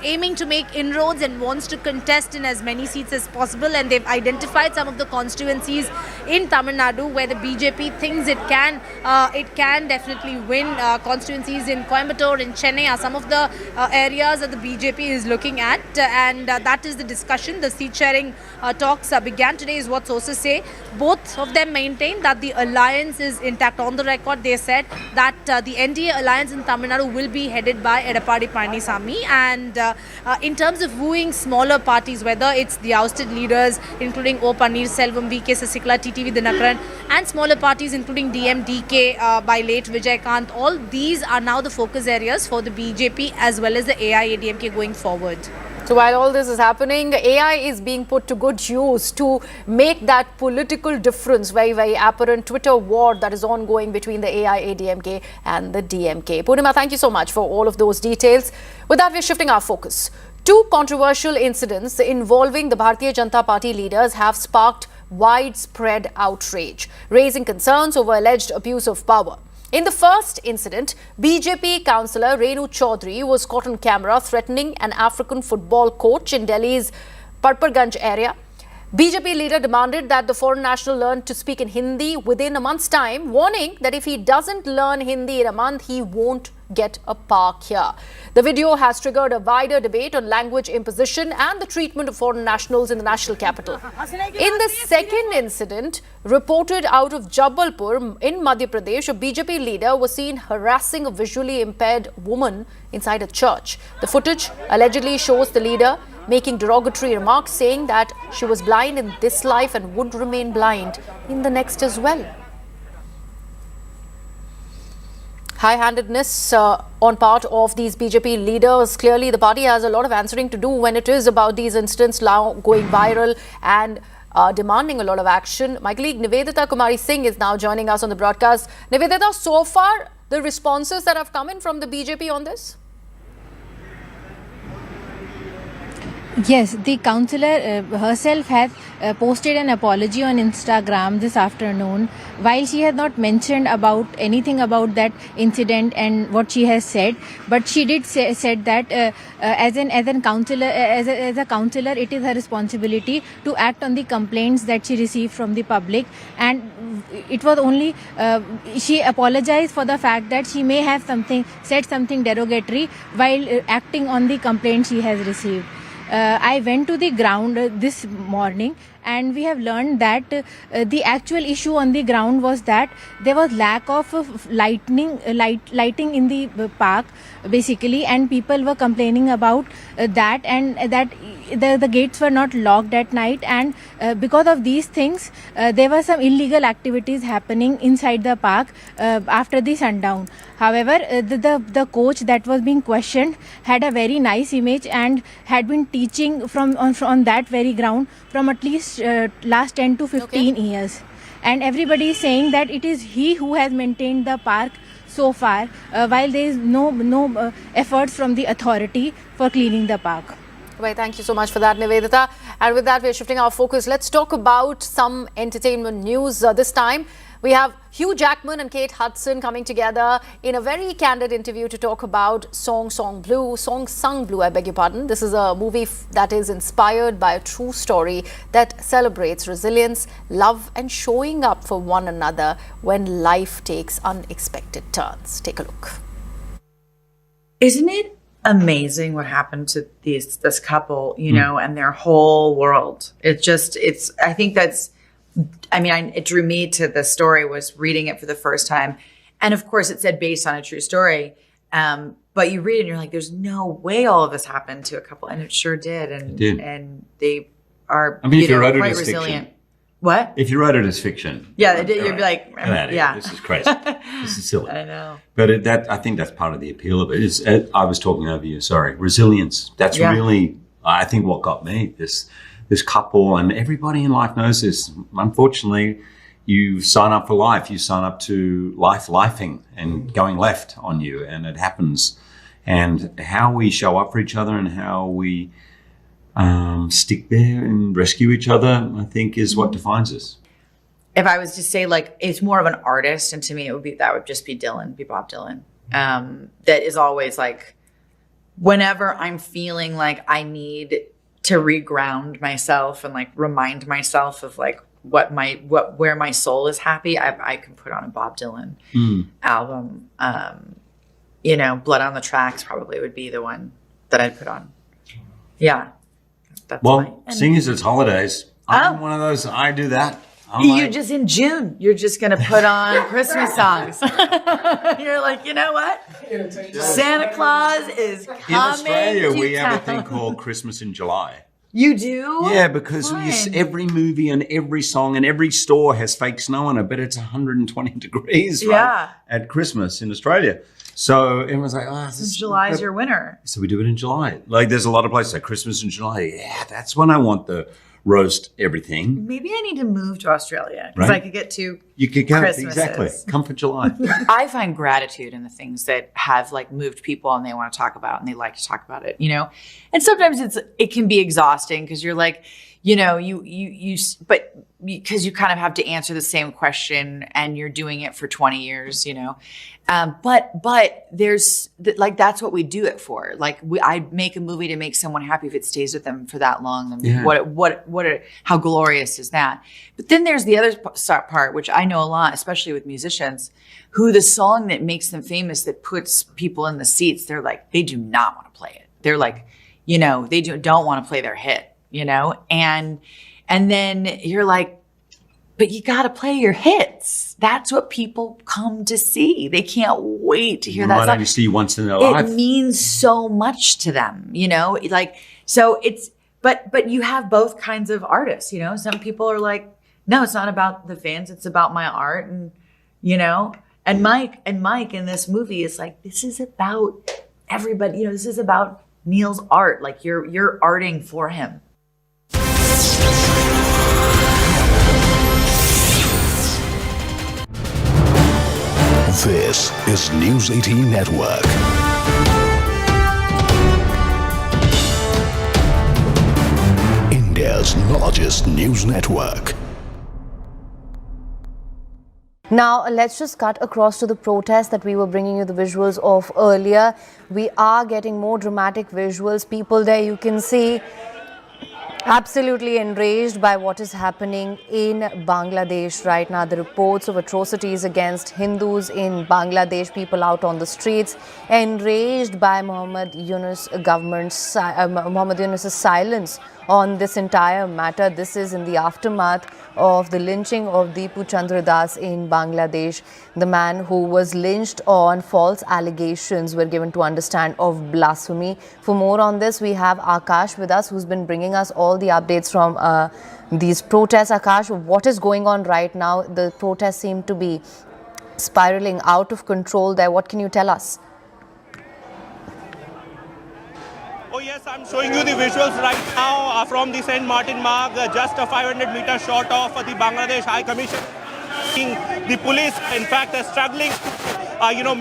aiming to make inroads and wants to contest in as many seats as possible. And they've identified some of the constituencies in Tamil Nadu where the BJP thinks it can definitely win. Constituencies in Coimbatore, in Chennai are some of the areas that the BJP is looking at, and that is the discussion. The seat sharing talks began today, is what sources say. Both of them maintain that the alliance is intact. On the record, they said that the NDA alliance in Tamil Nadu will be headed by Edappadi Palaniswamy, and in terms of wooing smaller parties, whether it's the ousted leaders including O Pannirselvam, VK Sasikala, TTV Dinakaran, and smaller parties including DMDK by late Vijaykanth, all these are now the focus areas for the BJP as well as the AIADMK going forward. So while all this is happening, AI is being put to good use to make that political difference very, very apparent. Twitter war that is ongoing between the AIADMK and the DMK. Purnima, thank you so much for all of those details. With that, we're shifting our focus. Two controversial incidents involving the Bharatiya Janata Party leaders have sparked widespread outrage, raising concerns over alleged abuse of power. In the first incident, BJP councillor Renu Chaudhary was caught on camera threatening an African football coach in Delhi's Parparganj area. BJP leader demanded that the foreign national learn to speak in Hindi within a month's time, warning that if he doesn't learn Hindi in a month, he won't get a park here. The video has triggered a wider debate on language imposition and the treatment of foreign nationals in the national capital. In the second incident, reported out of Jabalpur in Madhya Pradesh, a BJP leader was seen harassing a visually impaired woman inside a church. The footage allegedly shows the leader making derogatory remarks, saying that she was blind in this life and would remain blind in the next as well. High-handedness on part of these BJP leaders. Clearly, the party has a lot of answering to do when it is about these incidents now going viral and demanding a lot of action. My colleague Nivedita Kumari Singh is now joining us on the broadcast. Nivedita, so far, the responses that have come in from the BJP on this? Yes, the councillor herself has posted an apology on Instagram this afternoon. While she has not mentioned about anything about that incident and what she has said, but she did said that as a councillor, it is her responsibility to act on the complaints that she received from the public, and it was only she apologized for the fact that she may have said something derogatory while acting on the complaints she has received. I went to the ground this morning, and we have learned that the actual issue on the ground was that there was lack of lighting in the park basically, and people were complaining about that, and that the gates were not locked at night, and because of these things there were some illegal activities happening inside the park after the sundown. However, the coach that was being questioned had a very nice image and had been teaching on that very ground from at least last 10 to 15 years. And everybody is saying that it is he who has maintained the park so far, while there is no efforts from the authority for cleaning the park. Well, thank you so much for that, Nivedita. And with that, we're shifting our focus. Let's talk about some entertainment news. This time, we have Hugh Jackman and Kate Hudson coming together in a very candid interview to talk about Song Sung Blue, I beg your pardon. This is a movie that is inspired by a true story that celebrates resilience, love and showing up for one another when life takes unexpected turns. Take a look. Isn't it amazing what happened to this couple, you know, and their whole world? I think that's, it drew me to the story, was reading it for the first time. And of course it said based on a true story. But you read it and you're like, there's no way all of this happened to a couple. And it sure did. And they are if you wrote quite it as resilient. Fiction. What? If you wrote it as fiction. Yeah, you'd be like, yeah. This is crazy. This is silly. I know. But I think that's part of the appeal of it. I was talking over you, sorry. Resilience. That's really, I think, what got me. This couple, and everybody in life knows this. Unfortunately, you sign up for life. You sign up to lifing and going left on you, and it happens. And how we show up for each other and how we stick there and rescue each other, I think, is what defines us. If I was to say, like, it's more of an artist, and to me that would just be Bob Dylan. That is always like, whenever I'm feeling like I need to reground myself and like remind myself of like where my soul is happy, I can put on a Bob Dylan album. Blood on the Tracks probably would be the one that I'd put on. Yeah. Seeing as it's holidays, I'm one of those, I do that. You're just in June. You're just going to put on Christmas songs. You're like, you know what? Santa Claus is coming In Australia, to we have a town. thing called Christmas in July. You do? Yeah, because Fun. every movie and every song and every store has fake snow on it, but it's 120 degrees, right? Yeah. At Christmas in Australia. So everyone's like, oh, So July's your winter. So we do it in July. Like there's a lot of places like Christmas in July. Yeah, that's when I want the roast everything. Maybe I need to move to Australia because Right. I could get to You could go, Christmases. exactly. Come for July. I find gratitude in the things that have like moved people and they want to talk about and they like to talk about it, you know? And sometimes it can be exhausting because you're like, you know, but because you kind of have to answer the same question and you're doing it for 20 years, you know? But there's like, that's what we do it for. Like I make a movie to make someone happy. If it stays with them for that long, then Yeah. how glorious is that? But then there's the other part, which I know a lot, especially with musicians, who the song that makes them famous, that puts people in the seats, they're like, they do not want to play it. They're like, you know, they don't want to play their hit, you know? And then you're like, but you got to play your hits. That's what people come to see. They can't wait to hear that Might song. only see you once in their life. It means so much to them, you know, like, so it's, but you have both kinds of artists, you know, some people are like, no, it's not about the fans. It's about my art. And, you know, and Mike in this movie is like, this is about everybody, you know, this is about Neil's art. Like you're arting for him. This is News 18 Network. India's largest news network. Now, let's just cut across to the protest that we were bringing you the visuals of earlier. We are getting more dramatic visuals. People there, you can see, absolutely enraged by what is happening in Bangladesh right now. The reports of atrocities against Hindus in Bangladesh, people out on the streets, enraged by Mohammed Yunus's silence on this entire matter. This is in the aftermath of the lynching of Dipu Das in Bangladesh. The man who was lynched on false allegations, were given to understand, of blasphemy. For more on this, we have Akash with us, who's been bringing us all the updates from these protests. Akash, what is going on right now? The protests seem to be spiraling out of control there. What can you tell us? Oh yes, I'm showing you the visuals right now from the St. Martin Marg, just 500 meters short of the Bangladesh High Commission. The police, in fact, are struggling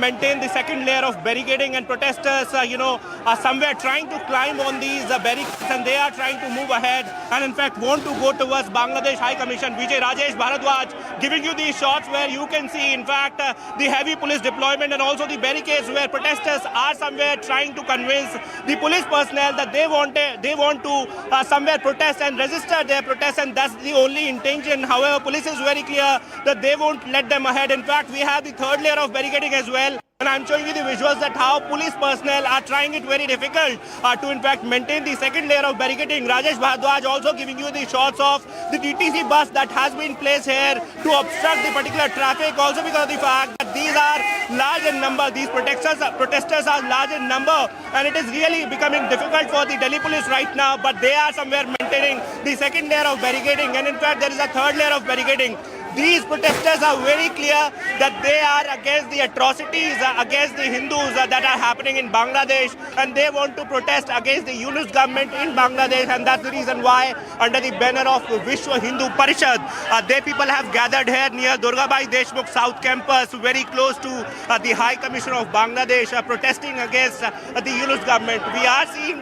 maintain the second layer of barricading, and protesters, are somewhere trying to climb on these barricades, and they are trying to move ahead and in fact want to go towards Bangladesh High Commission. Vijay Rajesh Bharadwaj giving you these shots where you can see in fact the heavy police deployment and also the barricades where protesters are somewhere trying to convince the police personnel that they want to somewhere protest and register their protest, and that's the only intention. However, police is very clear that they won't let them ahead. In fact, we have the third layer of barricading as well. And I'm showing you the visuals that how police personnel are trying it very difficult to in fact maintain the second layer of barricading. Rajesh Bharadwaj also giving you the shots of the DTC bus that has been placed here to obstruct the particular traffic, also because of the fact that these are large in number. These protesters are large in number, and it is really becoming difficult for the Delhi police right now, but they are somewhere maintaining the second layer of barricading, and in fact there is a third layer of barricading. These protesters are very clear that they are against the atrocities against the Hindus that are happening in Bangladesh, and they want to protest against the Yunus government in Bangladesh, and that's the reason why under the banner of Vishwa Hindu Parishad, they people have gathered here near Durgabai Deshmukh South Campus, very close to the High Commission of Bangladesh, protesting against the Yunus government. We are seeing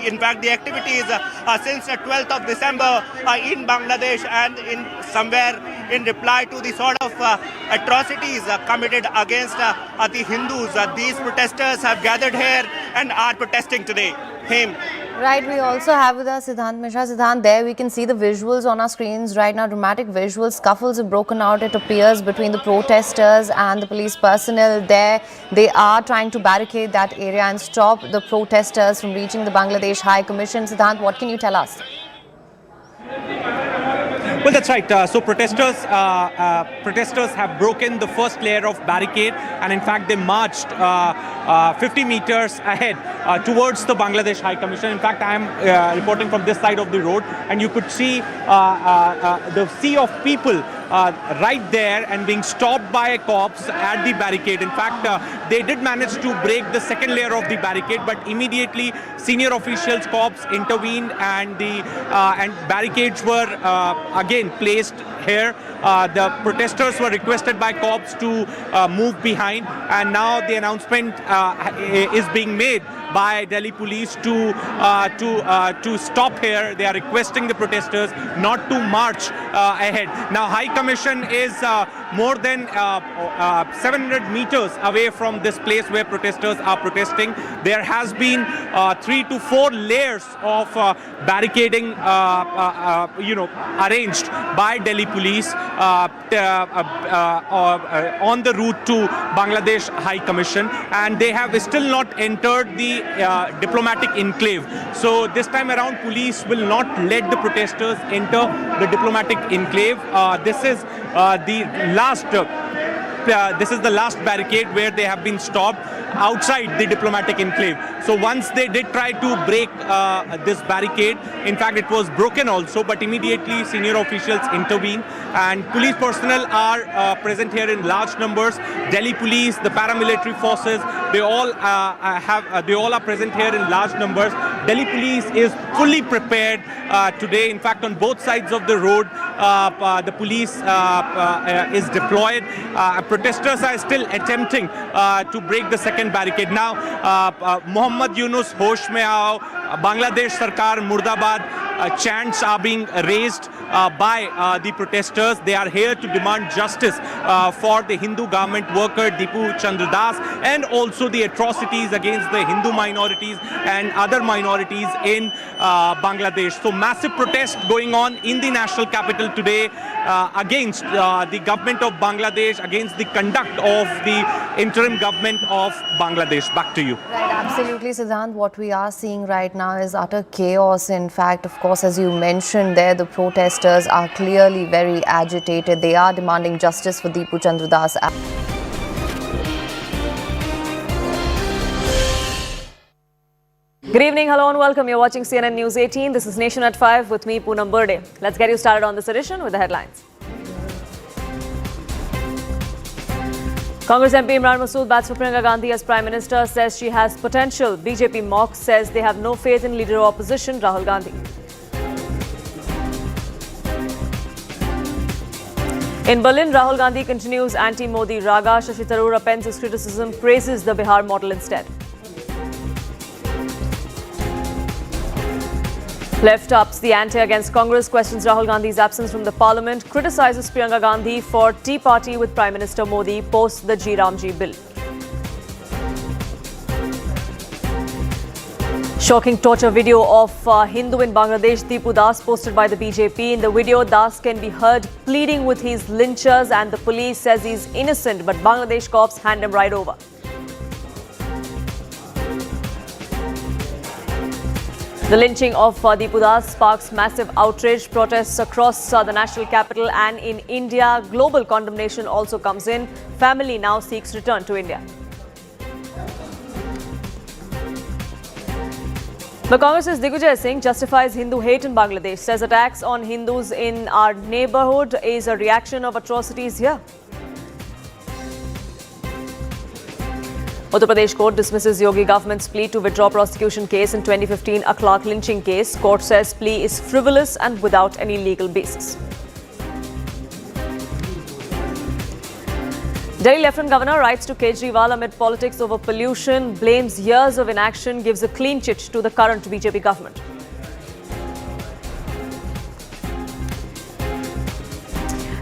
in fact the activities since the 12th of December in Bangladesh, and in somewhere in reply to the sort of atrocities committed against the Hindus. These protesters have gathered here and are protesting today. Right, we also have with us Siddhant Mishra. Siddhant, there we can see the visuals on our screens right now, dramatic visuals. Scuffles have broken out, it appears, between the protesters and the police personnel there. They are trying to barricade that area and stop the protesters from reaching the Bangladesh High Commission. Siddhant, what can you tell us? Well, that's right. So protesters have broken the first layer of barricade, and in fact they marched 50 meters ahead towards the Bangladesh High Commission. In fact, I am reporting from this side of the road, and you could see the sea of people right there and being stopped by cops at the barricade. In fact, they did manage to break the second layer of the barricade, but immediately senior officials, cops intervened, and the barricades were again placed here. The protesters were requested by cops to move behind, and now the announcement is being made by Delhi police to stop here. They are requesting the protesters not to march ahead. Now, High Commission is more than 700 meters away from this place where protesters are protesting. There has been 3 to 4 layers of barricading, arranged by Delhi police on the route to Bangladesh High Commission, and they have still not entered the diplomatic enclave. So this time around, police will not let the protesters enter the diplomatic enclave. This is the last barricade where they have been stopped outside the diplomatic enclave. So once they did try to break this barricade, in fact it was broken also, but immediately senior officials intervened, and police personnel are present here in large numbers. Delhi police, the paramilitary forces, they all are present here in large numbers. Delhi police is fully prepared today. In fact, on both sides of the road, the police is deployed. Protesters are still attempting to break the second barricade. Now, Mohammad Yunus, Hosh Mein Aao, Bangladesh Sarkar, Murdabad, chants are being raised by the protesters. They are here to demand justice for the Hindu garment worker Dipu Das, and also the atrocities against the Hindu minorities and other minorities in Bangladesh. So massive protest going on in the national capital today against the government of Bangladesh, against the conduct of the interim government of Bangladesh. Back to you. Right, absolutely, Siddhant. What we are seeing right now is utter chaos. In fact, of course, as you mentioned there, the protesters are clearly very agitated. They are demanding justice for Dipu Das. Good evening, hello and welcome. You're watching CNN News 18. This is Nation at 5 with me, Poonam Burde. Let's get you started on this edition with the headlines. Congress MP Imran Masood bats for Priyanka Gandhi as Prime Minister, says she has potential. BJP MOC says they have no faith in leader of opposition Rahul Gandhi. In Berlin, Rahul Gandhi continues anti-Modi raga. Shashi Tharoor appends his criticism, praises the Bihar model instead. Left ups the ante against Congress, questions Rahul Gandhi's absence from the parliament, criticizes Priyanka Gandhi for tea party with Prime Minister Modi post the G-Ramji bill. Shocking torture video of Hindu in Bangladesh, Dipu Das, posted by the BJP. In the video, Das can be heard pleading with his lynchers, and the police says he's innocent, but Bangladesh cops hand him right over. The lynching of Dipu Das sparks massive outrage, protests across the national capital and in India. Global condemnation also comes in. Family now seeks return to India. The Congress's Digvijay Singh justifies Hindu hate in Bangladesh, says attacks on Hindus in our neighborhood is a reaction of atrocities here. Uttar Pradesh court dismisses Yogi government's plea to withdraw prosecution case in 2015 Akhlaq lynching case. Court says plea is frivolous and without any legal basis. Delhi Lieutenant Governor writes to Kejriwal amid politics over pollution, blames years of inaction, gives a clean chit to the current BJP government.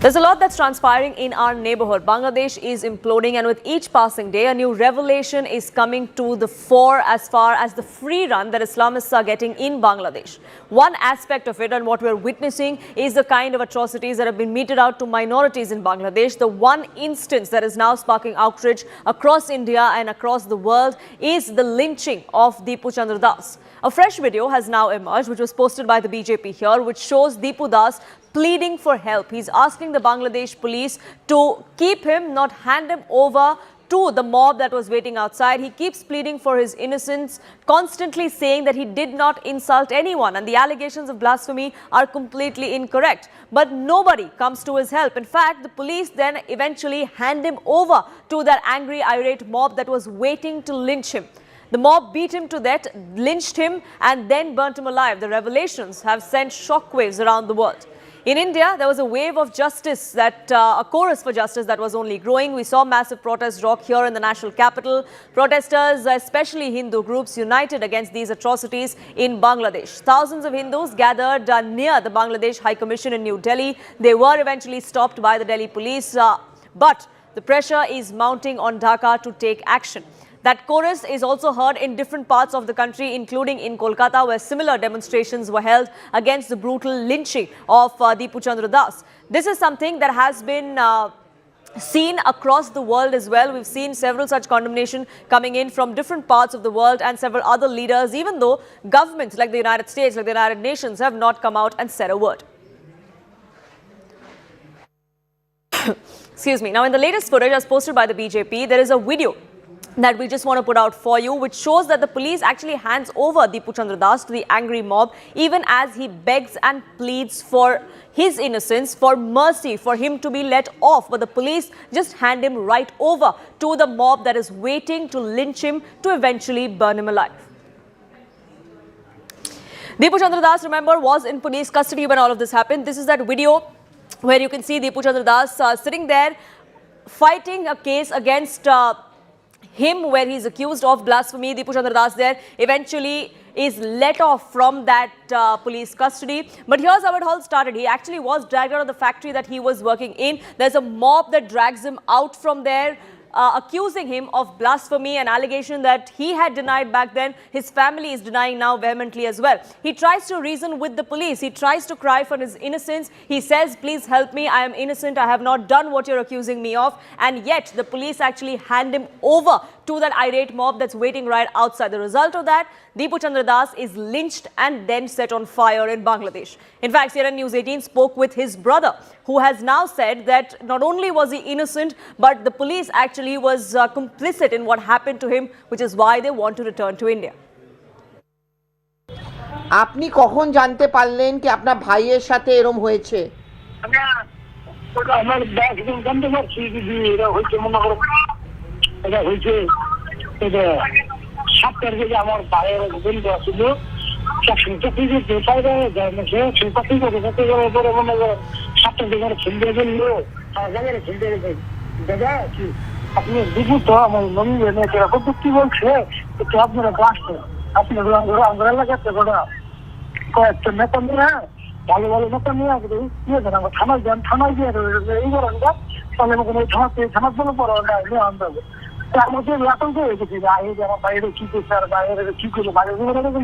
There's a lot that's transpiring in our neighborhood. Bangladesh is imploding, and with each passing day, a new revelation is coming to the fore as far as the free run that Islamists are getting in Bangladesh. One aspect of it, and what we're witnessing, is the kind of atrocities that have been meted out to minorities in Bangladesh. The one instance that is now sparking outrage across India and across the world is the lynching of Dipu Das. A fresh video has now emerged, which was posted by the BJP here, which shows Dipu Das pleading for help. He's asking the Bangladesh police to keep him, not hand him over to the mob that was waiting outside. He keeps pleading for his innocence, constantly saying that he did not insult anyone, and the allegations of blasphemy are completely incorrect. But nobody comes to his help. In fact, the police then eventually hand him over to that angry, irate mob that was waiting to lynch him. The mob beat him to death, lynched him, and then burnt him alive. The revelations have sent shockwaves around the world. In India, there was a wave of justice, a chorus for justice that was only growing. We saw massive protests rock here in the national capital. Protesters, especially Hindu groups, united against these atrocities in Bangladesh. Thousands of Hindus gathered near the Bangladesh High Commission in New Delhi. They were eventually stopped by the Delhi police, but the pressure is mounting on Dhaka to take action. That chorus is also heard in different parts of the country, including in Kolkata, where similar demonstrations were held against the brutal lynching of Dipu Chandra Das. This is something that has been seen across the world as well. We've seen several such condemnation coming in from different parts of the world and several other leaders, even though governments like the United States, like the United Nations, have not come out and said a word. Excuse me. Now, in the latest footage as posted by the BJP, there is a video that we just want to put out for you, which shows that the police actually hands over Dipu Chandra Das to the angry mob, even as he begs and pleads for his innocence, for mercy, for him to be let off. But the police just hand him right over to the mob that is waiting to lynch him, to eventually burn him alive. Dipu Chandra Das, remember, was in police custody when all of this happened. This is that video where you can see Dipu Chandra Das sitting there fighting a case against him, where he's accused of blasphemy. Dipu Chandra Das there eventually is let off from that police custody. But here's how it all started. He actually was dragged out of the factory that he was working in. There's a mob that drags him out from there, accusing him of blasphemy, an allegation that he had denied back then. His family is denying now vehemently as well. He tries to reason with the police. He tries to cry for his innocence. He says, please help me. I am innocent. I have not done what you're accusing me of. And yet the police actually hand him over to that irate mob that's waiting right outside. The result of that, Dipu Chandra Das is lynched and then set on fire in Bangladesh. In fact, CNN News 18 spoke with his brother, who has now said that not only was he innocent, but the police actually was complicit in what happened to him, which is why they want to return to India. আপনি কখন জানতে পারলেন কি আপনার ভাইয়ের সাথে এরকম হয়েছে? আমার ব্যাগ জানতে পারছি যে এরা হয়েছে, মনে করো এটা হয়েছে 7 তারিখে আমার ভাইয়ের বন্ধু আসছিল, আপনি দিবু তো আমার মনে কি বলছে, আপনারা আসছেন, আপনি আমরা এলাকাতে কয়েকটা নেতা নিয়ে, ভালো ভালো নেতা নিয়ে নিয়ে যান, আমরা থানায় যান, থানায় গিয়ে এই করেন না, তাহলে আমাকে থানার জন্য পড়া নিয়ে আনতে হবে। আমাদের আতঙ্ক হয়ে গেছে যে আমার বাইরে কি করছে, আর বাইরে কি করলো, বাইরে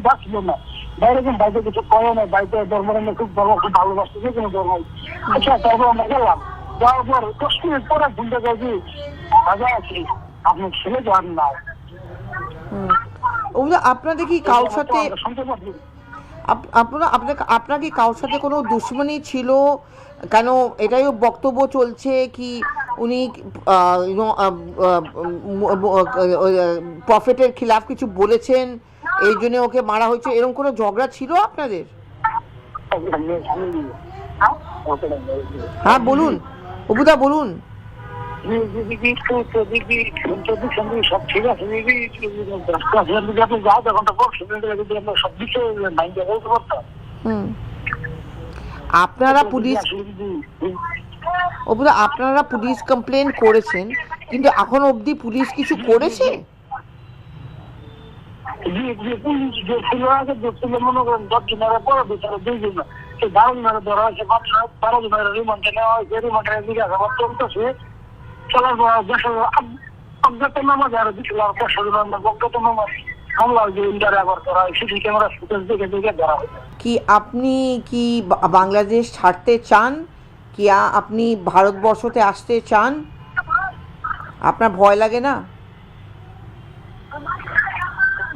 বাঁচছিল না, বাইরে বাইরে কিছু করে না, বাইরে ধর্ম খুব ধর্ম খুব ভালোবাসছে, যে কোনো ধর্ম। আচ্ছা, তারপর আমরা গেলাম, যাওয়ার পর 10 মিনিট পরে ঘুমতে গেছি, রাজা আছি, আপনি ছেলে যান না। আপনাদের কি কারোর সাথে আপনার কি কারোর সাথে কোনো দুশ্মনী ছিল? কেন এটাই বক্তব্য চলছে কি উনি প্রফেটের খিলাফ কিছু বলেছেন, এই জন্য ওকে মারা হয়েছে, এরকম কোনো ঝগড়া ছিল আপনাদের? হ্যাঁ বলুন, অবুদা বলুন। সব ঠিক আছে, সব বিষয়ে মাইন্ডে বলতে পারতাম। আপনারা পুলিশ কমপ্লেন করেছেন, কিন্তু এখন অবধি পুলিশ কিছু করেছে? মনে করেন 10 জনের পরে বিচারে 2 জন, 12 জনের ধরা হয়েছে, 12 জনের রিমান্ডে নেওয়া হয়েছে, রিমান্ডের জিজ্ঞাসাবাদ চলতেছে। চলার পর অজ্ঞাতনামা যারা দিচ্ছিল, 500 জনের অজ্ঞাতনামা হামলা যে ইন্ডিয়ার আবার করা হয়, সিসি ক্যামেরা ফুটেজ দেখে দেখে ধরা হয়। কি আপনি কি বাংলাদেশ ছাড়তে চান, কি আপনি ভারতবর্ষতে আসতে চান? আপনার ভয় লাগে না?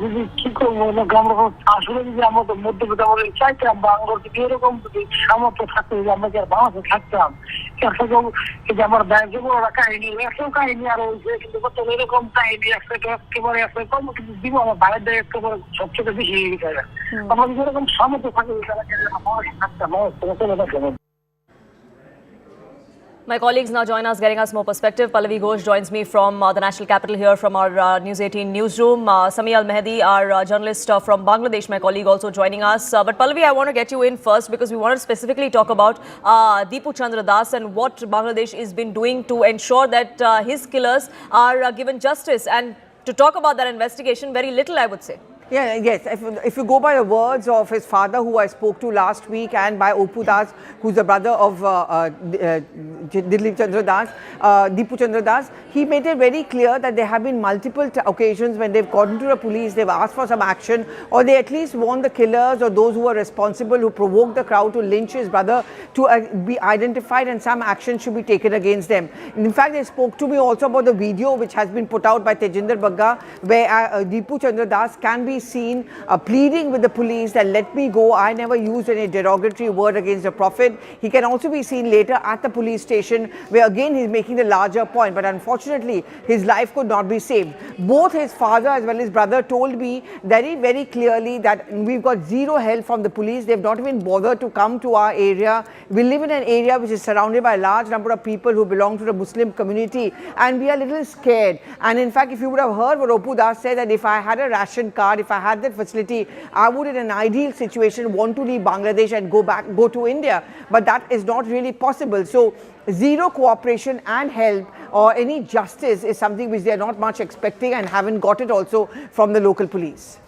যদি কি করবো আমরা আসলে যদি আমাদের মধ্যবিত্ত আমরা চাইতাম বা আমরা যদি এরকম যদি সামর্থ্য থাকতো যে আমরা যে বাংলাদেশে থাকতাম যে আমার ব্যাংক ওরা কাহিনী একশো কাহিনী আরো হয়েছে কিন্তু কত এরকম কাহিনী একেবারে কম কিন্তু দিব আমার বাইরের দেয় একেবারে সবচেয়ে বেশি হয়ে গেছে আমরা যদি এরকম সামর্থ্য থাকতো থাকতাম চলে থাকতাম। My colleagues now join us, getting us more perspective. Pallavi Ghosh joins me from the national capital here from our News 18 newsroom. Sami Al-Mehdi, our journalist from Bangladesh, my colleague, also joining us. But Pallavi, I want to get you in first because we want to specifically talk about Dipu Chandra Das and what Bangladesh has been doing to ensure that his killers are given justice. And to talk about that investigation, very little, I would say. Yeah, yes. If you go by the words of his father, who I spoke to last week, and by Opu Das, who's the brother of Dipu Chandra Das, he made it very clear that there have been multiple occasions when they've gotten to the police, they've asked for some action, or they at least want the killers or those who are responsible, who provoked the crowd to lynch his brother, to be identified, and some action should be taken against them. In fact, they spoke to me also about the video which has been put out by Tejinder Bagga, where Dipu Chandra Das can be seen pleading with the police that let me go, I never used any derogatory word against the Prophet. He can also be seen later at the police station where again he's making the larger point, but unfortunately his life could not be saved. Both his father as well as his brother told me very clearly that we've got zero help from the police. They've not even bothered to come to our area. We live in an area which is surrounded by a large number of people who belong to the Muslim community, and we are a little scared. And in fact, if you would have heard what Opu Das said, that if I had a ration card, if I had that facility, I would in an ideal situation want to leave Bangladesh and go to India, but that is not really possible. So zero cooperation and help or any justice is something which they are not much expecting and haven't got it also from the local police.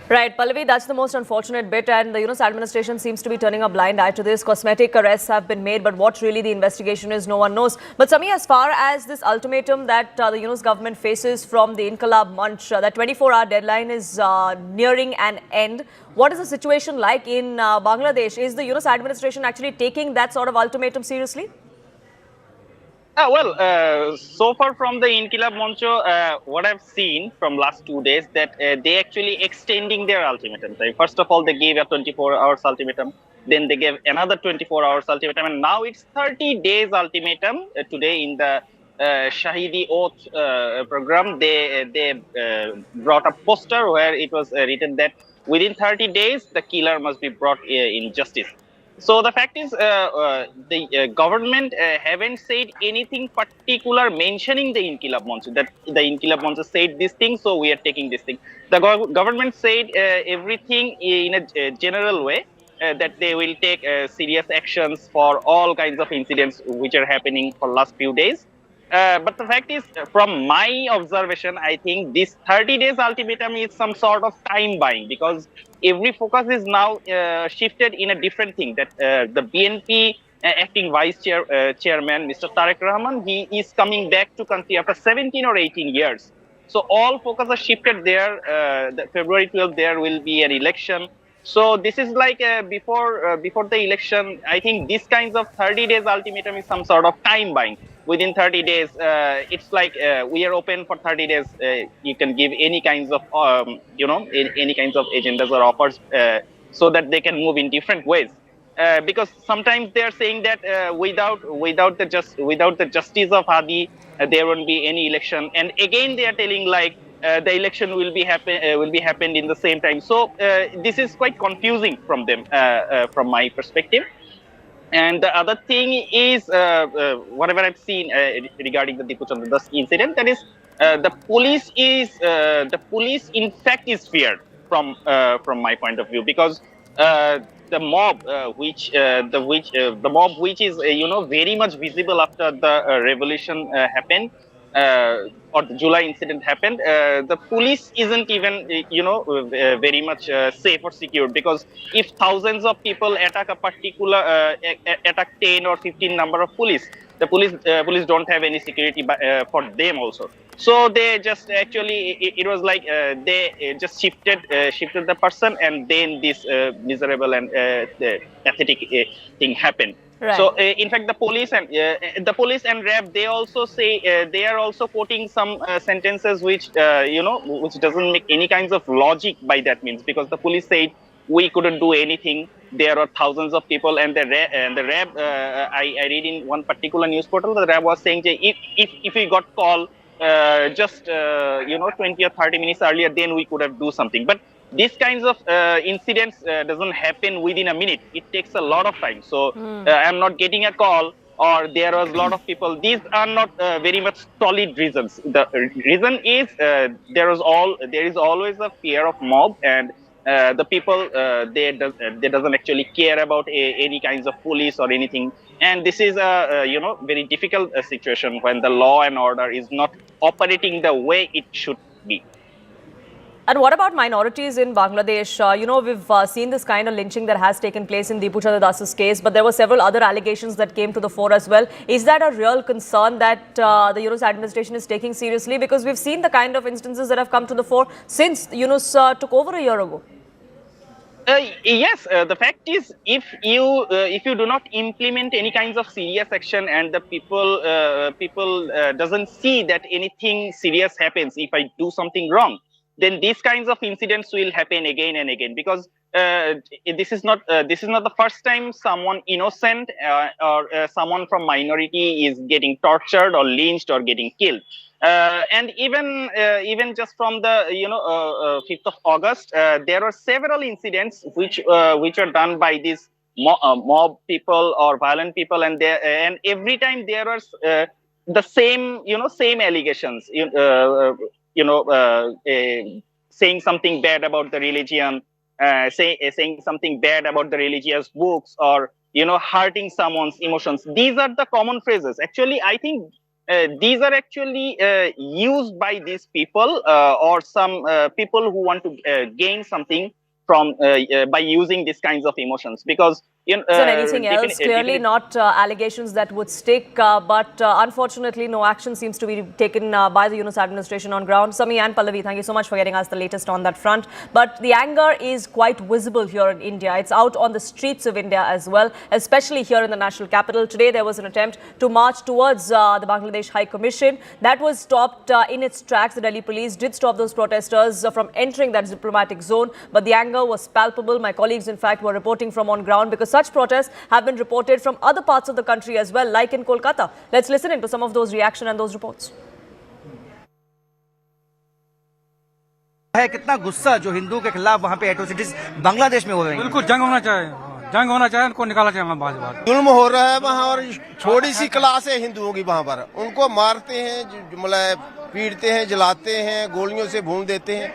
Right, Pallavi, that's the most unfortunate bit, and the Yunus administration seems to be turning a blind eye to this. Cosmetic arrests have been made, but what really the investigation is, no one knows. But Sami, as far as this ultimatum that the Yunus government faces from the Inqilab Munch, that 24-hour deadline is nearing an end. What is the situation like in Bangladesh? Is the Yunus administration actually taking that sort of ultimatum seriously? So far from the Inqilab Moncho, what I've seen from last 2 days that they actually extending their ultimatum. First of all, they gave a 24 hours ultimatum. Then they gave another 24 hours ultimatum. And now it's 30 days ultimatum. Today in the Shahidi Oath program, they brought a poster where it was written that within 30 days, the killer must be brought in justice. So the fact is, the government haven't said anything particular mentioning the Inqilab Monch, that the Inqilab Monch said this thing, so we are taking this thing. The government said everything in a general way, that they will take serious actions for all kinds of incidents which are happening for last few days. But the fact is, from my observation, I think this 30 days ultimatum is some sort of time buying, because every focus is now shifted in a different thing. That the BNP acting chairman, Mr. Tariq Rahman, he is coming back to country after 17 or 18 years. So all focus are shifted there. February 12th, there will be an election. So this is like before the election. I think this kinds of 30 days ultimatum is some sort of time buying. Within 30 days, it's like we are open for 30 days. You can give any kinds of any kinds of agendas or offers, so that they can move in different ways. Because sometimes they are saying that without the justice of Hadi, there won't be any election. And again, they are telling like the election will be happened in the same time. So this is quite confusing from them, from my perspective. And the other thing is, whatever I've seen regarding the Dipu Chandra Das incident, that is, the police in fact is feared from my point of view, because the mob, which is very much visible after the revolution happened. Or the July incident happened, the police isn't even, very much safe or secure, because if thousands of people attack a particular, attack 10 or 15 number of police, the police don't have any security for them also. So they just actually, it was like they just shifted the person, and then this miserable and pathetic thing happened. Right. So in fact, the police and RAB, they also say they are also quoting some sentences which which doesn't make any kinds of logic by that means, because the police said we couldn't do anything. There are thousands of people, and the RAB, I read in one particular news portal, the RAB was saying that if we got call just 20 or 30 minutes earlier, then we could have do something. But these kinds of incidents doesn't happen within a minute. It takes a lot of time. So I'm not getting a call, or there was a lot of people. These are not very much solid reasons. The reason is there is always a fear of mob, and the people they doesn't actually care about any kinds of police or anything. And this is a very difficult situation when the law and order is not operating the way it should be. And what about minorities in Bangladesh? We've seen this kind of lynching that has taken place in Dipu Chandradas's case, but there were several other allegations that came to the fore as well. Is that a real concern that the Yunus administration is taking seriously? Because we've seen the kind of instances that have come to the fore since Yunus took over a year ago. Yes, the fact is, if you do not implement any kinds of serious action, and the people doesn't see that anything serious happens if I do something wrong, then these kinds of incidents will happen again and again, because this is not the first time someone innocent or someone from minority is getting tortured or lynched or getting killed. And even just from the 5th of August, there are several incidents which are done by these mob people or violent people, and every time there are the same allegations. Saying something bad about the religion, saying something bad about the religious books, or hurting someone's emotions. These are the common phrases. Actually, I think these are actually used by these people or some people who want to gain something from by using these kinds of emotions, because anything else, clearly not allegations that would stick, but unfortunately no action seems to be taken by the Yunus administration on ground. Sami and Pallavi, thank you so much for getting us the latest on that front. But the anger is quite visible here in India. It's out on the streets of India as well, especially here in the national capital. Today there was an attempt to march towards the Bangladesh High Commission. That was stopped in its tracks. The Delhi police did stop those protesters from entering that diplomatic zone, but the anger was palpable. My colleagues, in fact, were reporting from on ground, because such protests have been reported from other parts of the country as well, like in Kolkata. Let's listen into some of those reactions and those reports. है कितना गुस्सा जो हिंदू के खिलाफ वहाँ पे atrocities Bangladesh में हो रही है। बिल्कुल जंग होना चाहिए उनको निकाला चाहिए बार बार। जुल्म हो रहा है वहाँ, और छोटी सी क्लास है हिंदुओं की वहाँ पर, उनको मारते हैं, मतलब पीटते हैं, जलाते हैं, गोलियों से भून देते हैं।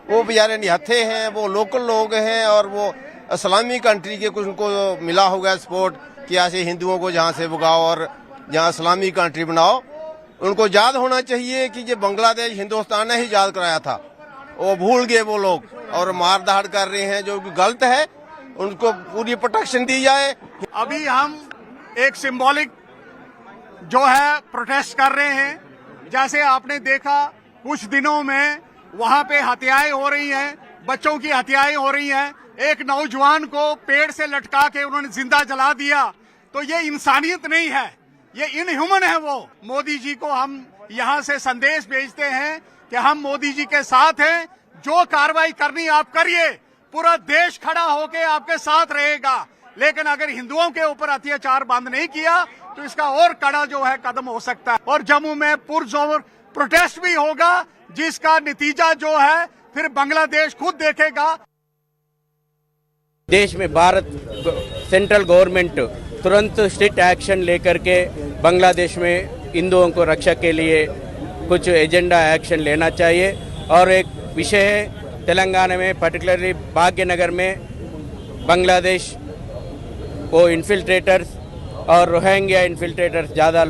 वो बेचारे निहत्थे हैं, वो लोकल लोग हैं, और वो इस्लामी कंट्री के कुछ उनको मिला होगा सपोर्ट कि ऐसे हिंदुओं को जहाँ से भगाओ और जहाँ इस्लामी कंट्री बनाओ। उनको याद होना चाहिए कि ये बांग्लादेश हिंदुस्तान ने ही याद कराया था, वो भूल गए वो लोग, और मार धाड़ कर रहे हैं जो गलत है। उनको पूरी प्रोटेक्शन दी जाए। अभी हम एक सिंबॉलिक जो है प्रोटेस्ट कर रहे हैं। जैसे आपने देखा कुछ दिनों में वहाँ पे हत्याएं हो रही हैं, बच्चों की हत्याएं हो रही हैं। एक नौजवान को पेड़ से लटका के उन्होंने जिंदा जला दिया। तो ये इंसानियत नहीं है, ये इनह्यूमन है। वो मोदी जी को हम यहाँ से संदेश भेजते हैं कि हम मोदी जी के साथ हैं, जो कार्रवाई करनी आप करिए, पूरा देश खड़ा होके आपके साथ रहेगा। लेकिन अगर हिंदुओं के ऊपर अत्याचार बंद नहीं किया तो इसका और कड़ा जो है कदम हो सकता है। और जम्मू में पुरजोर प्रोटेस्ट भी होगा, जिसका नतीजा जो है फिर बांग्लादेश खुद देखेगा। देश में भारत सेंट्रल गवर्नमेंट तुरंत स्ट्रिक्ट एक्शन लेकर के बांग्लादेश में हिंदुओं को रक्षा के लिए कुछ एजेंडा एक्शन लेना चाहिए। और एक विषय है तेलंगाना में, पर्टिकुलरली भाग्यनगर में बांग्लादेश वो इन्फिल्ट्रेटर्स और रोहिंग्या इन्फिल्ट्रेटर्स ज़्यादा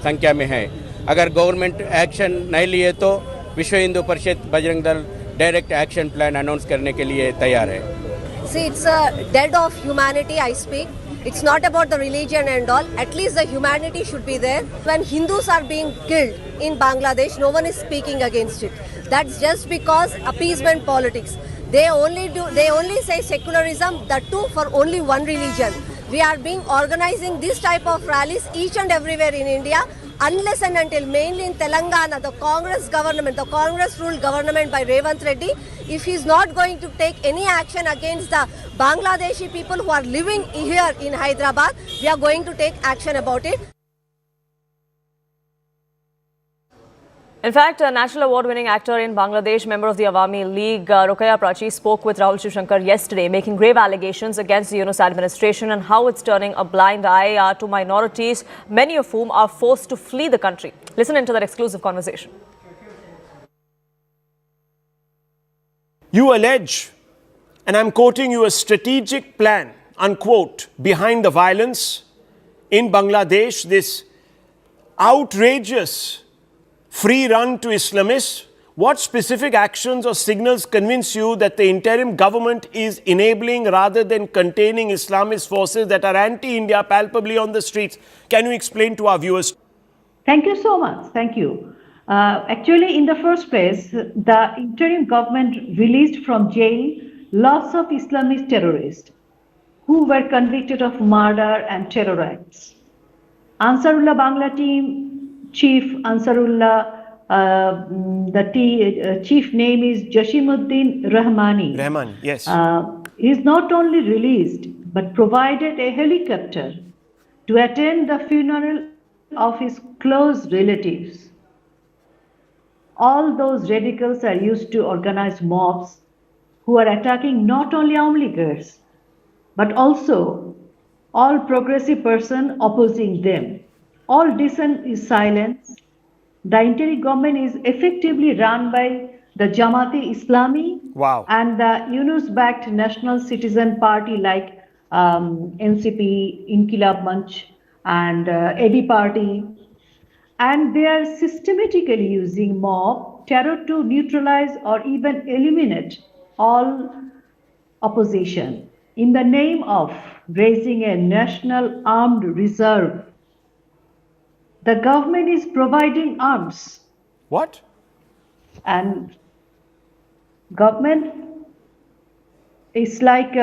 संख्या में हैं। अगर गवर्नमेंट एक्शन नहीं लिए तो विश्व Hindu Parishad Bajrang Dal direct action plan announce करने के लिए तैयार है। See, it's a dead of humanity I speak. It's not about the religion and all. At least the humanity should be there. When Hindus are being killed in Bangladesh, no one is speaking against it. That's just because appeasement politics. They only say secularism, that too for only one religion. we are being organizing this type of rallies each and everywhere in India, unless and until, mainly in Telangana, the Congress government, the Congress-ruled government by Revanth Reddy, if he is not going to take any action against the Bangladeshi people who are living here in Hyderabad, we are going to take action about it. In fact, a national award-winning actor in Bangladesh, member of the Awami League, Rokeya Prachi, spoke with Rahul Shivshankar yesterday, making grave allegations against the Yunus administration and how it's turning a blind eye to minorities, many of whom are forced to flee the country. Listen into that exclusive conversation. You allege, and I'm quoting you, a strategic plan, unquote, behind the violence in Bangladesh, this outrageous free run to Islamists. What specific actions or signals convince you that the interim government is enabling rather than containing Islamist forces that are anti-India palpably on the streets? Can you explain to our viewers? Thank you so much. Thank you. Actually, in the first place, the interim government released from jail lots of Islamist terrorists who were convicted of murder and terror acts. Ansarullah Bangla team Chief Ansarullah, chief name is Jashimuddin Rahmani. Rahman, yes. He is not only released but provided a helicopter to attend the funeral of his close relatives. All those radicals are used to organize mobs who are attacking not only Awami Leaguers but also all progressive person opposing them. All dissent is silenced. The interim government is effectively run by the Jamaat-e Islami and the Yunus-backed National Citizen Party like NCP, Inkilab Manch and AB Party. And they are systematically using mob terror to neutralize or even eliminate all opposition in the name of raising a national armed reserve. The government is providing arms. What? And government is like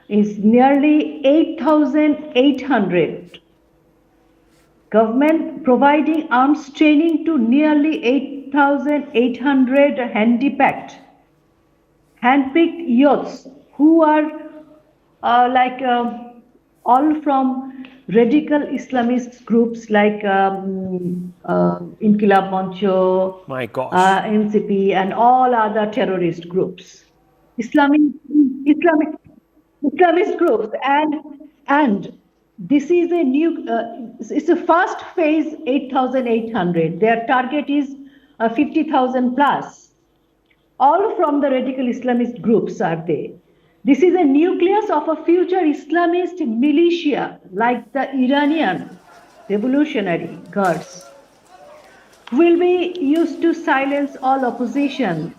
is nearly 8,800. Government providing arms training to nearly 8,800 handpicked youths who are all from radical Islamist groups like Inkilab Mancho, NCP, and all other terrorist groups, Islamist groups, and this is a new, it's a first phase 8,800. Their target is 50,000 plus. All from the radical Islamist groups are there. This is a nucleus of a future Islamist militia like the Iranian Revolutionary Guards, will be used to silence all opposition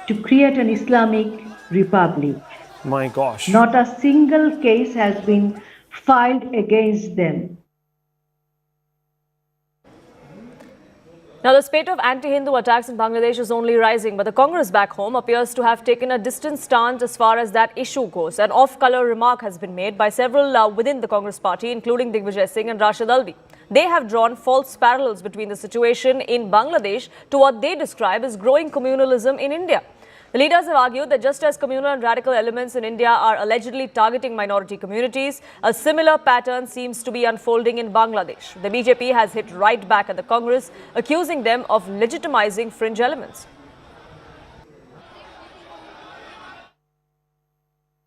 to create an Islamic republic. My gosh. Not a single case has been filed against them. Now, the spate of anti-Hindu attacks in Bangladesh is only rising, but the Congress back home appears to have taken a distant stance as far as that issue goes. An off-color remark has been made by several within the Congress party, including Digvijay Singh and Rashid Alvi. They have drawn false parallels between the situation in Bangladesh to what they describe as growing communalism in India. The leaders have argued that just as communal and radical elements in India are allegedly targeting minority communities, a similar pattern seems to be unfolding in Bangladesh. The BJP has hit right back at the Congress, accusing them of legitimizing fringe elements.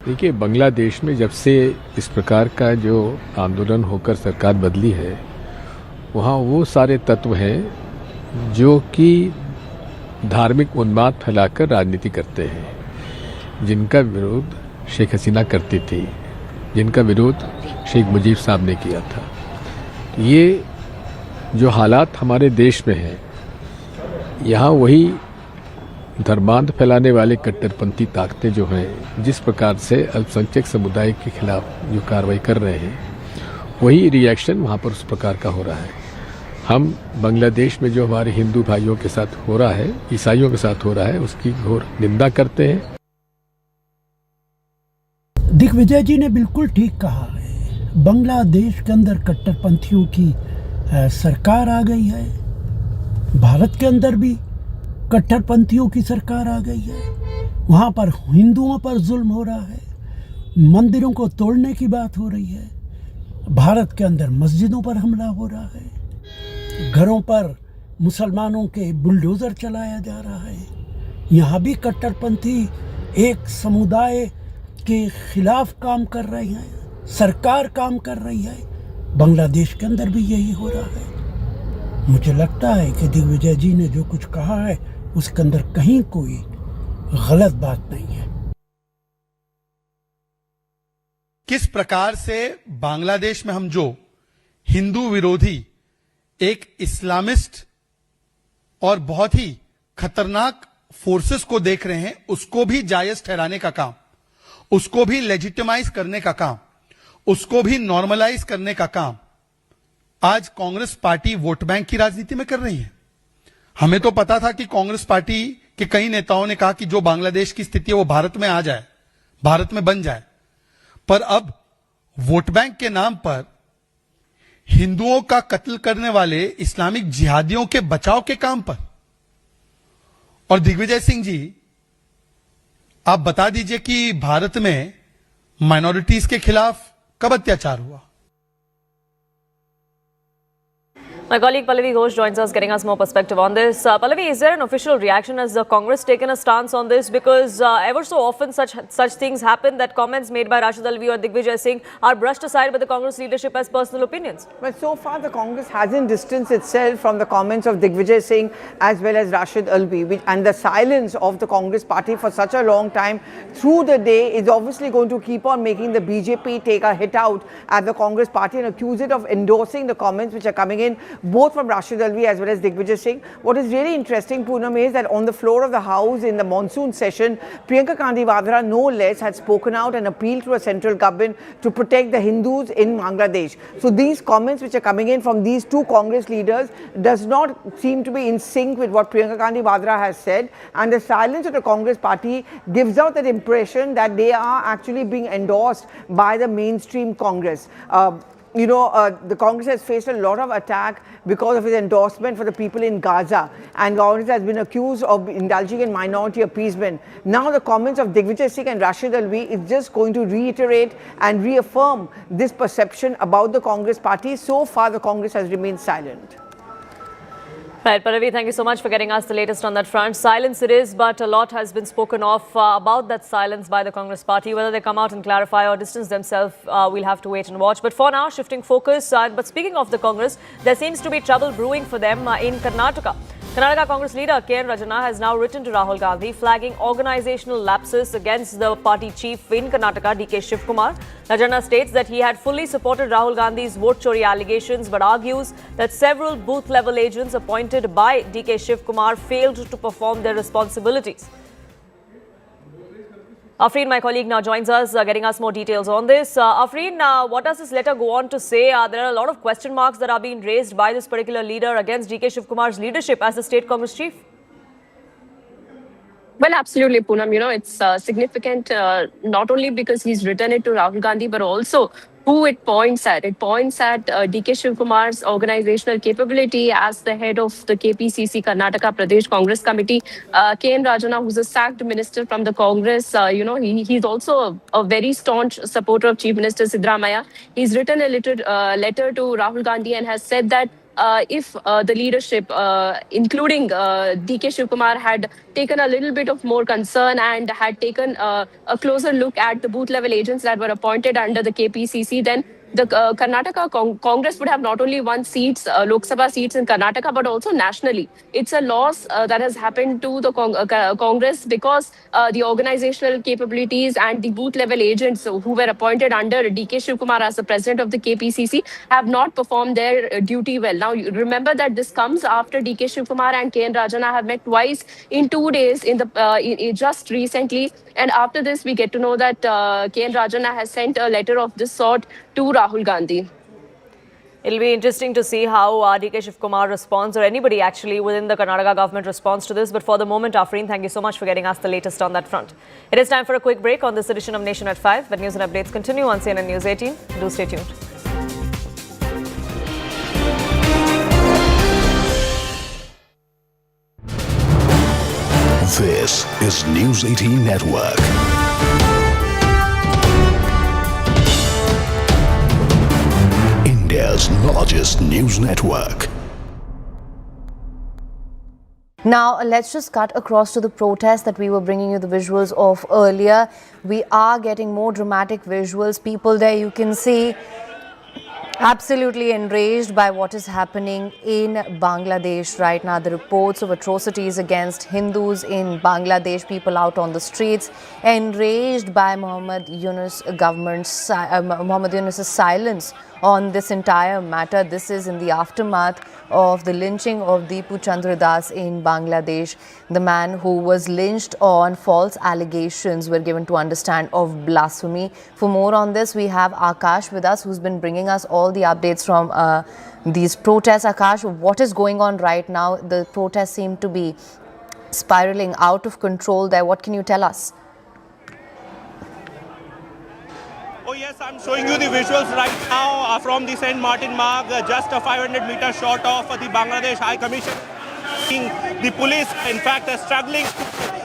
देखिए, बांग्लादेश में जब से इस प्रकार का जो आंदोलन होकर सरकार बदली है, वहाँ वो सारे तत्व हैं जो कि धार्मिक उन्माद फैलाकर राजनीति करते हैं, जिनका विरोध शेख हसीना करती थी, जिनका विरोध शेख मुजीब साहब ने किया था। ये जो हालात हमारे देश में हैं, यहाँ वही धर्मांध फैलाने वाले कट्टरपंथी ताकतें जो हैं, जिस प्रकार से अल्पसंख्यक समुदाय के खिलाफ जो कार्रवाई कर रहे हैं, वही रिएक्शन वहाँ पर उस प्रकार का हो रहा है। हम बांग्लादेश में जो हमारे हिंदू भाइयों के साथ हो रहा है, ईसाइयों के साथ हो रहा है, उसकी घोर निंदा करते हैं। दिग्विजय जी ने बिल्कुल ठीक कहा है। बांग्लादेश के अंदर कट्टरपंथियों की सरकार आ गई है, भारत के अंदर भी कट्टरपंथियों की सरकार आ गई है। वहाँ पर हिंदुओं पर जुल्म हो रहा है, मंदिरों को तोड़ने की बात हो रही है, भारत के अंदर मस्जिदों पर हमला हो रहा है, घरों पर मुसलमानों के बुलडोज़र चलाया जा रहा है। यहाँ भी कट्टरपंथी एक समुदाय के खिलाफ काम कर रहे हैं, सरकार काम कर रही है। बांग्लादेश के अंदर भी यही हो रहा है। मुझे लगता है कि दिग्विजय जी ने जो कुछ कहा है उसके अंदर कहीं कोई गलत बात नहीं है। किस प्रकार से बांग्लादेश में हम जो हिंदू विरोधी एक इस्लामिस्ट और बहुत ही खतरनाक फोर्सेस को देख रहे हैं, उसको भी जायज ठहराने का काम, उसको भी लेजिटिमाइज करने का काम, उसको भी नॉर्मलाइज करने का काम आज कांग्रेस पार्टी वोट बैंक की राजनीति में कर रही है। हमें तो पता था कि कांग्रेस पार्टी के कई नेताओं ने कहा कि जो बांग्लादेश की स्थिति है वो भारत में आ जाए, भारत में बन जाए, पर अब वोट बैंक के नाम पर हिंदुओं का कत्ल करने वाले इस्लामिक जिहादियों के बचाव के काम पर। और दिग्विजय सिंह जी, आप बता दीजिए कि भारत में माइनॉरिटीज के खिलाफ कब अत्याचार हुआ? My colleague Pallavi Ghosh joins us, getting us more perspective on this. Pallavi, is there an official reaction? Has the Congress taken a stance on this? Because ever so often such things happen that comments made by Rashid Alvi or Digvijay Singh are brushed aside by the Congress leadership as personal opinions. But so far the Congress hasn't distanced itself from the comments of Digvijay Singh as well as Rashid Alvi, and the silence of the Congress party for such a long time through the day is obviously going to keep on making the BJP take a hit out at the Congress party and accuse it of endorsing the comments which are coming in both from Rashid Alvi as well as Digvijay Singh. What is really interesting, Poonam, is that on the floor of the House in the monsoon session, Priyanka Gandhi Vadra, no less, had spoken out and appealed to a central government to protect the Hindus in Bangladesh. So these comments which are coming in from these two Congress leaders does not seem to be in sync with what Priyanka Gandhi Vadra has said, and the silence of the Congress party gives out that impression that they are actually being endorsed by the mainstream Congress. The Congress has faced a lot of attack because of his endorsement for the people in Gaza, and Congress has been accused of indulging in minority appeasement. Now the comments of Digvijay Singh and Rashid Alvi is just going to reiterate and reaffirm this perception about the Congress party. So far the Congress has remained silent. Right, Pallavi, thank you so much for getting us the latest on that front. Silence it is, but a lot has been spoken of about that silence by the Congress party. Whether they come out and clarify or distance themselves, we'll have to wait and watch. But for now, shifting focus. But speaking of the Congress, there seems to be trouble brewing for them in Karnataka. Karnataka Congress leader K.N. Rajana has now written to Rahul Gandhi flagging organizational lapses against the party chief in Karnataka, D.K. Shivkumar. Rajana states that he had fully supported Rahul Gandhi's vote chori allegations, but argues that several booth-level agents appointed by D.K. Shivkumar failed to perform their responsibilities. Afreen, my colleague, now joins us, getting us more details on this. Afreen, what does this letter go on to say? There are a lot of question marks that are being raised by this particular leader against D.K. Shivkumar's leadership as the state Congress chief. Well, absolutely, Poonam. It's significant not only because he's written it to Rahul Gandhi, but also who it points at. It points at D.K. Shivkumar's organizational capability as the head of the KPCC, Karnataka Pradesh Congress Committee. K.N. Rajana, who's a sacked minister from the Congress, he's also a very staunch supporter of Chief Minister Siddaramaiah. He's written a letter to Rahul Gandhi and has said that if the leadership, including D.K. Shivkumar, had taken a little bit of more concern and had taken a closer look at the booth-level agents that were appointed under the KPCC, then the Karnataka Congress would have not only won seats, Lok Sabha seats in Karnataka, but also nationally. It's a loss that has happened to the Congress because the organizational capabilities and the booth-level agents who were appointed under D.K. Shivkumar as the president of the KPCC have not performed their duty well. Now, you remember that this comes after D.K. Shivkumar and K.N. Rajana have met twice in 2 days just recently. And after this, we get to know that K.N. Rajana has sent a letter of this sort to Rahul Gandhi. It'll be interesting to see how DK Shiv Kumar responds, or anybody actually within the Karnataka government responds to this. But for the moment, Afreen, thank you so much for getting us the latest on that front. It is time for a quick break on this edition of Nation at 5. But news and updates continue on CNN News 18. Do stay tuned. This is News 18 Network. India's largest news network. Now, let's just cut across to the protest that we were bringing you the visuals of earlier. We are getting more dramatic visuals. People there, you can see, absolutely enraged by what is happening in Bangladesh right now. The reports of atrocities against Hindus in Bangladesh, people out on the streets, enraged by Mohammed Yunus's silence on this entire matter. This is in the aftermath of the lynching of Dipu Das in Bangladesh. The man who was lynched on false allegations, were given to understand, of blasphemy. For more on this, we have Akash with us, who's been bringing us all the updates from these protests. Akash, what is going on right now? The protests seem to be spiraling out of control there. What can you tell us? Oh yes, I'm showing you the visuals right now from the St. Martin Marg, just 500 meters short of the Bangladesh High Commission. The police, in fact, are struggling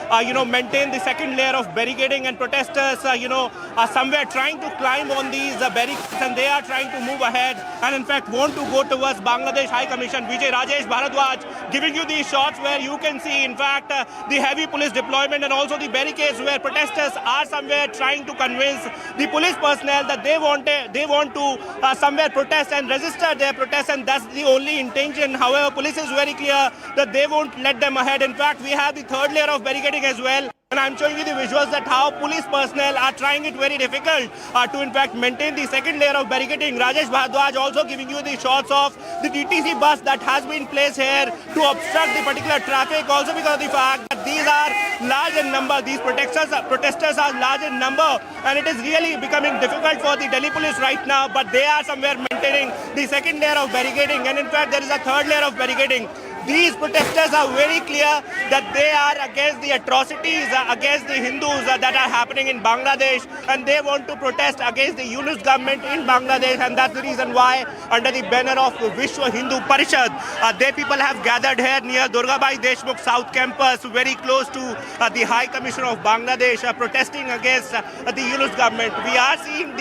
to maintain the second layer of barricading, and protesters, are somewhere trying to climb on these barricades, and they are trying to move ahead and, in fact, want to go towards Bangladesh High Commission. Vijay Rajesh Bharadwaj giving you these shots where you can see, in fact, the heavy police deployment and also the barricades where protesters are somewhere trying to convince the police personnel that they want to somewhere protest and register their protest, and that's the only intention. However, police is very clear that they won't let them ahead. In fact, we have the third layer of barricading as well. And I'm showing you the visuals that how police personnel are trying it very difficult to, in fact, maintain the second layer of barricading. Rajesh Bharadwaj also giving you the shots of the TTC bus that has been placed here to obstruct the particular traffic, also because of the fact that these are large in number. These protesters are large in number, and it is really becoming difficult for the Delhi police right now, but they are somewhere maintaining the second layer of barricading, and in fact there is a third layer of barricading. These protesters are very clear that they are against the atrocities against the Hindus that are happening in Bangladesh, and they want to protest against the Yunus government in Bangladesh, and that's the reason why, under the banner of Vishwa Hindu Parishad, they people have gathered here near Durgabai Deshmukh South Campus, very close to the High Commission of Bangladesh, protesting against the Yunus government. We are seeing,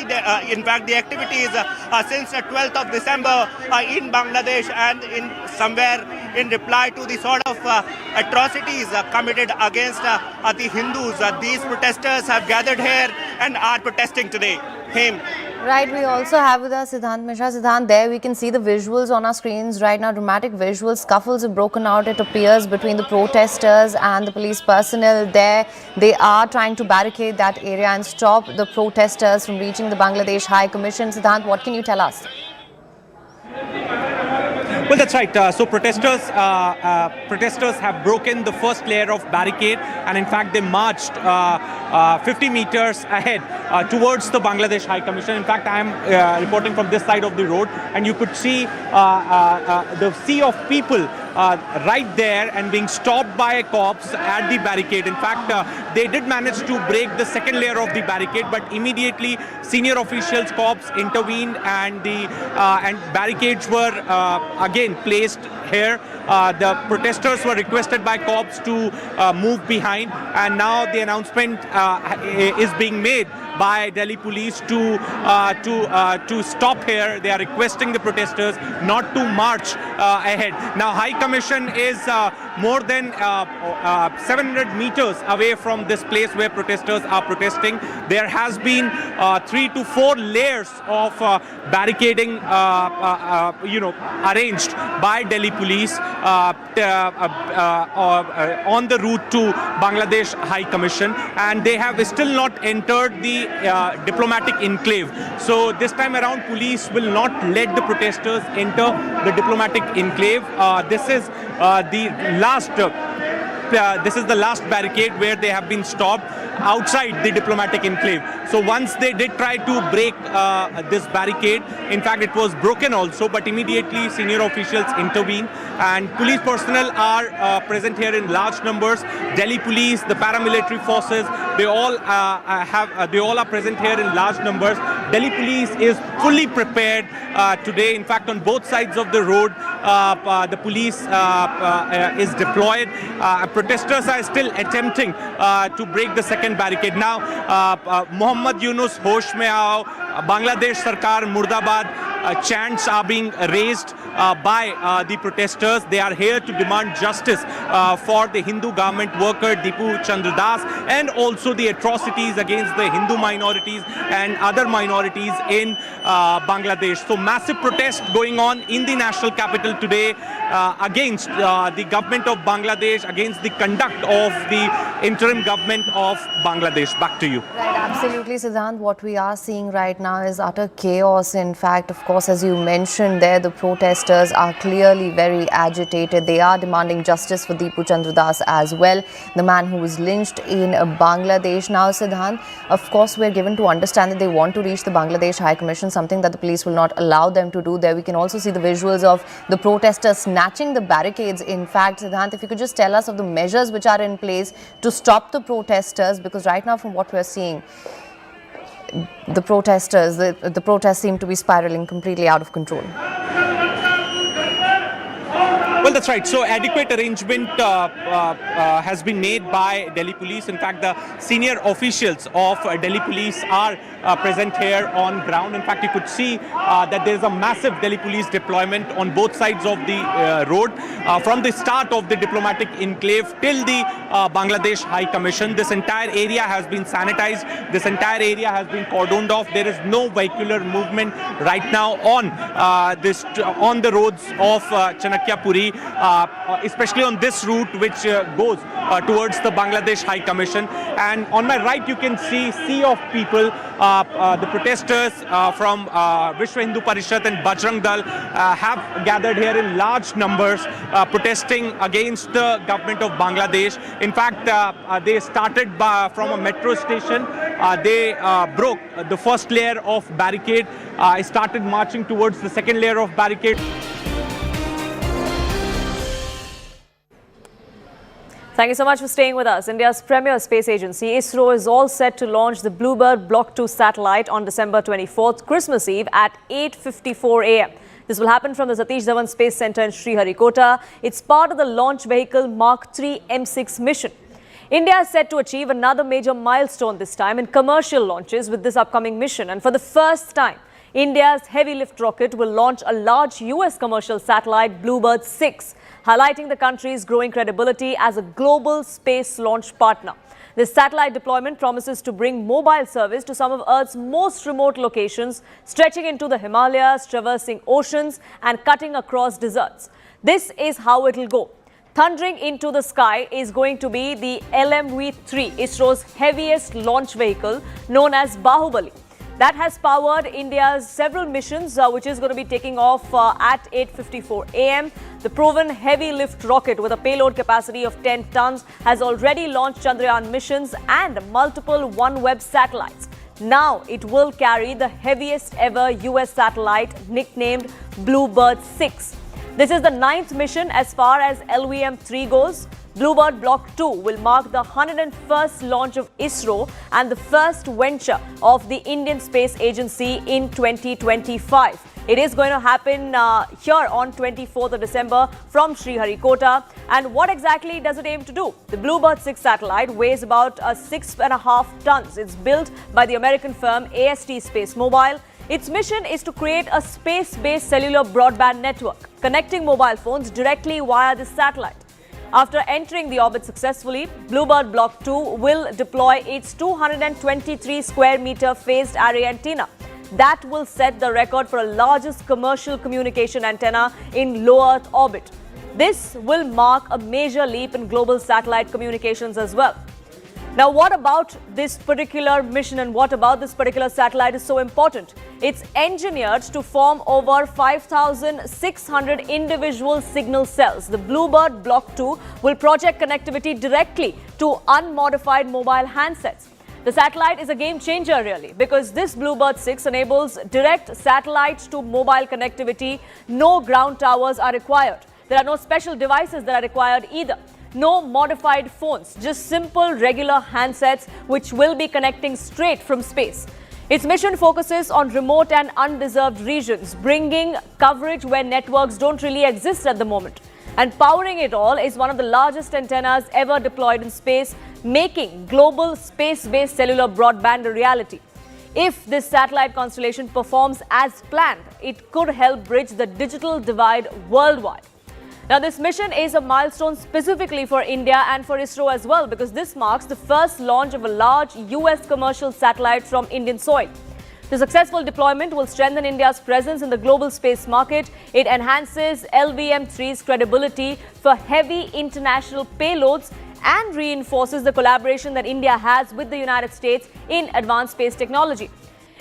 in fact, the activities since the 12th of December in Bangladesh, and in somewhere in reply to the sort of atrocities committed against the Hindus. These protesters have gathered here and are protesting today. Right, we also have with us Siddhant Mishra. Siddhant, there we can see the visuals on our screens right now, dramatic visuals. Scuffles have broken out, it appears, between the protesters and the police personnel there. They are trying to barricade that area and stop the protesters from reaching the Bangladesh High Commission. Siddhant, what can you tell us? Well, that's right. So protesters have broken the first layer of barricade, and in fact they marched 50 meters ahead towards the Bangladesh High Commission. In fact, I am reporting from this side of the road, and you could see the sea of people right there and being stopped by cops at the barricade. In fact, they did manage to break the second layer of the barricade, but immediately senior officials, cops intervened, and the barricades were again placed here. The protesters were requested by cops to move behind, and now the announcement is being made by Delhi police to stop here. They are requesting the protesters not to march ahead. Now, High Commission is more than 700 meters away from this place where protesters are protesting. There has been 3 to 4 layers of barricading, arranged by Delhi police on the route to Bangladesh High Commission, and they have still not entered the diplomatic enclave. So this time around, police will not let the protesters enter the diplomatic enclave. This is the last this is the last barricade where they have been stopped outside the diplomatic enclave. So once they did try to break this barricade, in fact it was broken also, but immediately senior officials intervened and police personnel are present here in large numbers. Delhi police, the paramilitary forces, they all are present here in large numbers. Delhi police is fully prepared today. In fact, on both sides of the road, the police is deployed. Protesters are still attempting to break the second barricade. Now, Mohammad Yunus, Hosh Mein Aao, Bangladesh Sarkar, Murdabad, chants are being raised by the protesters. They are here to demand justice for the Hindu garment worker Dipu Chandradas and also the atrocities against the Hindu minorities and other minorities in Bangladesh. So massive protest going on in the national capital today against the government of Bangladesh, against the conduct of the interim government of Bangladesh. Back to you. Right, absolutely, Siddhant. What we are seeing right now is utter chaos. In fact, of course, as you mentioned there, the protesters are clearly very agitated. They are demanding justice for Dipu Chandradas as well, the man who was lynched in Bangladesh. Now, Siddhant, of course, we're given to understand that they want to reach the Bangladesh High Commission, something that the police will not allow them to do. There we can also see the visuals of the protesters snatching the barricades. In fact, Siddhant, if you could just tell us of the measures which are in place to stop the protesters, because right now from what we're seeing, the protesters, the protests seem to be spiraling completely out of control. Well, that's right. So adequate arrangement has been made by Delhi police. In fact, the senior officials of Delhi police are present here on ground. In fact, you could see that there is a massive Delhi police deployment on both sides of the road. From the start of the diplomatic enclave till the Bangladesh High Commission, this entire area has been sanitized. This entire area has been cordoned off. There is no vehicular movement right now on on the roads of Chanakya Puri, especially on this route which goes towards the Bangladesh High Commission. And on my right, you can see sea of people. The protesters from Vishwa Hindu Parishad and Bajrang Dal have gathered here in large numbers protesting against the government of Bangladesh. In fact, they started from a metro station. They broke the first layer of barricade, started marching towards the second layer of barricade. Thank you so much for staying with us. India's premier space agency, ISRO, is all set to launch the Bluebird Block 2 satellite on December 24th, Christmas Eve at 8:54 a.m. This will happen from the Satish Dhawan Space Center in Sriharikota. It's part of the launch vehicle Mark III M6 mission. India is set to achieve another major milestone this time in commercial launches with this upcoming mission. And for the first time, India's heavy lift rocket will launch a large US commercial satellite, Bluebird 6, highlighting the country's growing credibility as a global space launch partner. This satellite deployment promises to bring mobile service to some of Earth's most remote locations, stretching into the Himalayas, traversing oceans and cutting across deserts. This is how it will go. Thundering into the sky is going to be the LMV-3, ISRO's heaviest launch vehicle known as Bahubali. That has powered India's several missions, which is going to be taking off at 8:54 a.m. The proven heavy lift rocket with a payload capacity of 10 tons has already launched Chandrayaan missions and multiple OneWeb satellites. Now it will carry the heaviest ever US satellite nicknamed Bluebird 6. This is the 9th mission as far as LVM-3 goes. Bluebird Block 2 will mark the 101st launch of ISRO and the first venture of the Indian Space Agency in 2025. It is going to happen here on 24th of December from Sriharikota. And what exactly does it aim to do? The Bluebird 6 satellite weighs about 6.5 tons. It's built by the American firm AST Space Mobile. Its mission is to create a space-based cellular broadband network, connecting mobile phones directly via this satellite. After entering the orbit successfully, Bluebird Block 2 will deploy its 223 square meter phased array antenna. That will set the record for the largest commercial communication antenna in low Earth orbit. This will mark a major leap in global satellite communications as well. Now, what about this particular mission and what about this particular satellite is so important? It's engineered to form over 5,600 individual signal cells. The Bluebird Block 2 will project connectivity directly to unmodified mobile handsets. The satellite is a game changer really because this Bluebird 6 enables direct satellite to mobile connectivity. No ground towers are required. There are no special devices that are required either. No modified phones, just simple regular handsets which will be connecting straight from space. Its mission focuses on remote and undeserved regions, bringing coverage where networks don't really exist at the moment. And powering it all is one of the largest antennas ever deployed in space, making global space-based cellular broadband a reality. If this satellite constellation performs as planned, it could help bridge the digital divide worldwide. Now, this mission is a milestone specifically for India and for ISRO as well because this marks the first launch of a large US commercial satellite from Indian soil. The successful deployment will strengthen India's presence in the global space market. It enhances LVM-3's credibility for heavy international payloads and reinforces the collaboration that India has with the United States in advanced space technology.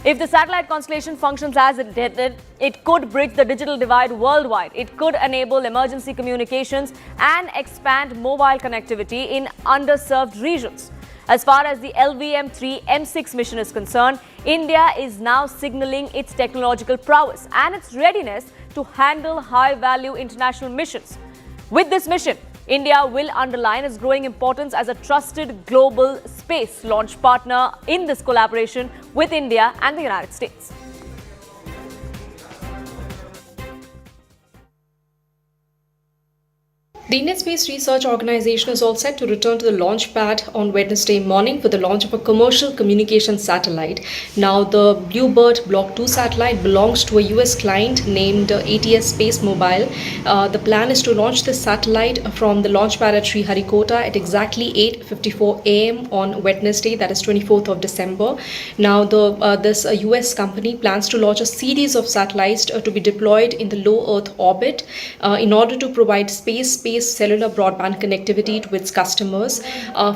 If the satellite constellation functions as intended, it could bridge the digital divide worldwide. It could enable emergency communications and expand mobile connectivity in underserved regions. As far as the LVM-3 M6 mission is concerned, India is now signaling its technological prowess and its readiness to handle high-value international missions. With this mission, India will underline its growing importance as a trusted global space launch partner in this collaboration with India and the United States. The Indian Space Research Organization is all set to return to the launch pad on Wednesday morning for the launch of a commercial communication satellite. Now, the Bluebird Block 2 satellite belongs to a US client named ATS Space Mobile. The plan is to launch this satellite from the launch pad at Sriharikota at exactly 8:54 a.m. on Wednesday, that is 24th of December. Now, this US company plans to launch a series of satellites to be deployed in the low Earth orbit in order to provide space-based cellular broadband connectivity to its customers.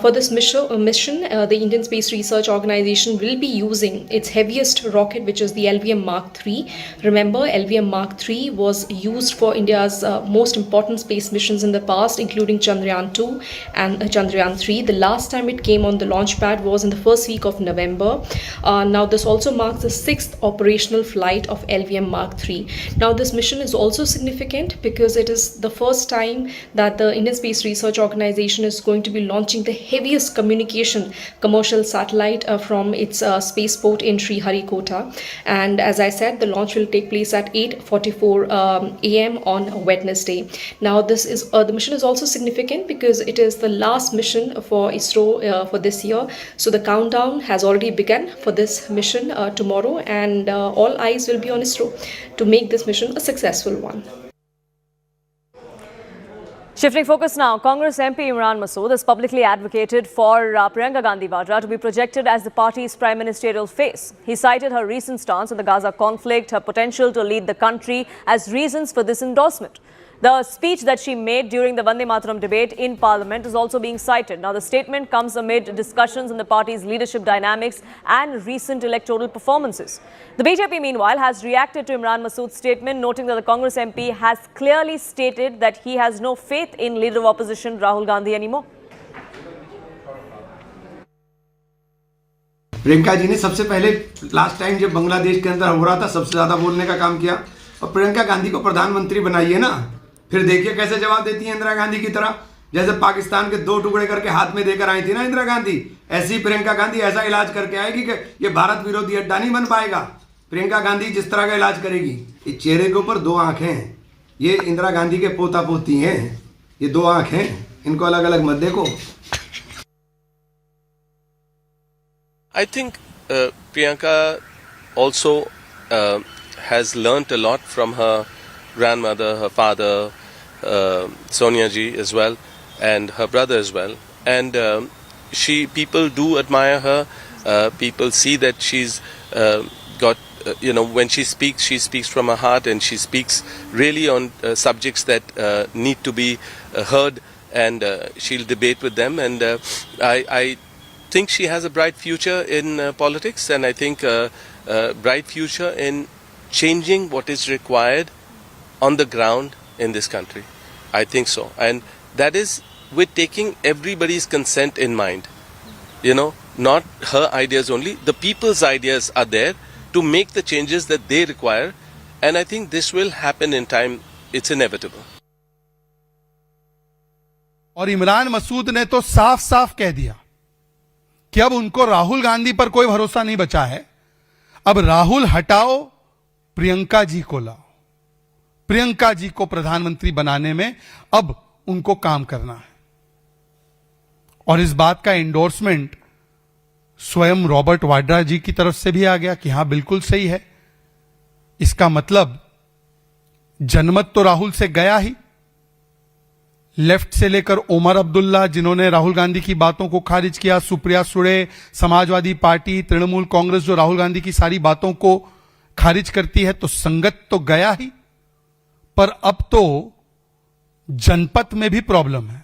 For this mission, the Indian Space Research Organization will be using its heaviest rocket, which is the LVM Mark 3. Remember, LVM Mark 3 was used for India's most important space missions in the past, including Chandrayaan 2 and Chandrayaan 3. The last time it came on the launch pad was in the first week of November. Now, this also marks the 6th operational flight of LVM Mark 3. Now, this mission is also significant because it is the first time that the Indian Space Research Organization is going to be launching the heaviest communication commercial satellite from its spaceport in Sriharikota. And as I said, the launch will take place at 8:44 a.m. on Wednesday. Now, the mission is also significant because it is the last mission for ISRO for this year. So the countdown has already begun for this mission tomorrow, and all eyes will be on ISRO to make this mission a successful one. Shifting focus now, Congress MP Imran Masood has publicly advocated for Priyanka Gandhi Vadra to be projected as the party's prime ministerial face. He cited her recent stance on the Gaza conflict, her potential to lead the country as reasons for this endorsement. The speech that she made during the Vande Mataram debate in Parliament is also being cited. Now, the statement comes amid discussions on the party's leadership dynamics and recent electoral performances. The BJP, meanwhile, has reacted to Imran Masood's statement, noting that the Congress MP has clearly stated that he has no faith in leader of opposition Rahul Gandhi anymore. Priyanka ji ने सबसे पहले last time जब बांग्लादेश के अंदर हो रहा था सबसे ज्यादा बोलने का काम किया, और प्रियंका गांधी को प्रधानमंत्री बनाइए ना, फिर देखिए कैसे जवाब देती है इंदिरा गांधी की तरह। जैसे पाकिस्तान के 2 टुकड़े करके हाथ में देकर आई थी ना इंदिरा गांधी, ऐसी प्रियंका गांधी ऐसा इलाज करके आएगी कि ये भारत विरोधी अड्डा नहीं बन पाएगा। प्रियंका गांधी जिस तरह का इलाज करेगी, इस चेहरे के ऊपर 2 आंखें हैं, ये इंदिरा गांधी के पोता पोती हैं, ये 2 आंखें हैं, इनको अलग अलग मत देखो। I think Priyanka also has learnt a lot from her grandmother, her father, Sonia ji as well, and her brother as well. And people do admire her. People see that she's got, when she speaks from her heart, and she speaks really on subjects that need to be heard, and she'll debate with them. And I think she has a bright future in politics, and I think a bright future in changing what is required on the ground in this country. I think so. And that is with taking everybody's consent in mind. You know, not her ideas only. The people's ideas are there to make the changes that they require. And I think this will happen in time. It's inevitable. और इमरान मसूद ने तो साफ साफ कह दिया कि अब उनको राहुल गांधी पर कोई भरोसा नहीं बचा है. अब राहुल हटाओ, प्रियंका जी को लाओ. प्रियंका जी को प्रधानमंत्री बनाने में अब उनको काम करना है. और इस बात का एंडोर्समेंट स्वयं रॉबर्ट वाड्रा जी की तरफ से भी आ गया कि हां बिल्कुल सही है. इसका मतलब जनमत तो राहुल से गया ही. लेफ्ट से लेकर ओमर अब्दुल्ला, जिन्होंने राहुल गांधी की बातों को खारिज किया, सुप्रिया सुळे, समाजवादी पार्टी, तृणमूल कांग्रेस जो राहुल गांधी की सारी बातों को खारिज करती है, तो संगत तो गया ही, पर अब तो जनपद में भी प्रॉब्लम है.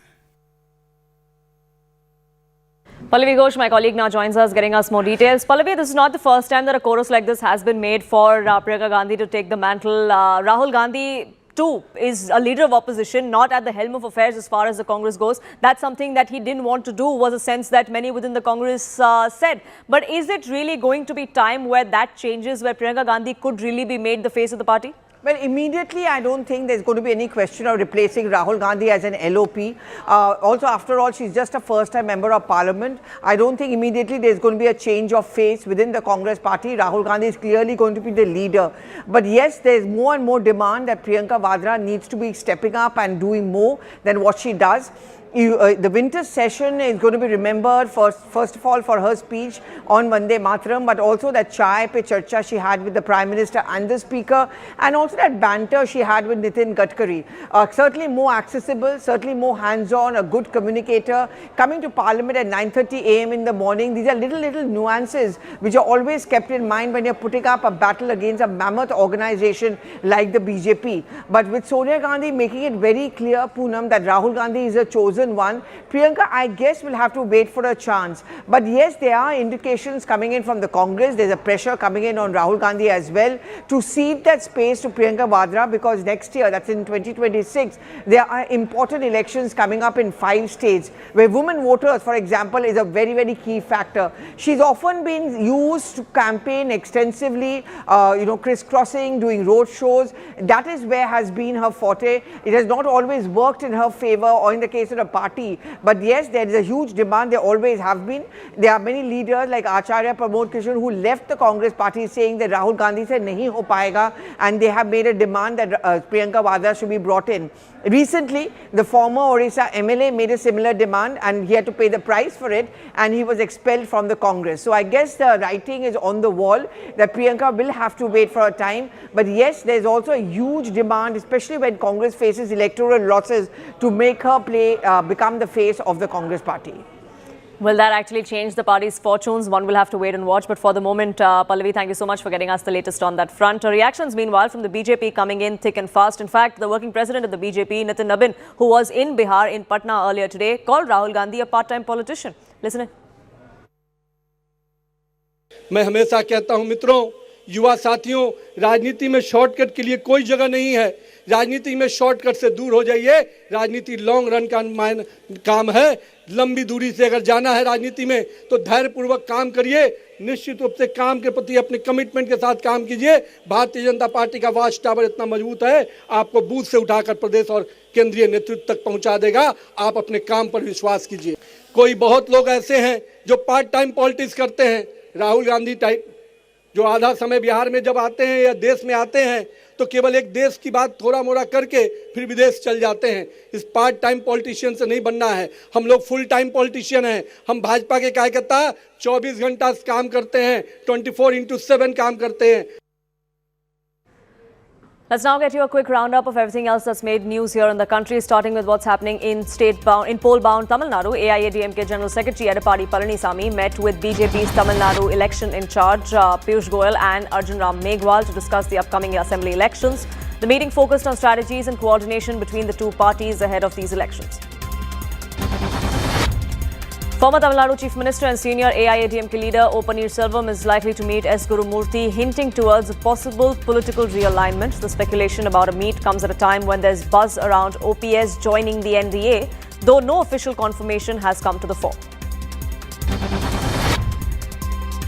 Pallavi Ghosh, my colleague, now joins us, getting us more details. Pallavi, this is not the first time that a chorus like this has been made for Priyanka Gandhi to take the mantle. Rahul Gandhi too is a leader of opposition, not at the helm of affairs as far as the Congress goes. That's something that he didn't want to do, was a sense that many within the Congress said. But is it really going to be time where that changes, where Priyanka Gandhi could really be made the face of the party? Well, immediately, I don't think there's going to be any question of replacing Rahul Gandhi as an LoP. Also, after all, she's just a first-time member of parliament. I don't think immediately there's going to be a change of face within the Congress party. Rahul Gandhi is clearly going to be the leader. But yes, there's more and more demand that Priyanka Vadra needs to be stepping up and doing more than what she does. The winter session is going to be remembered first of all for her speech on Vande Mataram, but also that chai pe charcha she had with the Prime Minister and the Speaker, and also that banter she had with Nitin Gadkari. Certainly more accessible, certainly more hands-on, a good communicator, coming to Parliament at 9:30 a.m. in the morning. These are little nuances which are always kept in mind when you're putting up a battle against a mammoth organization like the BJP. But with Sonia Gandhi making it very clear, Poonam, that Rahul Gandhi is a chosen one, Priyanka, I guess, will have to wait for a chance. But yes, there are indications coming in from the Congress. There's a pressure coming in on Rahul Gandhi as well to cede that space to Priyanka Vadra, because next year, that's in 2026, there are important elections coming up in 5 states where women voters, for example, is a very key factor. She's often been used to campaign extensively, crisscrossing, doing road shows. That is where has been her forte. It has not always worked in her favor or in the case of the party. But yes, there is a huge demand. There always have been. There are many leaders like Acharya Pramod Krishnan who left the Congress party saying that Rahul Gandhi se nahi ho payega, and they have made a demand that Priyanka Vadra should be brought in. Recently, the former Orissa MLA made a similar demand, and he had to pay the price for it, and he was expelled from the Congress. So I guess the writing is on the wall that Priyanka will have to wait for a time. But yes, there is also a huge demand, especially when Congress faces electoral losses, to make her become the face of the Congress party. Will that actually change the party's fortunes? One will have to wait and watch. But for the moment, Pallavi, thank you so much for getting us the latest on that front. Reactions, meanwhile, from the BJP coming in thick and fast. In fact, the working president of the BJP, Nitin Nabin, who was in Bihar, in Patna earlier today, called Rahul Gandhi a part-time politician. Listen in. मैं हमेशा कहता हूं मित्रों, युवा साथियों, राजनीति में shortcut के लिए कोई जगह नहीं है. राजनीति में शॉर्टकट से दूर हो जाइए. राजनीति लॉन्ग रन का काम है. लंबी दूरी से अगर जाना है राजनीति में तो धैर्यपूर्वक काम करिए. निश्चित रूप से काम के प्रति अपने कमिटमेंट के साथ काम कीजिए. भारतीय जनता पार्टी का वॉच टावर इतना मजबूत है, आपको बूथ से उठाकर प्रदेश और केंद्रीय नेतृत्व तक पहुंचा देगा. आप अपने काम पर विश्वास कीजिए. कोई बहुत लोग ऐसे हैं जो पार्ट टाइम पॉलिटिक्स करते हैं. राहुल गांधी टाइप जो आधा समय बिहार में जब आते हैं या देश में आते हैं तो केवल एक देश की बात थोड़ा मोड़ा करके फिर विदेश चल जाते हैं. इस पार्ट टाइम पॉलिटिशियन से नहीं बनना है. हम लोग फुल टाइम पॉलिटिशियन हैं. हम भाजपा के कार्यकर्ता 24 घंटा काम करते हैं, 24/7 काम करते हैं. Let's now get you a quick roundup of everything else that's made news here in the country, starting with what's happening in poll-bound Tamil Nadu. AIADMK General Secretary Edappadi Palanisamy met with BJP's Tamil Nadu election in charge, Piyush Goyal and Arjun Ram Meghwal, to discuss the upcoming assembly elections. The meeting focused on strategies and coordination between the two parties ahead of these elections. Former Tamil Nadu Chief Minister and senior AIADMK leader O. Paneerselvam is likely to meet S. Gurumurthy, hinting towards a possible political realignment. The speculation about a meet comes at a time when there's buzz around OPS joining the NDA, though no official confirmation has come to the fore.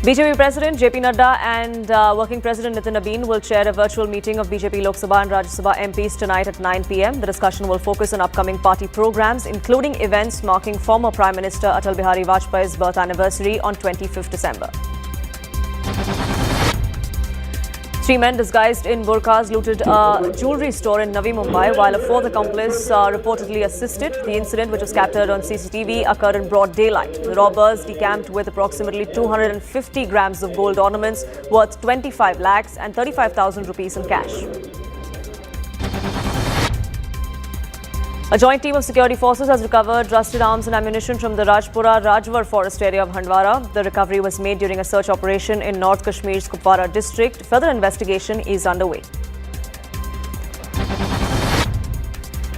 BJP President JP Nadda and Working President Nitin Nabeen will chair a virtual meeting of BJP Lok Sabha and Rajya Sabha MPs tonight at 9 p.m. The discussion will focus on upcoming party programs, including events marking former Prime Minister Atal Bihari Vajpayee's birth anniversary on 25th December. 3 men disguised in burqas looted a jewellery store in Navi Mumbai while a fourth accomplice reportedly assisted. The incident, which was captured on CCTV, occurred in broad daylight. The robbers decamped with approximately 250 grams of gold ornaments worth 25 lakhs and 35,000 rupees in cash. A joint team of security forces has recovered rusted arms and ammunition from the Rajpura Rajwar forest area of Handwara. The recovery was made during a search operation in North Kashmir's Kupwara district. Further investigation is underway.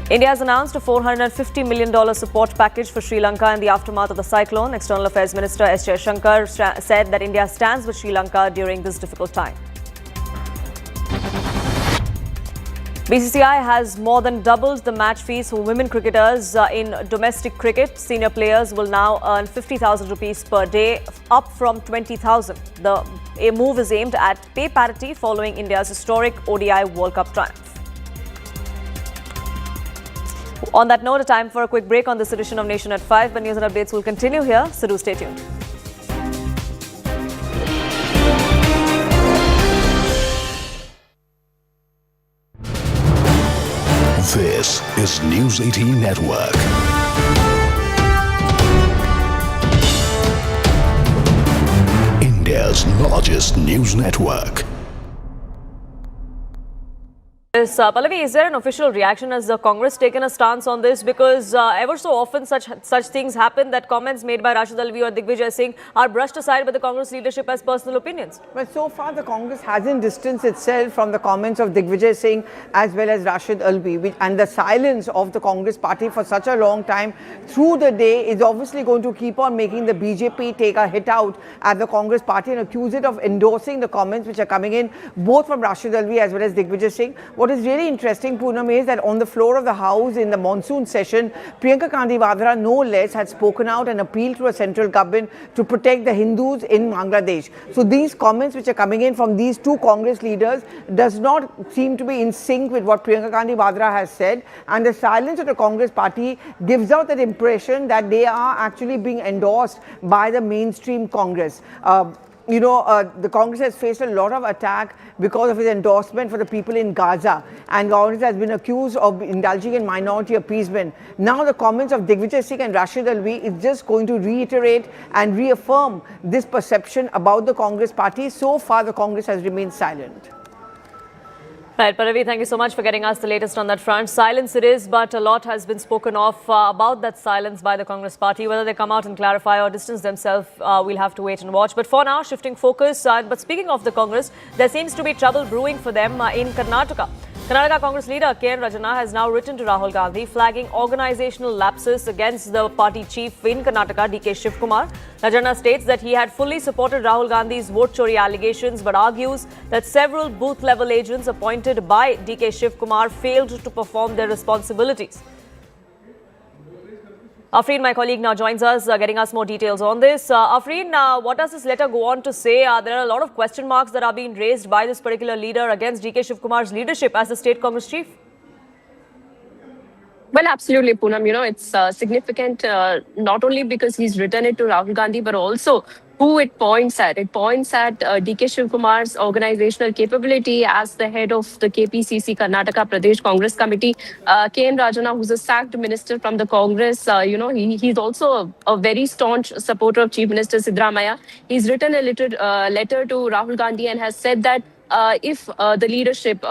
India has announced a $450 million support package for Sri Lanka in the aftermath of the cyclone. External Affairs Minister S. Jaishankar said that India stands with Sri Lanka during this difficult time. BCCI has more than doubled the match fees for women cricketers in domestic cricket. Senior players will now earn 50,000 rupees per day, up from 20,000. The move is aimed at pay parity following India's historic ODI World Cup triumph. On that note, time for a quick break on this edition of Nation at 5, but news and updates will continue here, so do stay tuned. This is News 18 Network. India's largest news network. Yes, Pallavi, is there an official reaction? Has the Congress taken a stance on this? Because ever so often such things happen that comments made by Rashid Alvi or Digvijay Singh are brushed aside by the Congress leadership as personal opinions. But so far the Congress hasn't distanced itself from the comments of Digvijay Singh as well as Rashid Alvi, and the silence of the Congress party for such a long time through the day is obviously going to keep on making the BJP take a hit out at the Congress party and accuse it of endorsing the comments which are coming in both from Rashid Alvi as well as Digvijay Singh. What is really interesting, Poonam, is that on the floor of the House in the monsoon session, Priyanka Gandhi Vadra, no less, had spoken out and appealed to a central government to protect the Hindus in Bangladesh. So these comments which are coming in from these two Congress leaders does not seem to be in sync with what Priyanka Gandhi Vadra has said, and the silence of the Congress party gives out that impression that they are actually being endorsed by the mainstream Congress. The Congress has faced a lot of attack because of his endorsement for the people in Gaza, and Congress has been accused of indulging in minority appeasement. Now the comments of Digvijay Singh and Rashid Alvi is just going to reiterate and reaffirm this perception about the Congress party. So far the Congress has remained silent. Right, Pallavi, thank you so much for getting us the latest on that front. Silence it is, but a lot has been spoken of about that silence by the Congress party. Whether they come out and clarify or distance themselves, we'll have to wait and watch. But for now, shifting focus. But speaking of the Congress, there seems to be trouble brewing for them in Karnataka. Karnataka Congress leader K.N. Rajana has now written to Rahul Gandhi flagging organizational lapses against the party chief in Karnataka, D.K. Shivkumar. Rajana states that he had fully supported Rahul Gandhi's vote chori allegations, but argues that several booth-level agents appointed by D.K. Shivkumar failed to perform their responsibilities. Afreen, my colleague, now joins us, getting us more details on this. Afreen, what does this letter go on to say? There are a lot of question marks that are being raised by this particular leader against D.K. Shivkumar's leadership as the state Congress chief. Well, absolutely, Poonam. It's significant not only because he's written it to Rahul Gandhi, but also who it points at. It points at D.K. Shivkumar's organizational capability as the head of the KPCC, Karnataka Pradesh Congress Committee. K.N. Rajana, who's a sacked minister from the Congress, he's also a very staunch supporter of Chief Minister Siddaramaiah. He's written a letter to Rahul Gandhi and has said that if the leadership,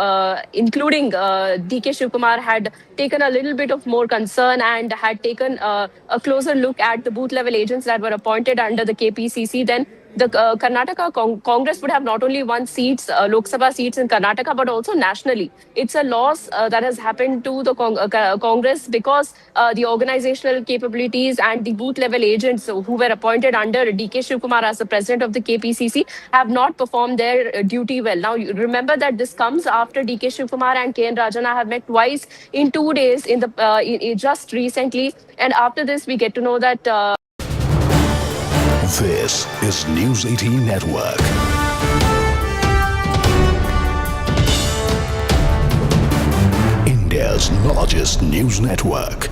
including D.K. Shivkumar, had taken a little bit of more concern and had taken a closer look at the booth-level agents that were appointed under the KPCC, then the Karnataka Congress would have not only won seats, Lok Sabha seats in Karnataka, but also nationally. It's a loss that has happened to the Congress because the organizational capabilities and the booth level agents who were appointed under DK Shivkumar as the president of the KPCC have not performed their duty well. Now, you remember that this comes after DK Shivkumar and KN Rajana have met twice in 2 days just recently. And after this, we get to know that... This is News 18 Network. India's largest news network.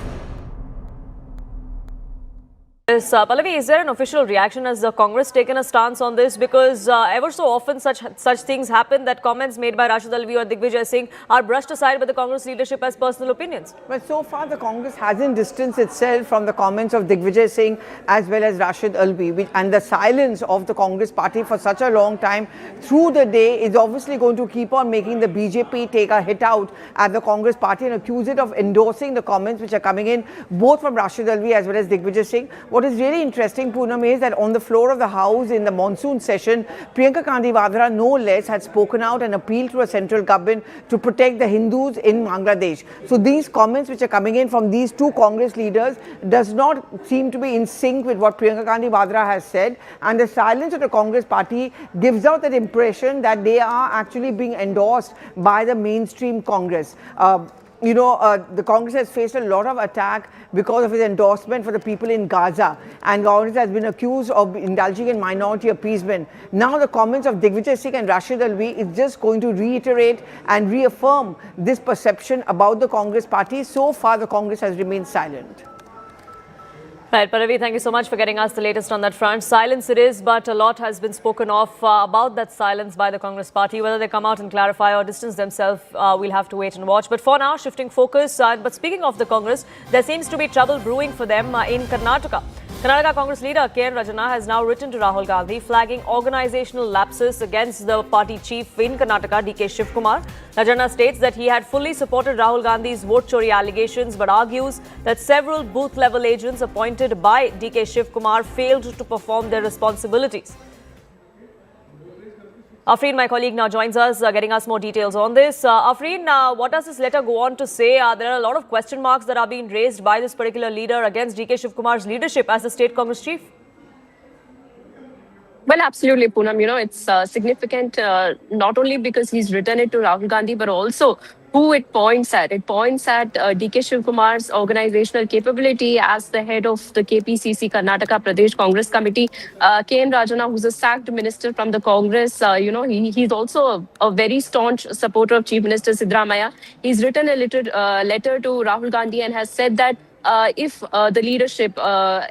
Yes, Pallavi, is there an official reaction? Has the Congress taken a stance on this? Because ever so often such things happen that comments made by Rashid Alvi or Digvijay Singh are brushed aside by the Congress leadership as personal opinions. But so far the Congress hasn't distanced itself from the comments of Digvijay Singh as well as Rashid Alvi, and the silence of the Congress party for such a long time through the day is obviously going to keep on making the BJP take a hit out at the Congress party and accuse it of endorsing the comments which are coming in both from Rashid Alvi as well as Digvijay Singh. What is really interesting, Poonam, is that on the floor of the House in the monsoon session, Priyanka Gandhi Vadra, no less, had spoken out and appealed to a central government to protect the Hindus in Bangladesh. So these comments which are coming in from these two Congress leaders does not seem to be in sync with what Priyanka Gandhi Vadra has said, and the silence of the Congress party gives out that impression that they are actually being endorsed by the mainstream Congress. The Congress has faced a lot of attack because of its endorsement for the people in Gaza, and Congress has been accused of indulging in minority appeasement. Now the comments of Digvijay Singh and Rashid Alvi is just going to reiterate and reaffirm this perception about the Congress party. So far the Congress has remained silent. Right, Pallavi, thank you so much for getting us the latest on that front. Silence it is, but a lot has been spoken of about that silence by the Congress party. Whether they come out and clarify or distance themselves, we'll have to wait and watch. But for now, shifting focus. But speaking of the Congress, there seems to be trouble brewing for them in Karnataka. Karnataka Congress leader KN Rajana has now written to Rahul Gandhi flagging organizational lapses against the party chief in Karnataka, DK Shivkumar. Rajana states that he had fully supported Rahul Gandhi's vote chori allegations, but argues that several booth-level agents appointed by DK Shivkumar failed to perform their responsibilities. Afreen, my colleague, now joins us, getting us more details on this. Afreen, what does this letter go on to say? There are a lot of question marks that are being raised by this particular leader against DK Shivkumar's leadership as the state Congress chief. Well, absolutely, Poonam. It's significant not only because he's written it to Rahul Gandhi, but also who it points at. It points at DK Shivkumar's organizational capability as the head of the KPCC Karnataka Pradesh Congress Committee. KN Rajana, who's a sacked minister from the Congress, he's also a very staunch supporter of Chief Minister Siddaramaiah. He's written a letter to Rahul Gandhi and has said that if the leadership,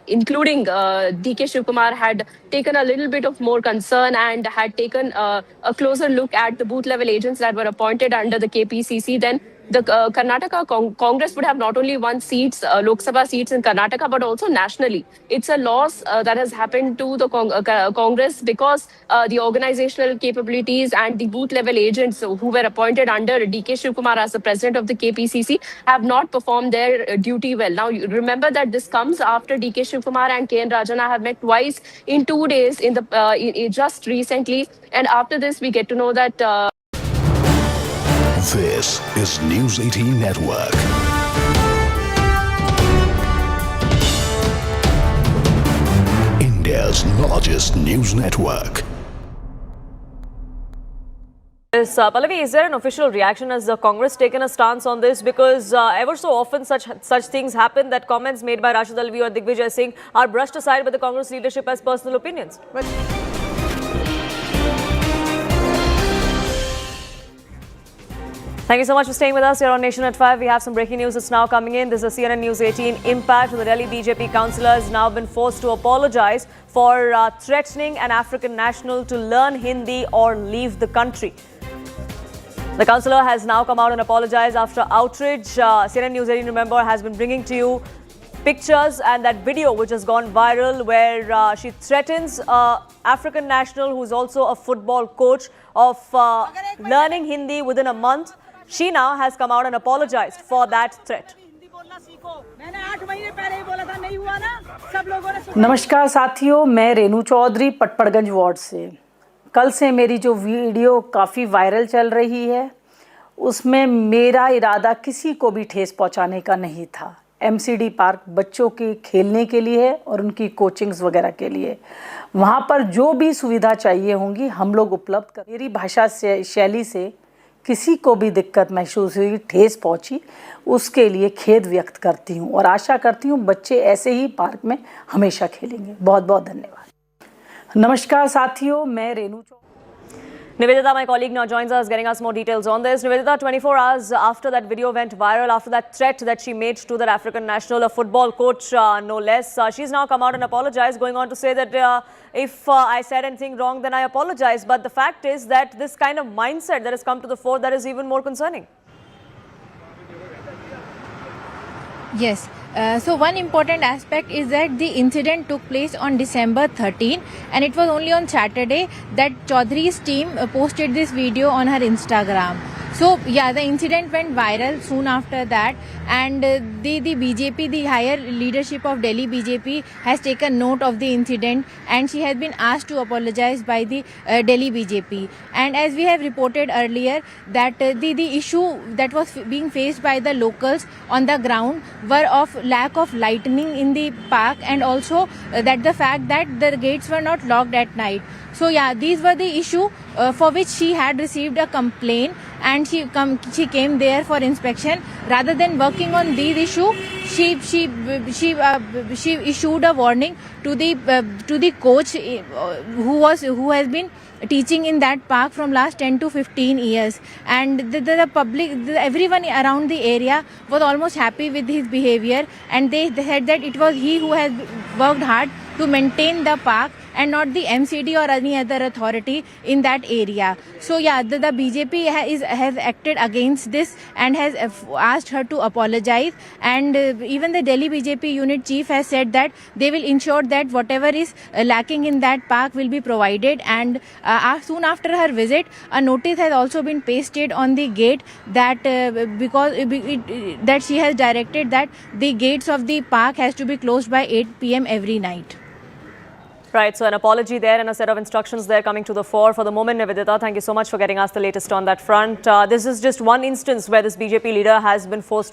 including DK Shivkumar, had taken a little bit of more concern and had taken a closer look at the booth-level agents that were appointed under the KPCC, then the Karnataka Congress would have not only won seats, Lok Sabha seats in Karnataka, but also nationally. It's a loss that has happened to the Congress because the organizational capabilities and the booth-level agents who were appointed under DK Shivkumar as the president of the KPCC have not performed their duty well. Now, you remember that this comes after DK Shivkumar and KN Rajana have met twice in 2 days just recently. And after this, we get to know that... This is News 18 Network. India's largest news network. Yes, Pallavi, is there an official reaction? Has the Congress taken a stance on this? Because ever so often such things happen that comments made by Rashid Alvi or Digvijay Singh are brushed aside by the Congress leadership as personal opinions. Thank you so much for staying with us here on Nation at 5. We have some breaking news that's now coming in. This is CNN News 18 impact. The Delhi BJP councillor has now been forced to apologize for threatening an African national to learn Hindi or leave the country. The councillor has now come out and apologized after outrage. CNN News 18, remember, has been bringing to you pictures and that video which has gone viral where she threatens an African national who's also a football coach of learning Hindi within a month. She now has come out and apologized for that threat. मैंने 8 महीने पहले ही बोला था, नहीं हुआ ना, सब लोगों ने। नमस्कार साथियों, मैं रेनू चौधरी पटपड़गंज वार्ड से। कल से मेरी जो वीडियो काफ़ी वायरल चल रही है, उसमें मेरा इरादा किसी को भी ठेस पहुंचाने का नहीं था। MCD पार्क बच्चों के खेलने के लिए है और उनकी कोचिंग्स वगैरह के लिए। वहाँ पर जो भी सुविधा चाहिए होंगी हम लोग उपलब्ध कर। मेरी भाषा से शैली से किसी को भी दिक्कत महसूस हुई, ठेस पहुंची, उसके लिए खेद व्यक्त करती हूं और आशा करती हूं बच्चे ऐसे ही पार्क में हमेशा खेलेंगे। बहुत बहुत धन्यवाद। नमस्कार साथियों, मैं Renu. Nivedita, my colleague, now joins us, getting us more details on this. Nivedita, 24 hours after that video went viral, after that threat that she made to that African national, a football coach, no less, she's now come out and apologized, going on to say that if I said anything wrong, then I apologize. But the fact is that this kind of mindset that has come to the fore, that is even more concerning. Yes. So one important aspect is that the incident took place on December 13 and it was only on Saturday that Chaudhry's team posted this video on her Instagram. So yeah, the incident went viral soon after that, and the BJP, the higher leadership of Delhi BJP has taken note of the incident and she has been asked to apologize by the Delhi BJP. And as we have reported earlier that the issue that was being faced by the locals on the ground were of lack of lightning in the park, and also that the fact that the gates were not locked at night. So yeah, these were the issue for which she had received a complaint, and she came there for inspection. Rather than working on these issue, she issued a warning to the coach who has been teaching in that park from last 10 to 15 years, and the public, everyone around the area was almost happy with his behavior, and they said that it was he who has worked hard to maintain the park and not the MCD or any other authority in that area. So yeah, the BJP has acted against this and has asked her to apologize, and even the Delhi BJP unit chief has said that they will ensure that whatever is lacking in that park will be provided. And soon after her visit, a notice has also been pasted on the gate that that she has directed that the gates of the park has to be closed by 8 PM every night. Right, so an apology there and a set of instructions there coming to the fore. For the moment, Nivedita, thank you so much for getting us the latest on that front. This is just one instance where this BJP leader has been forced